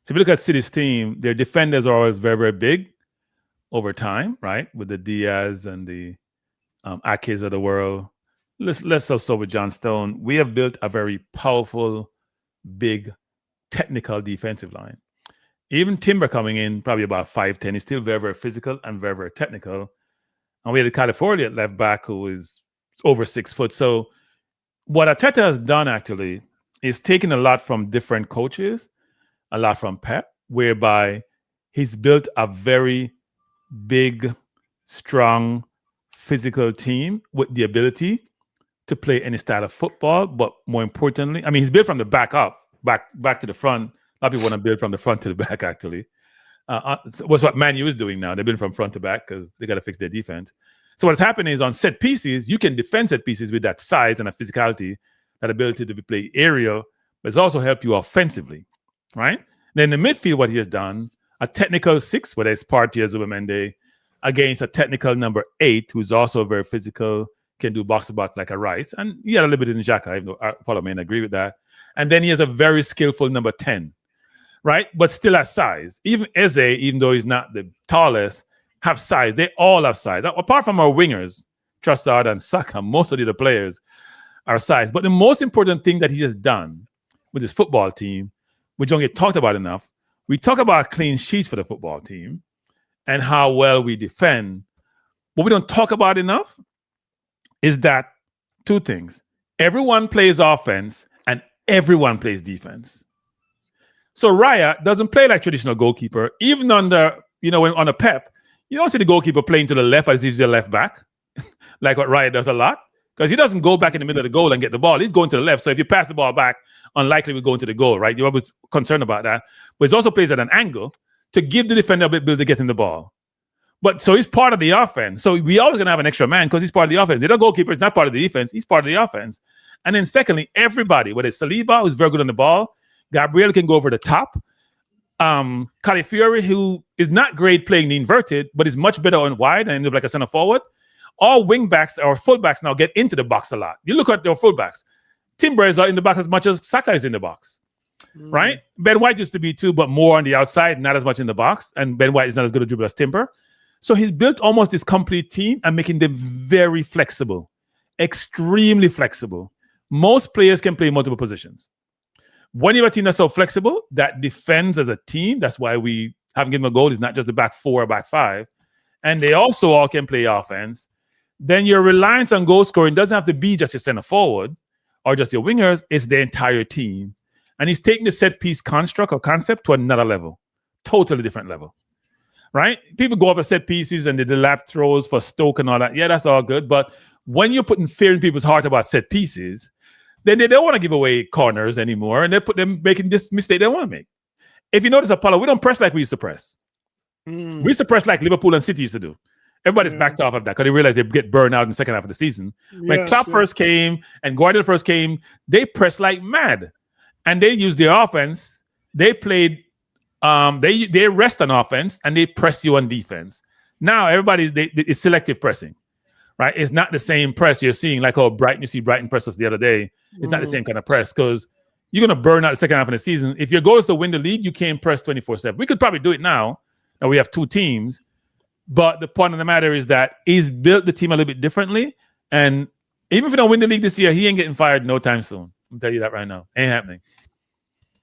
So if you look at City's team, their defenders are always very, very big over time, right? With the Diaz and the Akes of the world. Less so with John Stone. We have built a very powerful, big, technical defensive line. Even Timber coming in, probably about 5'10", is still very, very physical and very, very technical. And we had a California at left back who is over 6 foot. So what Arteta has done actually is taken a lot from different coaches, a lot from Pep, whereby he's built a very big, strong, physical team with the ability to play any style of football. But more importantly, I mean, he's built from the back up, back to the front. A lot of people want to build from the front to the back, actually. What's what Man U is doing now. They're building from front to back because they got to fix their defense. So what's happening is on set pieces, you can defend set pieces with that size and a physicality, that ability to play aerial, but it's also helped you offensively, right? Then in the midfield, what he has done, a technical 6, whether it's Partey or Zubimendi, against a technical number 8, who's also very physical, can do box to box like a Rice. And he had a little bit in Xhaka, even though Paulo may agree with that. And then he has a very skillful number 10, right? But still has size. Even Eze, even though he's not the tallest, have size. They all have size. Apart from our wingers, Trossard and Saka, most of the other players are size. But the most important thing that he has done with his football team, which don't get talked about enough, we talk about clean sheets for the football team and how well we defend. What we don't talk about enough is that two things. Everyone plays offense and everyone plays defense. So Raya doesn't play like traditional goalkeeper. Even under, when on a Pep, you don't see the goalkeeper playing to the left as if he's the left back, like what Raya does a lot. Because he doesn't go back in the middle of the goal and get the ball. He's going to the left. So if you pass the ball back, unlikely we're going to the goal, right? You're always concerned about that. But he also plays at an angle to give the defender a bit build to get him the ball. But so he's part of the offense. So we always going to have an extra man because he's part of the offense. The other goalkeeper is not part of the defense. He's part of the offense. And then secondly, everybody, whether it's Saliba, who's very good on the ball, Gabriel can go over the top, Calafiori, who is not great playing the inverted, but is much better on wide and ends up like a center forward. All wing backs or fullbacks now get into the box a lot. You look at their fullbacks. Timber is in the box as much as Saka is in the box, right? Ben White used to be too, but more on the outside, not as much in the box. And Ben White is not as good a dribbler as Timber. So he's built almost this complete team and making them very flexible, extremely flexible. Most players can play multiple positions. When you have a team that's so flexible that defends as a team, that's why we haven't given them a goal. It's not just the back 4 or back 5. And they also all can play offense. Then your reliance on goal scoring doesn't have to be just your center forward or just your wingers. It's the entire team. And he's taking the set piece construct or concept to another level, totally different level, right? People go over set pieces and the lap throws for Stoke and all that. Yeah, that's all good. But when you're putting fear in people's heart about set pieces, then they don't want to give away corners anymore. And they put them making this mistake they don't want to make. If you notice, Apollo, we don't press like we used to press. We used to press like Liverpool and City used to do. Everybody's backed off of that because they realized they get burned out in the second half of the season. When Klopp first came and Guardiola first came, they pressed like mad. And they used their offense. They played, they rest on offense and they press you on defense. Now it's selective pressing, right? It's not the same press you're seeing like you see Brighton press us the other day. It's not the same kind of press because you're going to burn out the second half of the season. If your goal is to win the league, you can't press 24/7. We could probably do it now. And we have 2 teams. But the point of the matter is that he's built the team a little bit differently. And even if we don't win the league this year, he ain't getting fired no time soon. I'll tell you that right now. Ain't happening.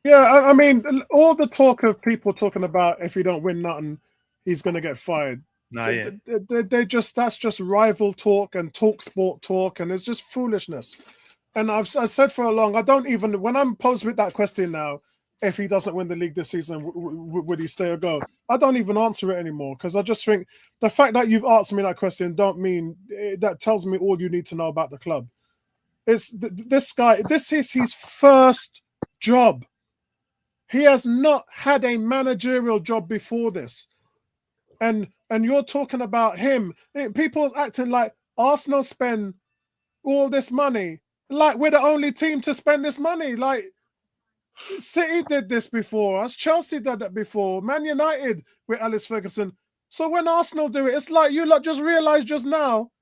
Yeah, I mean, all the talk of people talking about if he don't win nothing, he's going to get fired. They just, that's just rival talk and talk sport talk. And it's just foolishness. And I said for a long, I don't even, when I'm posed with that question now, if he doesn't win the league this season, would he stay or go? I don't even answer it anymore because I just think the fact that you've answered me that question don't mean that tells me all you need to know about the club. It's this guy. This is his first job. He has not had a managerial job before this, and you're talking about him. People acting like Arsenal spend all this money, like we're the only team to spend this money, like. City did this before us. Chelsea did that before. Man United with Alex Ferguson. So when Arsenal do it, it's like you lot just realized just now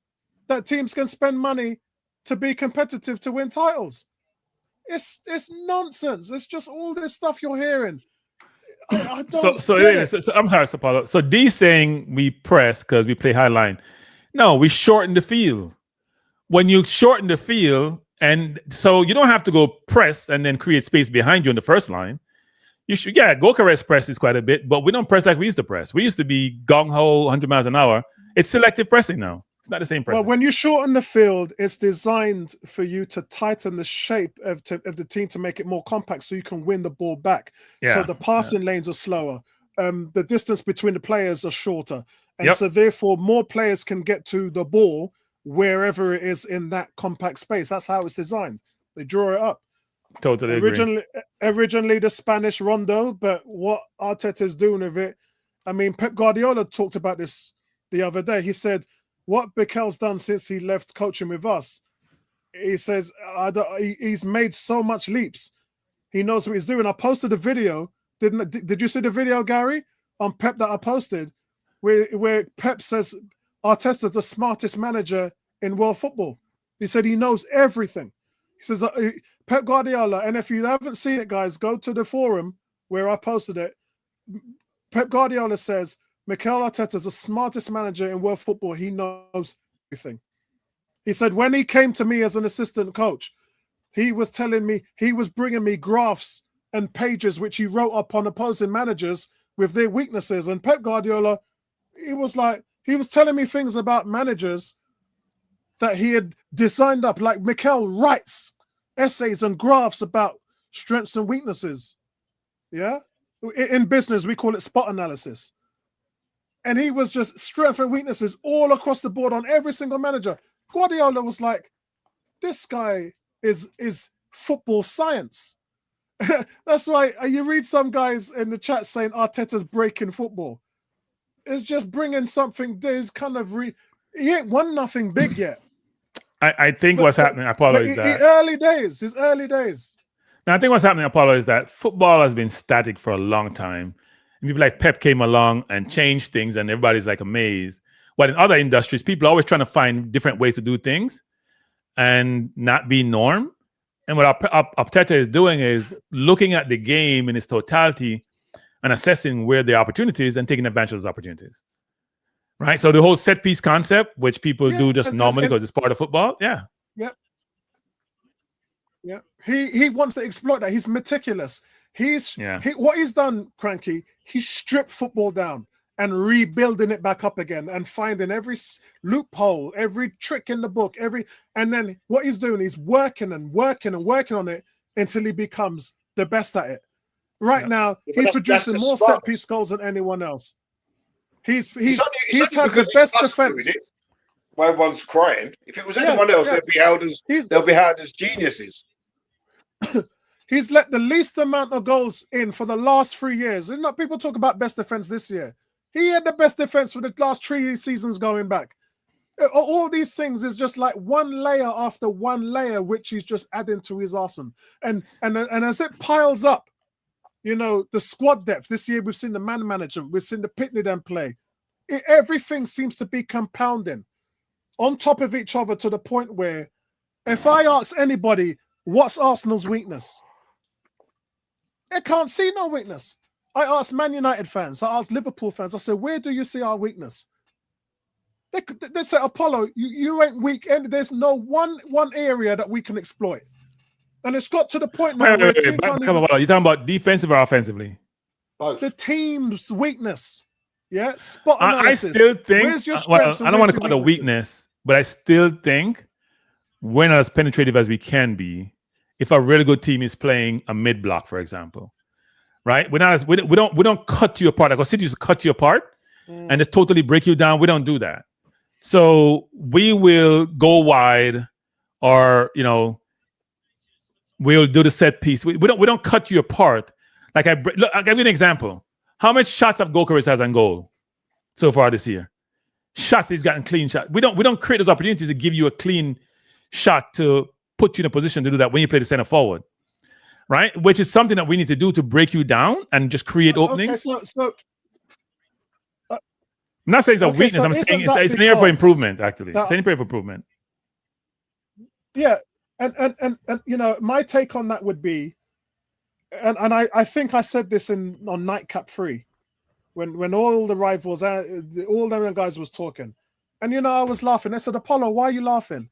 that teams can spend money to be competitive to win titles. It's nonsense. It's just all this stuff you're hearing. I don't so I'm sorry, Paulo. So D saying we press because we play high line. No, we shorten the field. When you shorten the field, and so you don't have to go press and then create space behind you in the first line. You should, Gokares presses quite a bit, but we don't press like we used to press. We used to be gung-ho, 100 miles an hour. It's selective pressing now. It's not the same pressing. Well, when you shorten the field, it's designed for you to tighten the shape of the team to make it more compact so you can win the ball back. So the passing lanes are slower. The distance between the players are shorter. And so therefore more players can get to the ball wherever it is in that compact space. That's how it's designed. They draw it up. Totally originally the Spanish rondo, but what Arteta is doing with it, I mean, Pep Guardiola talked about this the other day. He said, what Mikel's done since he left coaching with us, he says, he's made so much leaps. He knows what he's doing. I posted a video. Did you see the video, Gary? on Pep that I posted, where Pep says Arteta's the smartest manager in world football. He said he knows everything. He says Pep Guardiola, and if you haven't seen it, guys, go to the forum where I posted it. Pep Guardiola says Mikel Arteta is the smartest manager in world football. He knows everything. He said when he came to me as an assistant coach, he was telling me, he was bringing me graphs and pages which he wrote up on opposing managers with their weaknesses. And Pep Guardiola, he was telling me things about managers that he had designed up. Like Mikel writes essays and graphs about strengths and weaknesses. Yeah. In business, we call it spot analysis. And he was just strength and weaknesses all across the board on every single manager. Guardiola was like, this guy is football science. That's why you read some guys in the chat saying Arteta's breaking football. It's just bringing something. There's kind of he ain't won nothing big yet. I think what's happening, Apollo, is that his early days. Now, I think what's happening, Apollo, is that football has been static for a long time. And people like Pep came along and changed things, and everybody's like amazed. But in other industries, people are always trying to find different ways to do things and not be norm. And what Arteta is doing is looking at the game in its totality and assessing where the opportunities and taking advantage of those opportunities. Right? So the whole set piece concept, which people do just normally because it's part of football. Yeah. Yep. Yeah. He wants to exploit that. He's meticulous. What he's done, Cranky, he stripped football down and rebuilding it back up again and finding every loophole, every trick in the book, and then what he's doing, he's working and working and working on it until he becomes the best at it. Right now, he's producing more set piece goals than anyone else. He's had the best defense. Why everyone's crying? If it was anyone else, they'll be held as geniuses. He's let the least amount of goals in for the last 3 years. And not people talk about best defense this year. He had the best defense for the last 3 seasons going back. All these things is just like one layer after one layer, which he's just adding to his arsenal. And as it piles up, you know, the squad depth. This year we've seen the man management, we've seen the Pitney then play. Everything seems to be compounding on top of each other to the point where if I ask anybody, what's Arsenal's weakness? They can't see no weakness. I asked Man United fans, I asked Liverpool fans, I said, where do you see our weakness? They say, Apollo, you ain't weak. And there's no one area that we can exploit. And it's got to the point now where you're talking about defensive or offensively? Both. The team's weakness. Yeah, spot I analysis. still think, where's your strengths I don't want to call it a weakness, but I still think we're not as penetrative as we can be if a really good team is playing a mid block, for example. Right? We don't cut you apart. Like our City used to cut you apart and just totally break you down. We don't do that. So we will go wide, or we'll do the set piece. We don't cut you apart. Like I'll give you an example. How much shots have Gokaris has on goal so far this year? Shots he's gotten clean shots. We don't create those opportunities to give you a clean shot to put you in a position to do that when you play the center forward, right? Which is something that we need to do to break you down and just create openings. Okay, so I'm not saying it's a weakness. I'm saying it's an area for improvement. Actually, it's an area for improvement. Yeah, and my take on that would be, and I think I said this on Nightcap 3, when all the rivals, all them guys was talking, and I was laughing. I said, Apollo, why are you laughing?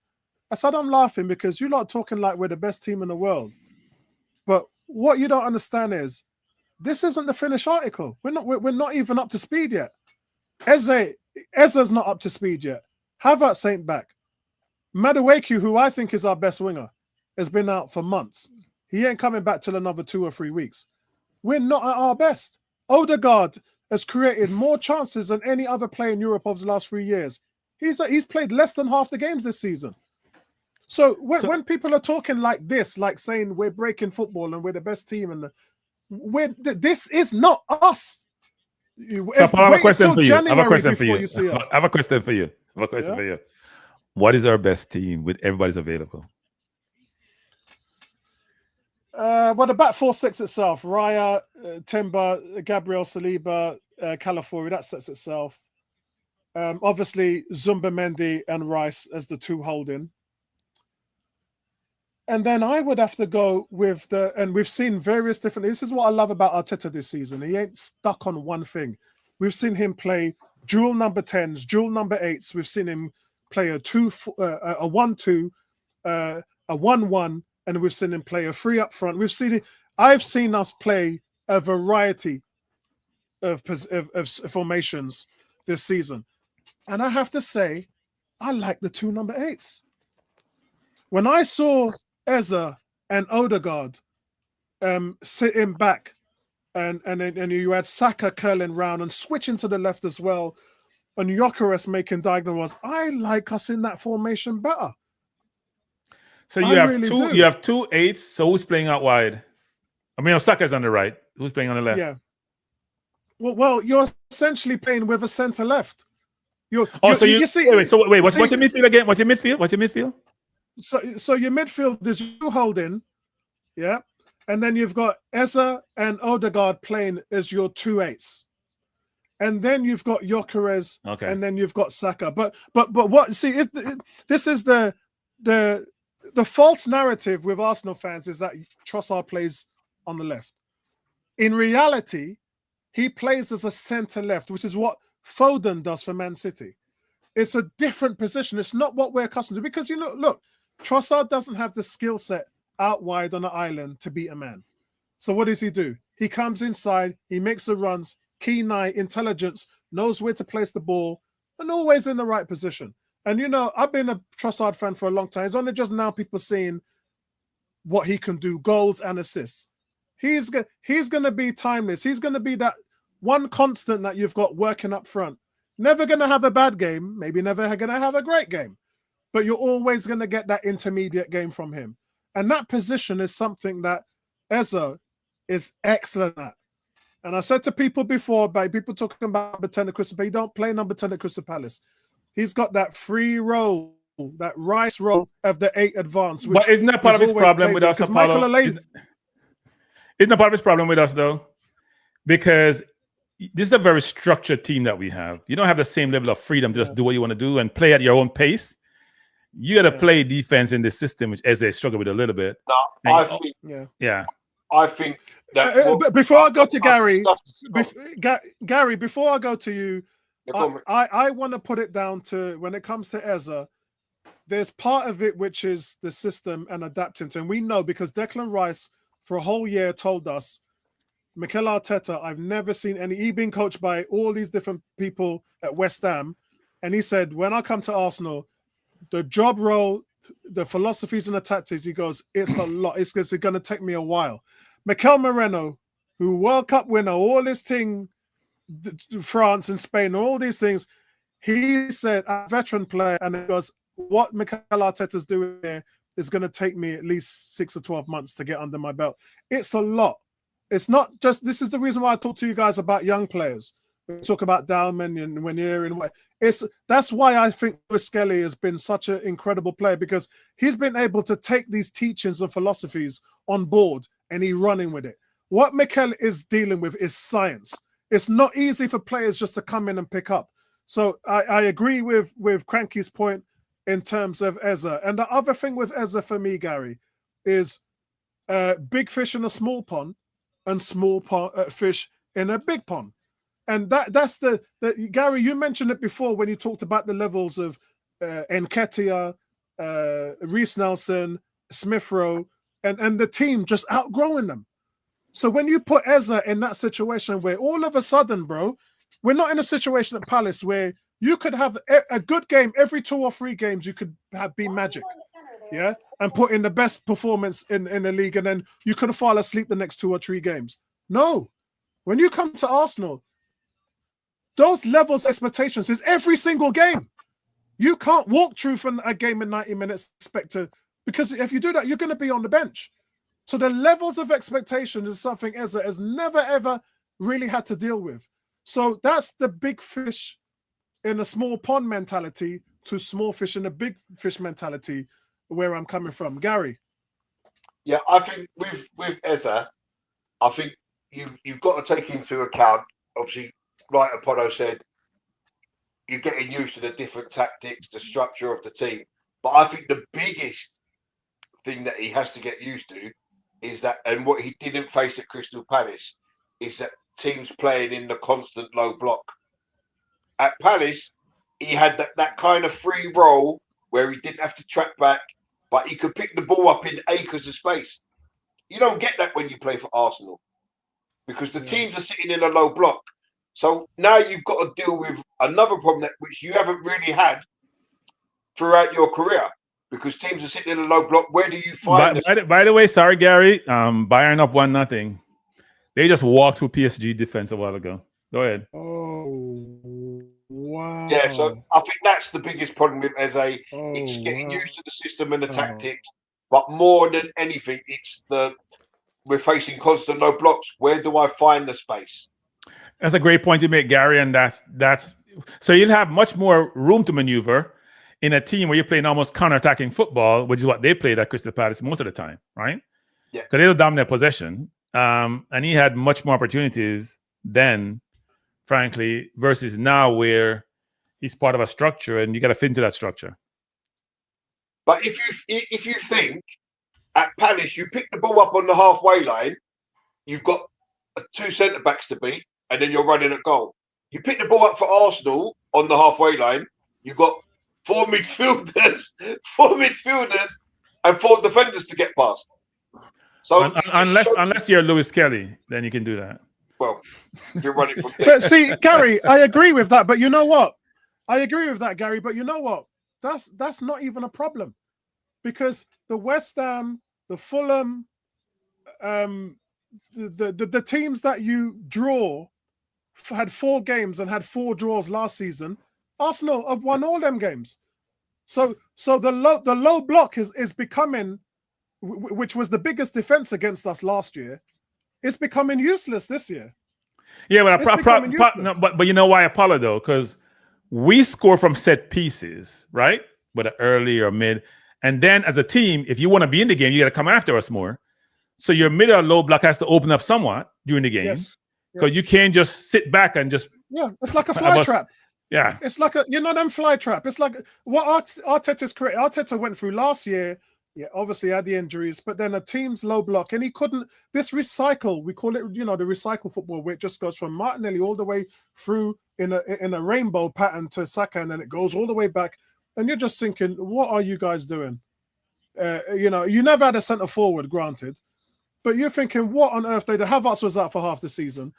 I said, I'm laughing because you lot talking like we're the best team in the world, but what you don't understand is this isn't the finished article. We're not even up to speed yet. Eze's not up to speed yet. Havertz ain't back. Madueke, who I think is our best winger, has been out for months. He ain't coming back till another 2 or 3 weeks. We're not at our best. Odegaard has created more chances than any other player in Europe over the last 3 years. He's played less than half the games this season. So when people are talking like this, like saying we're breaking football and we're the best team, and this is not us. So I have a question for you. I have a question for you. What is our best team with everybody's available? Well, the back 4-6 itself: Raya, Timber, Gabriel Saliba, Calafiori, that sets itself. Obviously, Zumba Mendy and Rice as the two holding. And then I would have to go with and we've seen various different. This is what I love about Arteta this season. He ain't stuck on one thing. We've seen him play dual number 10s, dual number 8s. We've seen him play a 1-2, a 1-1, and we've seen him play a 3 up front. I've seen us play a variety of formations this season. And I have to say, I like the 2 number 8s. When I saw Eza and Odegaard sitting back, and you had Saka curling round and switching to the left as well, and Gyökeres making diagonals, I like us in that formation better. So you have two 8s. So who's playing out wide? I mean, Saka's on the right. Who's playing on the left? Yeah. Well, you're essentially playing with a centre left. Wait. What's your midfield again? What's your midfield? So your midfield is you holding, yeah, and then you've got Eza and Odegaard playing as your 2 8s, and then you've got Gyökeres, and then you've got Saka. But what? See, this is the false narrative with Arsenal fans is that Trossard plays on the left. In reality, he plays as a centre left, which is what Foden does for Man City. It's a different position. It's not what we're accustomed to because look. Trossard doesn't have the skill set out wide on the island to beat a man. So what does he do? He comes inside, he makes the runs, keen eye, intelligence, knows where to place the ball, and always in the right position. And I've been a Trossard fan for a long time. It's only just now people seeing what he can do, goals and assists. He's going to be timeless. He's going to be that one constant that you've got working up front. Never going to have a bad game, maybe never going to have a great game. But you're always going to get that intermediate game from him. And that position is something that Eza is excellent at. And I said to people before, by people talking about number 10 at Crystal Palace, he don't play number 10 at Crystal Palace. He's got that free role, that Rice role of the 8 advance. But isn't that part of his problem with us, Apollo? Isn't that part of his problem with us, though? Because this is a very structured team that we have. You don't have the same level of freedom to just do what you want to do and play at your own pace. You got to play defense in this system, which as they struggle with a little bit. No, I think that. Before I go to Gary, Gary, before I go to you, I want to put it down to when it comes to Eza. There's part of it which is the system and adapting to, and we know because Declan Rice for a whole year told us, Mikel Arteta, I've never seen any. He's been coached by all these different people at West Ham, and he said when I come to Arsenal. The job role, the philosophies and the tactics, he goes, it's a lot. It's going to take me a while. Mikel Moreno, who World Cup winner, all this thing, France and Spain, all these things, he said, a veteran player, and he goes, what Mikel Arteta's doing here is going to take me at least 6 or 12 months to get under my belt. It's a lot. It's not just, this is the reason why I talk to you guys about young players. We talk about Dalman and when you're in that's why I think Lewis Skelly has been such an incredible player because he's been able to take these teachings and philosophies on board and he's running with it. What Mikel is dealing with is science. It's not easy for players just to come in and pick up. So I agree with Cranky's point in terms of Eza. And the other thing with Eza for me, Gary, is big fish in a small pond and small fish in a big pond. And that's the Gary, you mentioned it before when you talked about the levels of Nketiah, Reece Nelson, Smith Rowe, and the team just outgrowing them. So when you put Eza in that situation where all of a sudden, bro, we're not in a situation at Palace where you could have a good game every 2 or 3 games. You could be magic, yeah, and put in the best performance in the league, and then you could fall asleep the next 2 or 3 games. No, when you come to Arsenal. Those levels of expectations is every single game. You can't walk through from a game in 90 minutes because if you do that, you're going to be on the bench. So the levels of expectation is something Eza has never, ever really had to deal with. So that's the big fish in a small pond mentality to small fish in a big fish mentality where I'm coming from. Gary? Yeah, I think with Eza, I think you've got to take into account, obviously, like Apollo said, you're getting used to the different tactics, the structure of the team. But I think the biggest thing that he has to get used to is that, and what he didn't face at Crystal Palace, is that teams playing in the constant low block. At Palace, he had that kind of free roll where he didn't have to track back, but he could pick the ball up in acres of space. You don't get that when you play for Arsenal because the teams are sitting in a low block. So now you've got to deal with another problem which you haven't really had throughout your career because teams are sitting in a low block. Where do you find by the way, sorry, Gary, Bayern up 1-0. They just walked through PSG defense a while ago. Go ahead. Oh, wow. Yeah, so I think that's the biggest problem with Eze. It's getting used to the system and the tactics, but more than anything, it's we're facing constant low blocks. Where do I find the space? That's a great point you make, Gary, and that's so you'll have much more room to maneuver in a team where you're playing almost counter-attacking football, which is what they played at Crystal Palace most of the time, right? Yeah. Because they'll dominate possession. And he had much more opportunities then, frankly, versus now where he's part of a structure and you got to fit into that structure. But if you think at Palace, you pick the ball up on the halfway line, you've got 2 centre-backs to beat, and then you're running at goal. You pick the ball up for Arsenal on the halfway line, you've got 4 midfielders, and 4 defenders to get past. So unless you're Lewis Kelly, then you can do that. Well, you're running from there. But see, Gary, I agree with that. But you know what? I agree with that, Gary. But you know what? That's not even a problem, because the West Ham, the Fulham, the teams that you draw had 4 games and had 4 draws last season. Arsenal have won all them games. So the low block is becoming, which was the biggest defense against us last year, it's becoming useless this year. Yeah, but you know why, Apollo, though? Because we score from set pieces, right? Whether early or mid. And then as a team, if you want to be in the game, you got to come after us more. So your mid or low block has to open up somewhat during the game. Because you can't just sit back and just... Yeah, it's like a fly trap. Yeah. It's like them fly trap. It's like what Arteta's created. Arteta went through last year. Yeah, obviously had the injuries, but then a team's low block, and he couldn't. This recycle, we call it, the recycle football, where it just goes from Martinelli all the way through in a rainbow pattern to Saka, and then it goes all the way back. And you're just thinking, what are you guys doing? You never had a centre forward, granted, but you're thinking, what on earth? Havertz was out for half the season,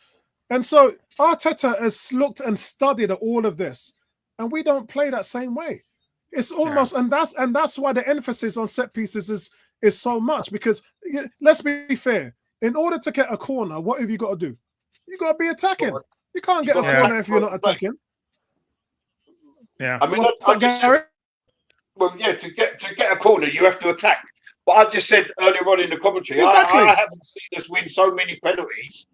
and so Arteta has looked and studied at all of this, and we don't play that same way. It's almost, and that's why the emphasis on set pieces is so much, because let's be fair. In order to get a corner, what have you got to do? You got to be attacking. You can't get a corner if you're not attacking. Yeah. I mean, to get a corner, you have to attack. But I just said earlier on in the commentary, exactly. I haven't seen us win so many penalties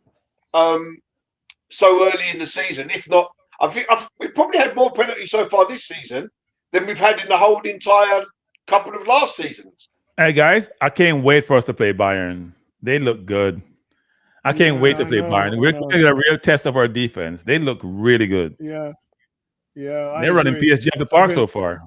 so early in the season. If not, I think we've probably had more penalties so far this season than we've had in the whole entire couple of last seasons. Hey guys, I can't wait for us to play Bayern. They look good. I can't wait to play Bayern. We're going to get a real test of our defense. They look really good. Yeah. They're running PSG at the park so far.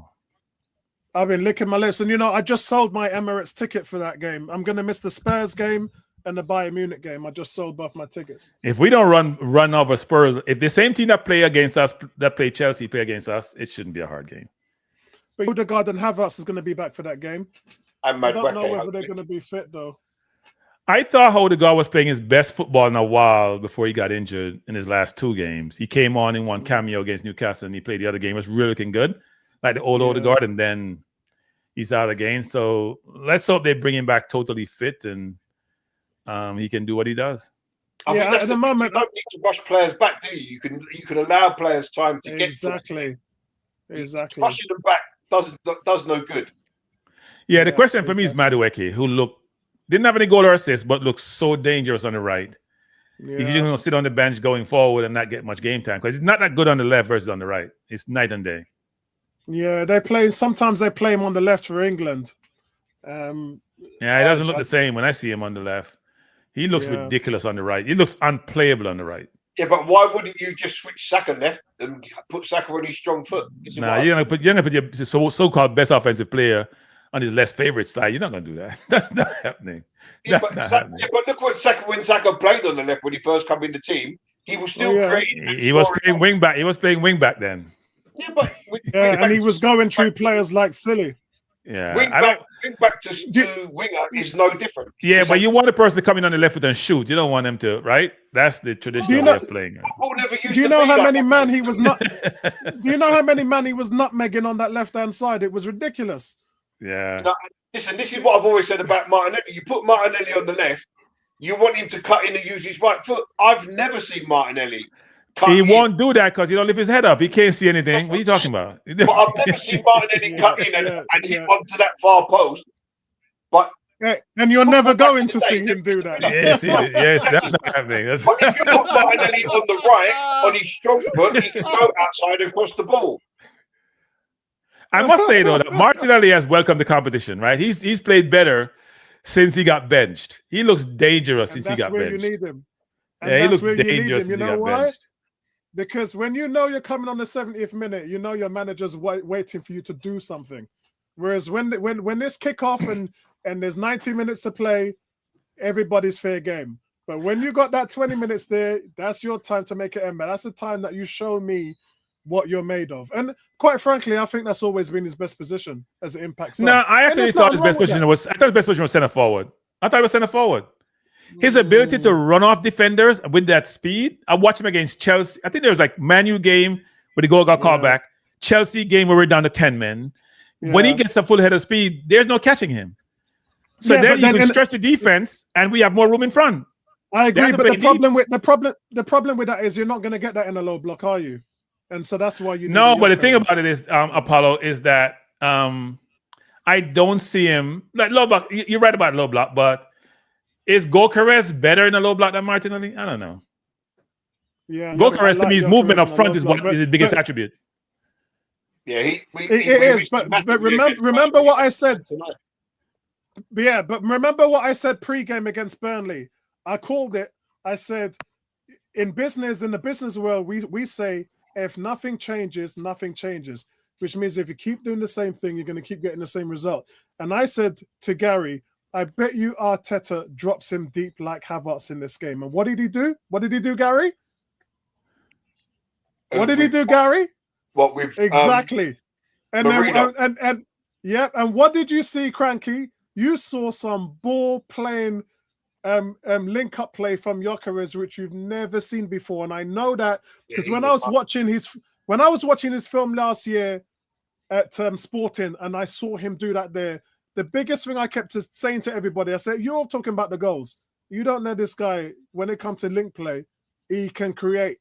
I've been licking my lips, and I just sold my Emirates ticket for that game. I'm going to miss the Spurs game and the Bayern Munich game. I just sold both my tickets. If we don't run over Spurs, if the same team that play against us, that play Chelsea, play against us, it shouldn't be a hard game. But Odegaard and Havertz is going to be back for that game. I don't know whether they're going to be fit, though. I thought Odegaard was playing his best football in a while before he got injured in his last 2 games. He came on in one cameo against Newcastle, and he played the other game. It was really looking good, like the old Odegaard, and then he's out again. So let's hope they bring him back totally fit, and he can do what he does. I think at the moment, you don't need to rush players back, do you? You can allow players time to get exactly. Rushing them back does no good. Yeah, the question for me is Madueke, who didn't have any goal or assist, but looks so dangerous on the right. Yeah. He's just going to sit on the bench going forward and not get much game time, because he's not that good on the left versus on the right. It's night and day. Yeah, sometimes they play him on the left for England. He doesn't look the same when I see him on the left. He looks ridiculous on the right. He looks unplayable on the right. Yeah, but why wouldn't you just switch Saka left and put Saka on his strong foot? Nah, you're gonna put your so-called best offensive player on his less favorite side. You're not gonna do that. That's not happening. That's not happening. Yeah, but look what when Saka played on the left when he first came in the team, he was still creating. He was playing wing back. He was playing wing back then. Yeah, but and he was going through players like silly. Yeah, wing back to winger is no different. Yeah, but you want a person to come in on the left foot and shoot. You don't want them to, right? That's the traditional way of playing. Do you know how many men he was not? Do you know how many men he was nutmegging on that left-hand side? It was ridiculous. Yeah. No, listen, this is what I've always said about Martinelli. You put Martinelli on the left, you want him to cut in and use his right foot. I've never seen Martinelli. He won't do that because he don't lift his head up. He can't see anything. What are you talking about? But I've never seen Martinelli cut in and hit onto that far post. But and you're never going to see him do that. Yes, that's not happening. But if you put Martinelli on the right, on his strong foot, he can go outside and cross the ball. I must say though that Martinelli has welcomed the competition, right? He's played better since he got benched. He looks dangerous since he got benched. That's where you need him. And he looks where dangerous since he got benched. Because when you know you're coming on the 70th minute, you know your manager's waiting for you to do something. Whereas when this kick off and there's 90 minutes to play, everybody's fair game. But when you got that 20 minutes there, that's your time to make it end. That's the time that you show me what you're made of. And quite frankly, I think that's always been his best position as it impacts. No, I actually thought his best position was center forward. I thought it was center forward. His ability to run off defenders with that speed. I watched him against Chelsea. I think there was like Man U game where the goal got called back. Chelsea game where we're down to 10 men. Yeah. When he gets a full head of speed, there's no catching him. So then you can stretch the defense and we have more room in front. I agree, but the problem with that is you're not going to get that in a low block, are you? And so that's why you need but the thing about it is, Apollo, is that I don't see him like low block. You're right about low block, but is Gokares better in a low block than Martinelli? I don't know. Yeah, Gokares to me, his movement up front is his biggest attribute. Yeah, it is. But remember what I said. Yeah, but remember what I said pre-game against Burnley. I called it. I said, in the business world, we say if nothing changes, nothing changes. Which means if you keep doing the same thing, you're going to keep getting the same result. And I said to Gary, I bet you Arteta drops him deep like Havertz in this game. And what did he do? What did he do, Gary? What did he do, Gary? What we've exactly. And Marino. then and what did you see, Cranky? You saw some ball playing link up play from Gyökeres, which you've never seen before. And I know that because when I was watching his film last year at Sporting, and I saw him do that there. The biggest thing I kept saying to everybody, I said, you're all talking about the goals. You don't know this guy, when it comes to link play, he can create.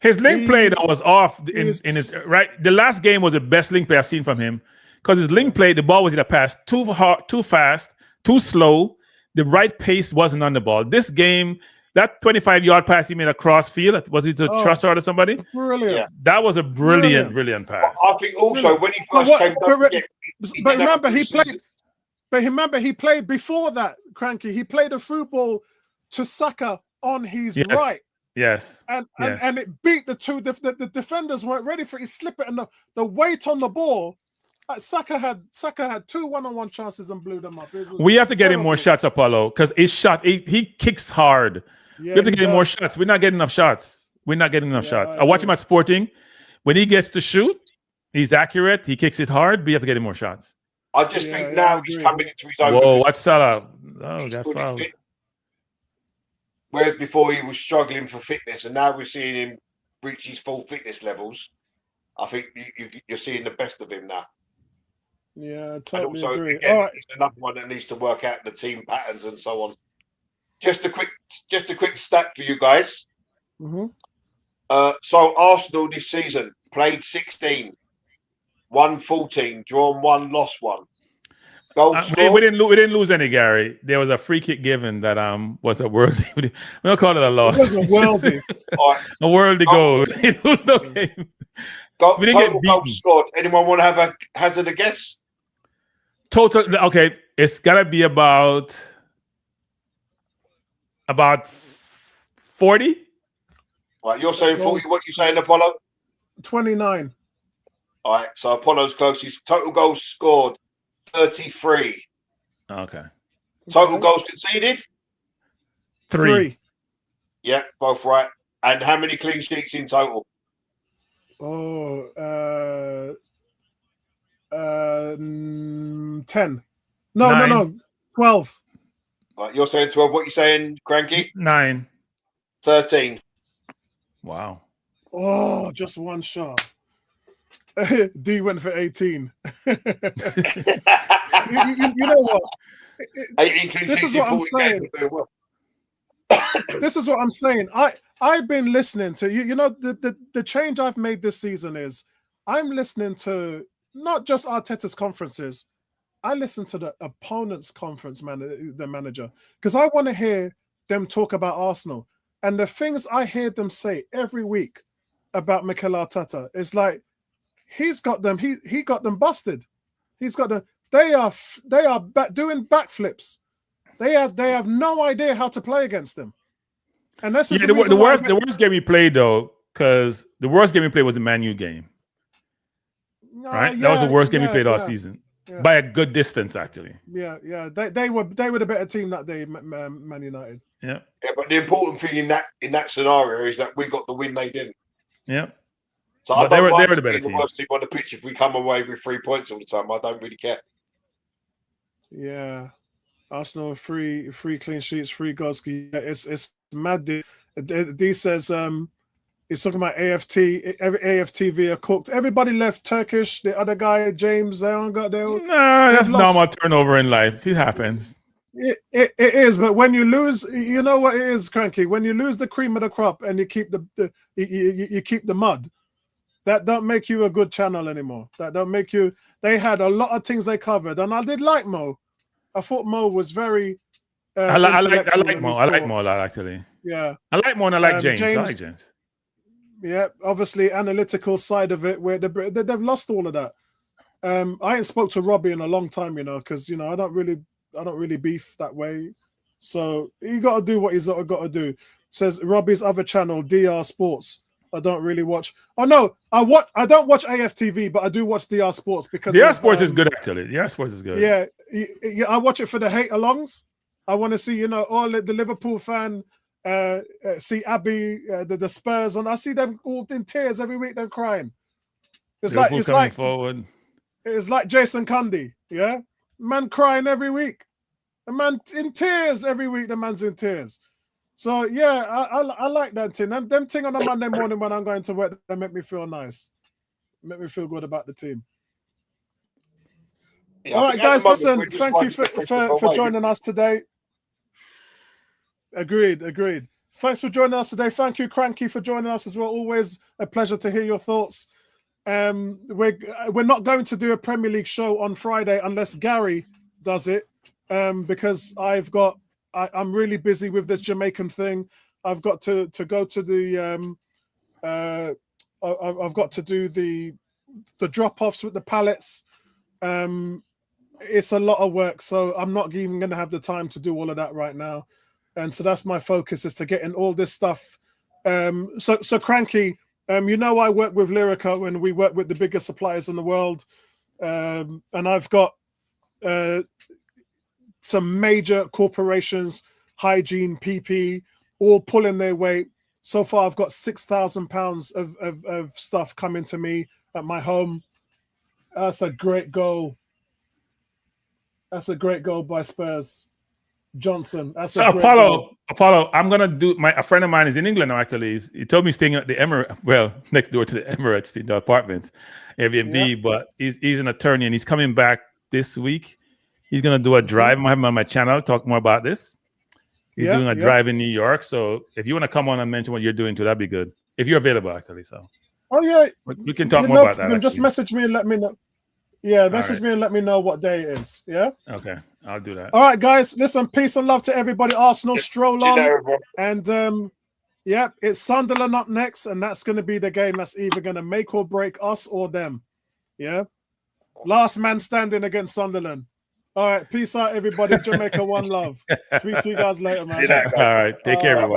His link play that was off in his right. The last game was the best link play I've seen from him because his link play, the ball was either passed too hard, too fast, too slow. The right pace wasn't on the ball. This game, that 25-yard pass he made across field, was it to Trossard or somebody? Brilliant. Yeah. That was a brilliant pass. I think also when he first came but remember he played. But remember, he played before that, Cranky. He played a through ball to Saka on his right. Yes. And it beat the two. The defenders weren't ready for it. He slipped it, and the weight on the ball. Saka had 2 one-on-one chances and blew them up. We have to get him more shots, Apollo, because his shot, he kicks hard. Yeah, we have to get him more shots. We're not getting enough shots. I watch him at Sporting. When he gets to shoot, he's accurate. He kicks it hard. We have to get him more shots. I just think now he's coming into his own. Whoa, what's Salah? Oh, got fouled. Whereas before he was struggling for fitness, and now we're seeing him reach his full fitness levels. I think you're seeing the best of him now. Yeah, I totally agree. Again, it's another one that needs to work out the team patterns and so on. Just a quick stat for you guys. Mm-hmm. So Arsenal this season played 16. Won 14, drawn 1, lost 1. We didn't lose any, Gary. There was a free kick given that was a worthy. We don't call it a loss. It was a worldly. A worldly goal. We didn't lose no game. We didn't get beaten. Goals scored. Anyone want to have a hazard a guess? Total. Okay, it's gotta be about 40. Right, you're saying 40. Goals. What you saying, Apollo? 29. All right, so Apollo's closest. Total goals scored 33. Okay. Total goals conceded? 3. Yeah, both right. And how many clean sheets in total? Oh, 10. No, 9. 12. Right, you're saying 12. What you saying, Cranky? 9. 13. Wow. Oh, just one shot. D went for 18. you know what? 18 clean This sheets is what in I'm 40 saying. games. Doing well. This is what I'm saying. I've been listening to you. You know, the change I've made this season is I'm listening to not just Arteta's conferences. I listen to the opponent's conference the manager, because I want to hear them talk about Arsenal. And the things I hear them say every week about Mikel Arteta is like he's got them. He got them busted. He's got them. They are doing backflips. They have no idea how to play against them. And that's the worst game we played though, because the worst game we played was the Man U game. Right? That was the worst game we played all season. Yeah. By a good distance, actually. Yeah. They were the better team that day, Man United. Yeah. Yeah, but the important thing in that scenario is that we got the win, they didn't. Yeah. So but they were the better team. The worst team on the pitch if we come away with 3 points all the time. I don't really care. Yeah. Arsenal 3 clean sheets, 3 goals. It's mad. D says he's talking about AFTV are cooked. Everybody left Turkish. The other guy, James, they don't got their. Nah, that's normal turnover in life. It happens. It is, but when you lose, you know what it is, Cranky. When you lose the cream of the crop and you keep you keep the mud, that don't make you a good channel anymore. That don't make you. They had a lot of things they covered, and I did like Mo. I thought Mo was very. I like Mo. I like Mo a lot, actually. Yeah, I like Mo and I like James. I like James. Yeah, obviously analytical side of it where they've lost all of that. I ain't spoke to Robbie in a long time, because I don't really beef that way. So you got to do what he's got to do. Says Robbie's other channel, DR Sports. I don't really watch. Oh no, I don't watch AFTV, but I do watch DR Sports because DR Sports is good actually. DR Sports is good. Yeah, I watch it for the hate alongs. I want to see all the Liverpool fan. See Abby, the Spurs, and I see them all in tears every week. They're crying. It's like forward. It's like Jason Cundy, yeah, man crying every week. A man in tears every week. The man's in tears. So yeah, I like that thing. Them thing on a Monday morning when I'm going to work, they make me feel nice, make me feel good about the team. Yeah, all right, guys, listen. Thank you for joining us today. Agreed. Thanks for joining us today. Thank you, Cranky, for joining us as well. Always a pleasure to hear your thoughts. We're not going to do a Premier League show on Friday unless Gary does it, because I'm really busy with this Jamaican thing. I've got to go to the I've got to do the drop-offs with the pallets. It's a lot of work, so I'm not even going to have the time to do all of that right now. And so that's my focus, is to get in all this stuff. So Cranky, I work with Lyrica and we work with the biggest suppliers in the world. And I've got some major corporations, hygiene, PP, all pulling their weight. So far, I've got £6,000 of stuff coming to me at my home. That's a great goal. That's a great goal by Spurs. Johnson. That's so Apollo, I'm gonna do a friend of mine is in England now, actually. He told me staying at the next door to the Emirates, the apartments, Airbnb, but he's an attorney and he's coming back this week. He's gonna do a drive. I'm having him on my channel, talk more about this. He's doing a drive in New York. So if you want to come on and mention what you're doing too, that'd be good. If you're available, actually. So we can talk more about that. Just message me and let me know. Yeah, message me and let me know what day it is. Yeah. Okay, I'll do that. All right, guys. Listen, peace and love to everybody. Arsenal stroll on, and it's Sunderland up next, and that's going to be the game that's either going to make or break us or them. Yeah. Last man standing against Sunderland. All right, peace out, everybody. Jamaica, one love. Speak to you guys later, man. All right, take care, everyone.